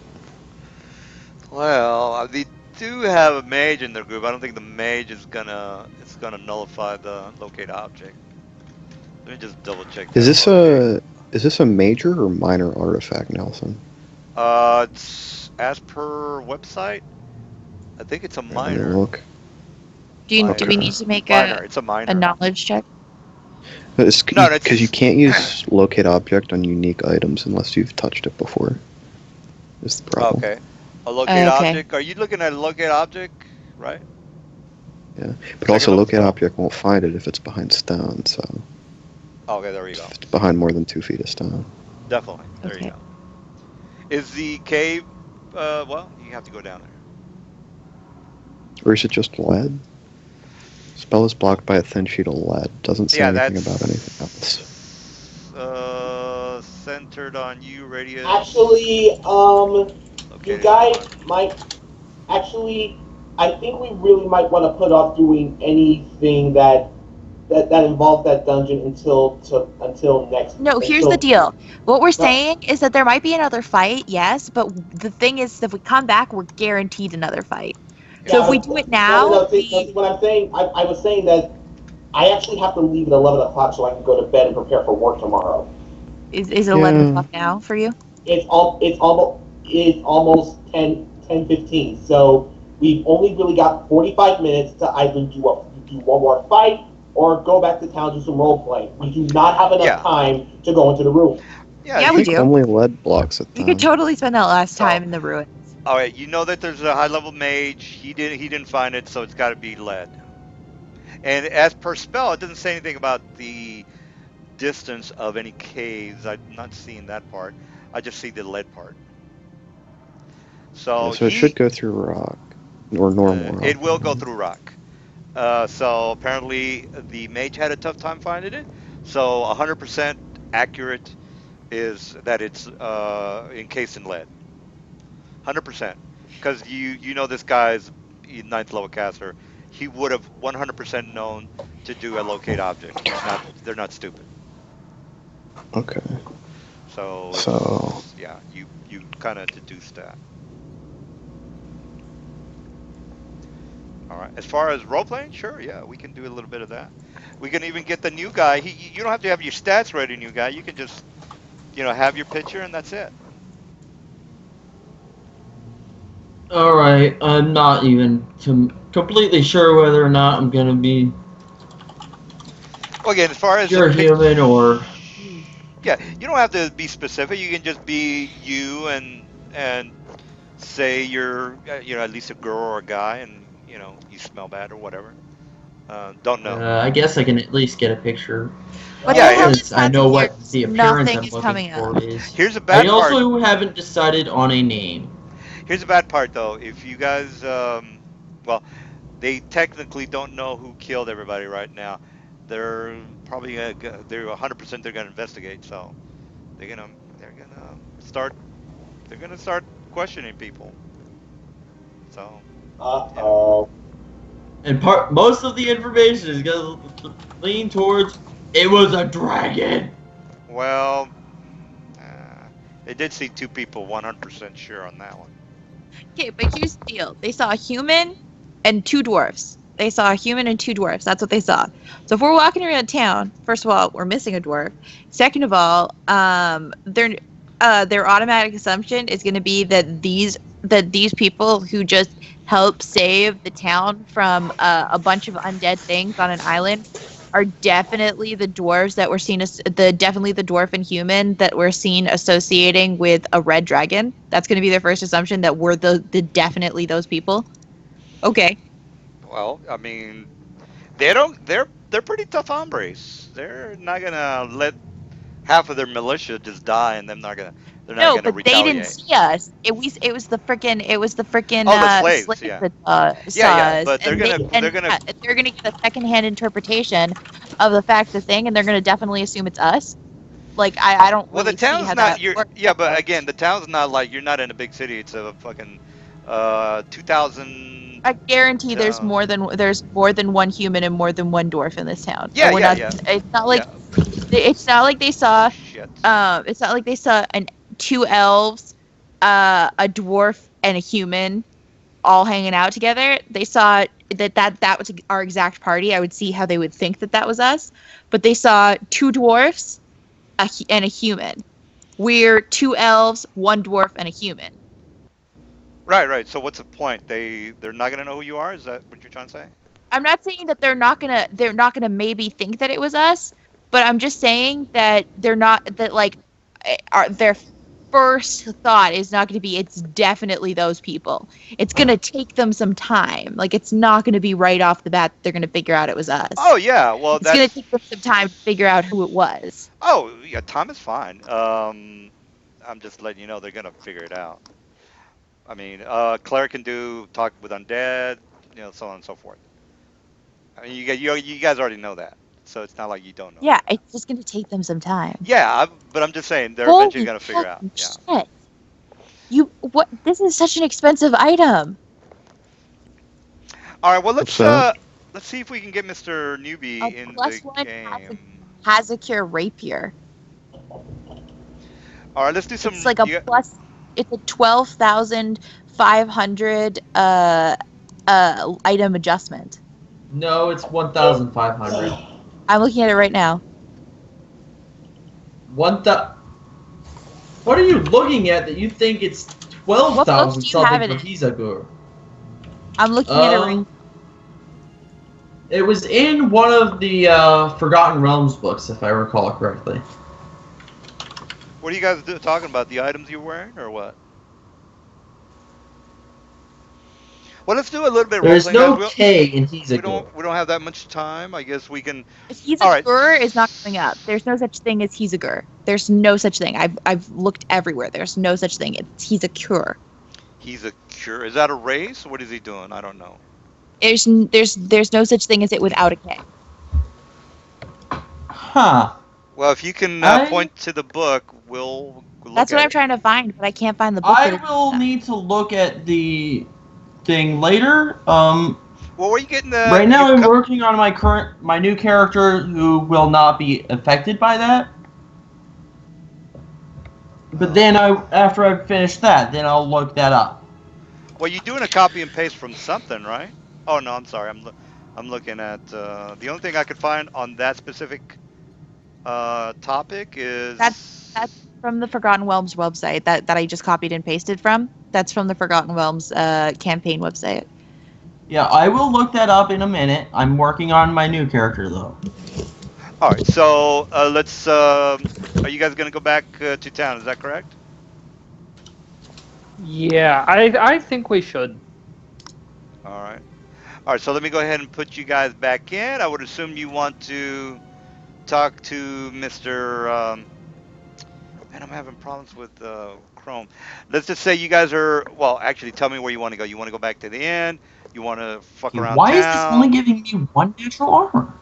Well, they do have a mage in their group. I don't think the mage is gonna nullify the locate object. Let me just double check. is this a major or minor artifact, Nelson? It's as per website. I think it's a Let me minor. look. Do we need to make Minor. It's a minor. a knowledge check? It's No, it's- because you can't use locate object on unique items unless you've touched it before. Is the problem? Okay. A locate Okay. object. Are you looking at a locate object? Right. Yeah, but Second also level locate spell. object won't find it if it's behind stone. So Okay, there you go. if it's behind more than 2 feet of stone. Definitely. There Okay. you go. Is the cave? Well, you have to go down there. Or is it just lead? Spell is blocked by a thin sheet of lead. Doesn't say Yeah, anything that's about anything else. Centered on you, radius. Actually, you located guys on- might. Actually, I think we really might want to put off doing anything that that involves that dungeon until next. No, here's until, the deal. What we're No. saying is that there might be another fight, yes, but the thing is, if we come back, we're guaranteed another fight. So if we do it now, no, see, what I'm saying, I was saying that I actually have to leave at 11 o'clock so I can go to bed and prepare for work tomorrow. is it 11 o'clock now for you? It's almost 10:15. So we've only really got 45 minutes to either do one more fight or go back to town do some role play. We do not have enough time to go into the room. Yeah, we do. Only lead blocks it. We could totally spend that last time in the ruins. All right, you know that there's a high level mage. He didn't find it, so it's got to be lead. And as per spell, it doesn't say anything about the distance of any caves. I'm not seeing that part. I just see the lead part. So, So it should go through rock or normal rock. It will go through rock. So apparently the mage had a tough time finding it. So 100% accurate is that it's encased in lead. 100%. Because you know this guy's 9th level caster. He would have 100% known to do a locate object. They're not stupid. Okay. So yeah, you kind of deduced that. All right. As far as role playing, sure, yeah, we can do a little bit of that. We can even get the new guy. You don't have to have your stats ready, new guy. You can just, have your picture and that's it. All right, I'm not even completely sure whether or not I'm gonna be. Well, again, as far as you're human or. Yeah, you don't have to be specific. You can just be you and say you're at least a girl or a guy, and you smell bad or whatever. Don't know. I guess I can at least get a picture. But since I know what the appearance I'm looking for is. Here's a bad part. I also haven't decided on a name. Here's the bad part, though. If you guys, they technically don't know who killed everybody right now. They're probably they're 100% they're gonna investigate. So they're gonna start questioning people. So. Uh-oh. And most of the information is gonna lean towards it was a dragon. Well, they did see 2 people 100% sure on that one. Okay, but here's the deal. They saw a human and 2 dwarfs. They saw a human and 2 dwarfs. That's what they saw. So if we're walking around town, first of all, we're missing a dwarf. Second of all, their automatic assumption is going to be that these people who just help save the town from a bunch of undead things on an island are definitely the dwarves that we're seen as definitely the dwarf and human that we're seen associating with a red dragon. That's going to be their first assumption, that we're the definitely those people. Okay. Well, I mean, they're pretty tough hombres. They're not gonna let half of their militia just die, and they're not gonna retaliate. They didn't see us. It was the freaking the slaves yeah. That saw us. But they're gonna get a secondhand interpretation of the fact the thing, and they're gonna definitely assume it's us. Like I don't. Well, really the town's see how not. that But again, the town's not like you're not in a big city. It's a fucking 2,000. I guarantee there's more than one human and more than one dwarf in this town. Yeah. It's not like it's not like they saw. Shit. It's not like they saw 2 elves, a dwarf, and a human all hanging out together. They saw that was our exact party. I would see how they would think that was us, but they saw 2 dwarfs, and a human. We're 2 elves, 1 dwarf, and a human. Right. So what's the point? They're not gonna know who you are? Is that what you're trying to say? I'm not saying that they're not gonna maybe think that it was us, but I'm just saying that they're not their first thought is not going to be it's definitely those people. It's going to take them some time. Like, it's not going to be right off the bat they're going to figure out it was us. Oh yeah, well it's going to take them some time to figure out who it was. Oh yeah, time is fine. I'm just letting you know they're going to figure it out. I mean, Claire can talk with undead, so on and so forth. I mean, you guys already know that, so it's not like you don't know. Yeah, it's just going to take them some time. Yeah, but I'm just saying they're eventually going to figure it out. Yeah. This is such an expensive item. All right, well let's let's see if we can get Mr. Newbie A in plus the one game. has a cure rapier. All right, let's do some. It's like a plus. It's a 12,500 item adjustment. No, it's 1,500. I'm looking at it right now. What are you looking at that you think it's 12,000 do you have something it for in? Hizagur? I'm looking at it right. It was in one of the Forgotten Realms books, if I recall correctly. What are you guys talking about? The items you're wearing, or what? Well, let's do a little bit of There's role-playing, no guys. K in Hizagur. We don't have that much time. I guess we can. He's All a right. cure is not coming up. There's no such thing as he's a cure. There's no such thing. I've looked everywhere. There's no such thing. He's a cure. He's a cure. Is that a race? What is he doing? I don't know. There's no such thing as it without a K. Huh. Well, if you can point to the book, we'll look That's what at I'm it. trying to find, but I can't find the book. I will need to look at the thing later. Well, where are you getting the? Right now, I'm working on my new character who will not be affected by that. But then after I finish that, then I'll look that up. Well, you're doing a copy and paste from something, right? Oh no, I'm sorry. I'm looking at the only thing I could find on that specific topic is That's from the Forgotten Realms website that I just copied and pasted from. That's from the Forgotten Realms campaign website. Yeah, I will look that up in a minute. I'm working on my new character though. All right, so let's. Are you guys gonna go back to town? Is that correct? Yeah, I think we should. All right. All right, so let me go ahead and put you guys back in. I would assume you want to talk to Mr. Man, I'm having problems with Chrome. Let's just say you guys are. Well, actually, tell me where you want to go. You want to go back to the inn? You want to fuck around Why town? is this only giving me one natural armor?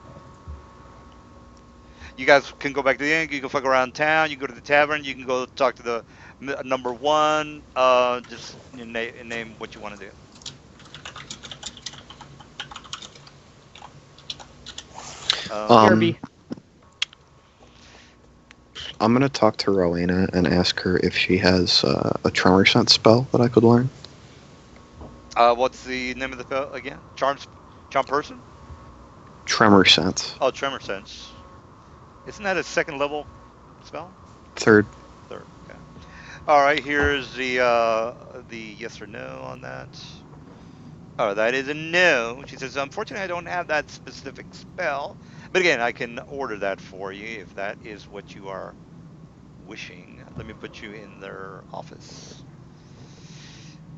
You guys can go back to the inn. You can fuck around town. You can go to the tavern. You can go talk to the number one. Just name what you want to do. Kirby. I'm gonna talk to Rowena and ask her if she has a tremor sense spell that I could learn. What's the name of the spell again? Charm person? Tremor sense. Oh, tremor sense. Isn't that a second level spell? Third. Okay. All right. Here's the yes or no on that. Oh, that is a no. She says, unfortunately, I don't have that specific spell. But again, I can order that for you if that is what you are wishing. Let me put you in their office.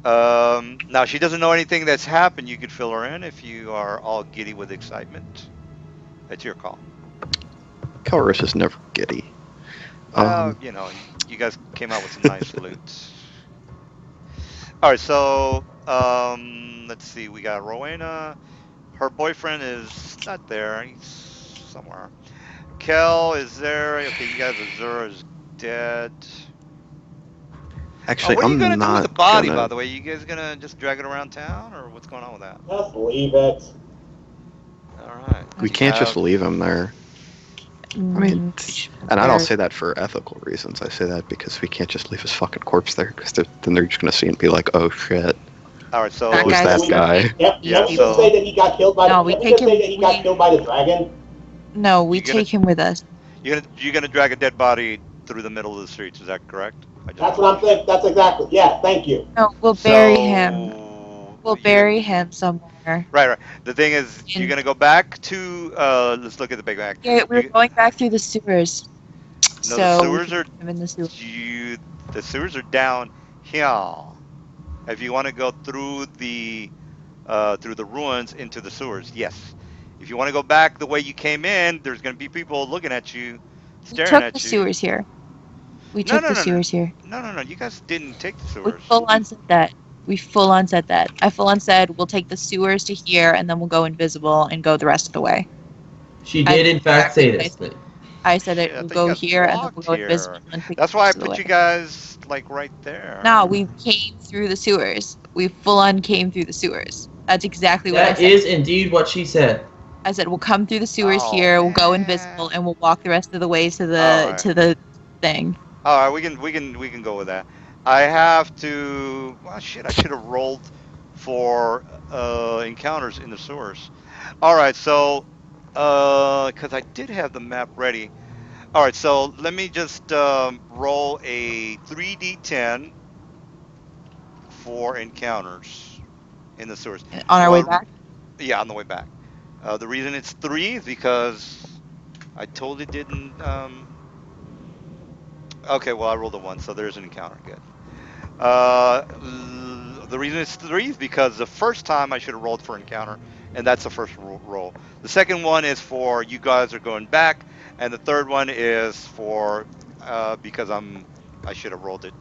Now, she doesn't know anything that's happened. You could fill her in if you are all giddy with excitement. That's your call. Calrus is never giddy. You know, you guys came out with some nice loot. All right, so let's see. We got Rowena. Her boyfriend is not there. He's somewhere. Kel is there. Okay, you guys, Azura is dead. Actually, what are you I'm gonna not do with the body, gonna... by the way? You guys gonna just drag it around town, or what's going on with that? Just leave it. All right. We can't just leave him there. I mean, and I don't say that for ethical reasons. I say that because we can't just leave his fucking corpse there, because then they're just gonna see it and be like, "Oh shit, All right, so who's that guy?" Yep. Yeah, Let me just say that he got killed by. No, Let me just say that he got killed by the dragon. No, we You gonna- take him with us. you're gonna drag a dead body through the middle of the streets. Is that correct? That's what I'm saying. That's exactly. Yeah. Thank you. No, we'll bury him. We'll bury him somewhere. Right. The thing is, you're gonna go back to. Let's look at the big map. Yeah, we're going back through the sewers. No, so the sewers are. I'm in the sewer. The sewers are down here. If you want to go through the ruins into the sewers, yes. If you want to go back the way you came in, there's going to be people looking at you, staring We took at the you. sewers here. We No, took no, the no, sewers here. No. You guys didn't take the We sewers. full on said that. We full on said that. I full on said we'll take the sewers to here and then we'll go invisible and go the rest of the way. She did, in fact, say exactly this thing. I said it. Shit, I We'll thought go you guys here and then we'll walked go here. invisible and take That's the why I rest of the put you way. guys like right there. No, we came through the sewers. We full on came through the sewers. That's exactly what I That said. is indeed what she said. I said we'll come through the sewers Oh, here, we'll go man. invisible, and we'll walk the rest of the way to the Alright. to the thing. All right, we can go with that. I have to. Well, shit, I should have rolled for encounters in the source. All right, so because I did have the map ready. All right, so let me just roll a 3d10 for encounters in the source. On our way Well, back. yeah, on the way back. The reason it's 3 is because I totally didn't. Okay, well I rolled a 1, so there's an encounter. Good. The reason it's 3 is because the first time I should have rolled for encounter, and that's the first roll. The second one is for you guys are going back, and the third one is for because I should have rolled it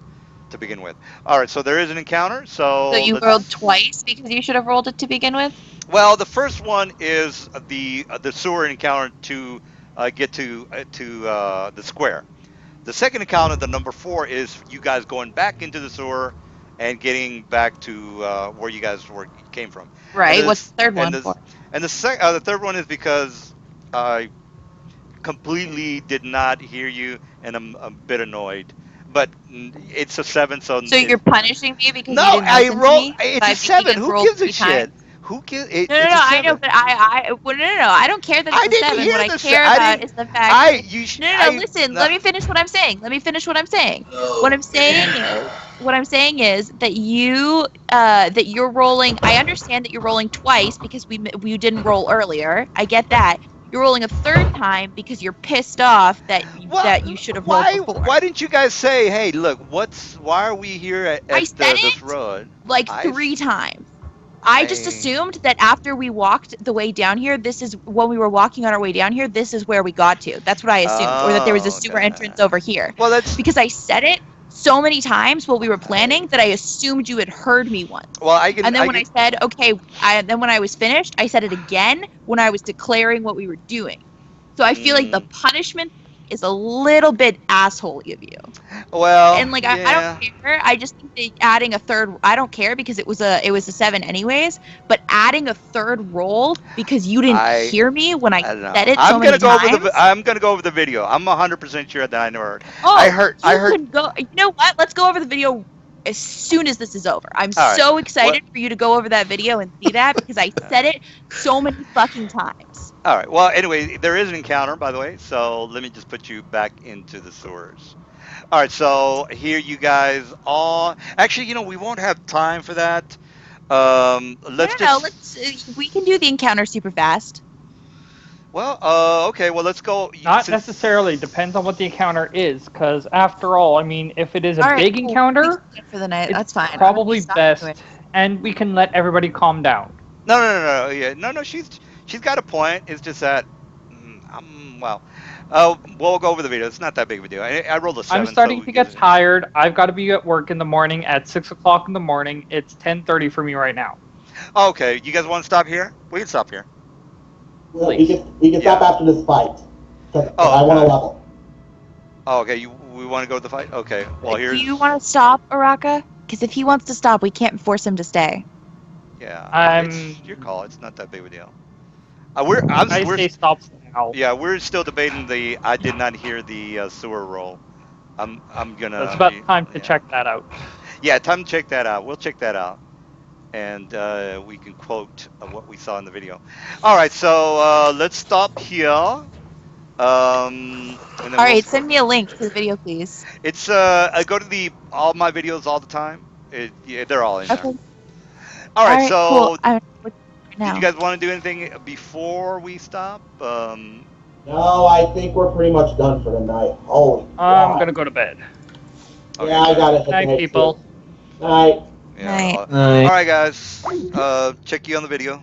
to begin with. All right, so there is an encounter. So So you let's- rolled twice because you should have rolled it to begin with. Well, the first one is the sewer encounter to get to the square. The second encounter, the number 4, is you guys going back into the sewer and getting back to where you guys came from. Right. And What's the third and one for? And the third one is because I completely did not hear you, and I'm a bit annoyed. But it's a 7, so. So you're punishing me because No, you didn't I listen to roll. me? It's By a 7. making us Who roll gives a 3 shit? times? Who gives? No, It's no, a no. 7. I know, but well, no. I don't care that I it's a didn't 7. hear What I the care I about didn't- is the fact. No. I- Listen. no. Let me finish what I'm saying. What I'm saying is that you're rolling. I understand that you're rolling twice because we didn't roll earlier. I get that. You're rolling a third time because you're pissed off that you should have rolled before. Why didn't you guys say, "Hey, look, why are we here at I said this it road?" like I- 3 times. I just assumed that after we walked the way down here, this is when we were walking on our way down here, this is where we got to. That's what I assumed. Or that there was a sewer Okay. entrance over here. Well, that's Because I said it so many times while we were planning that I assumed you had heard me once. well. I can. And then I when can, I said, okay, then when I was finished, I said it again when I was declaring what we were doing. So I feel like the punishment is a little bit assholey of you. well, And like I yeah. don't care. I just think that adding a third, I don't care because it was a 7 anyways. But adding a third roll because you didn't hear me when I don't know. said it I'm so gonna many go times. over I'm gonna go over the video. I'm 100% sure that I never heard. Oh, I heard. Could go. You know what? Let's go over the video as soon as this is over. I'm All right. so excited for you to go over that video and see that because I said it so many fucking times. All right. Well, anyway, there is an encounter, by the way. So let me just put you back into the sewers. All right. So here you guys all. Actually, we won't have time for that. We can do the encounter super fast. Well, okay. Well, let's go. Not necessarily. Depends on what the encounter is, because after all, I mean, if it is a All right, big cool. encounter, For the night, it's that's fine. probably Stop best, doing it. and we can let everybody calm down. No. Yeah. No. She's got a point. It's just that. Well. We'll go over the video. It's not that big of a deal. I rolled a 7. I'm starting so to get tired. I've got to be at work in the morning at 6 o'clock in the morning. It's 10:30 for me right now. Okay. You guys want to stop here? We can stop here. Well, we can stop after this fight. 'Cause I want to level. Oh, okay. We want to go to the fight? Okay. Well, Do here's. you want to stop, Araka? Because if he wants to stop, we can't force him to stay. Yeah. It's your call. It's not that big of a deal. We're say stop now. Yeah, we're still debating the. I did not hear the sewer roll. I'm gonna. It's about time to check that out. Yeah, time to check that out. We'll check that out, and we can quote what we saw in the video. All right, so let's stop here. And then All right, send me a link to the video, please. It's I go to all my videos all the time. They're all in there. All right, so cool. did you guys want to do anything before we stop? No, I think we're pretty much done for the night. Holy I'm gonna go to bed. Okay. Yeah, I gotta hit Night, the people. Night. Yeah. Night. All right, guys. Check you on the video.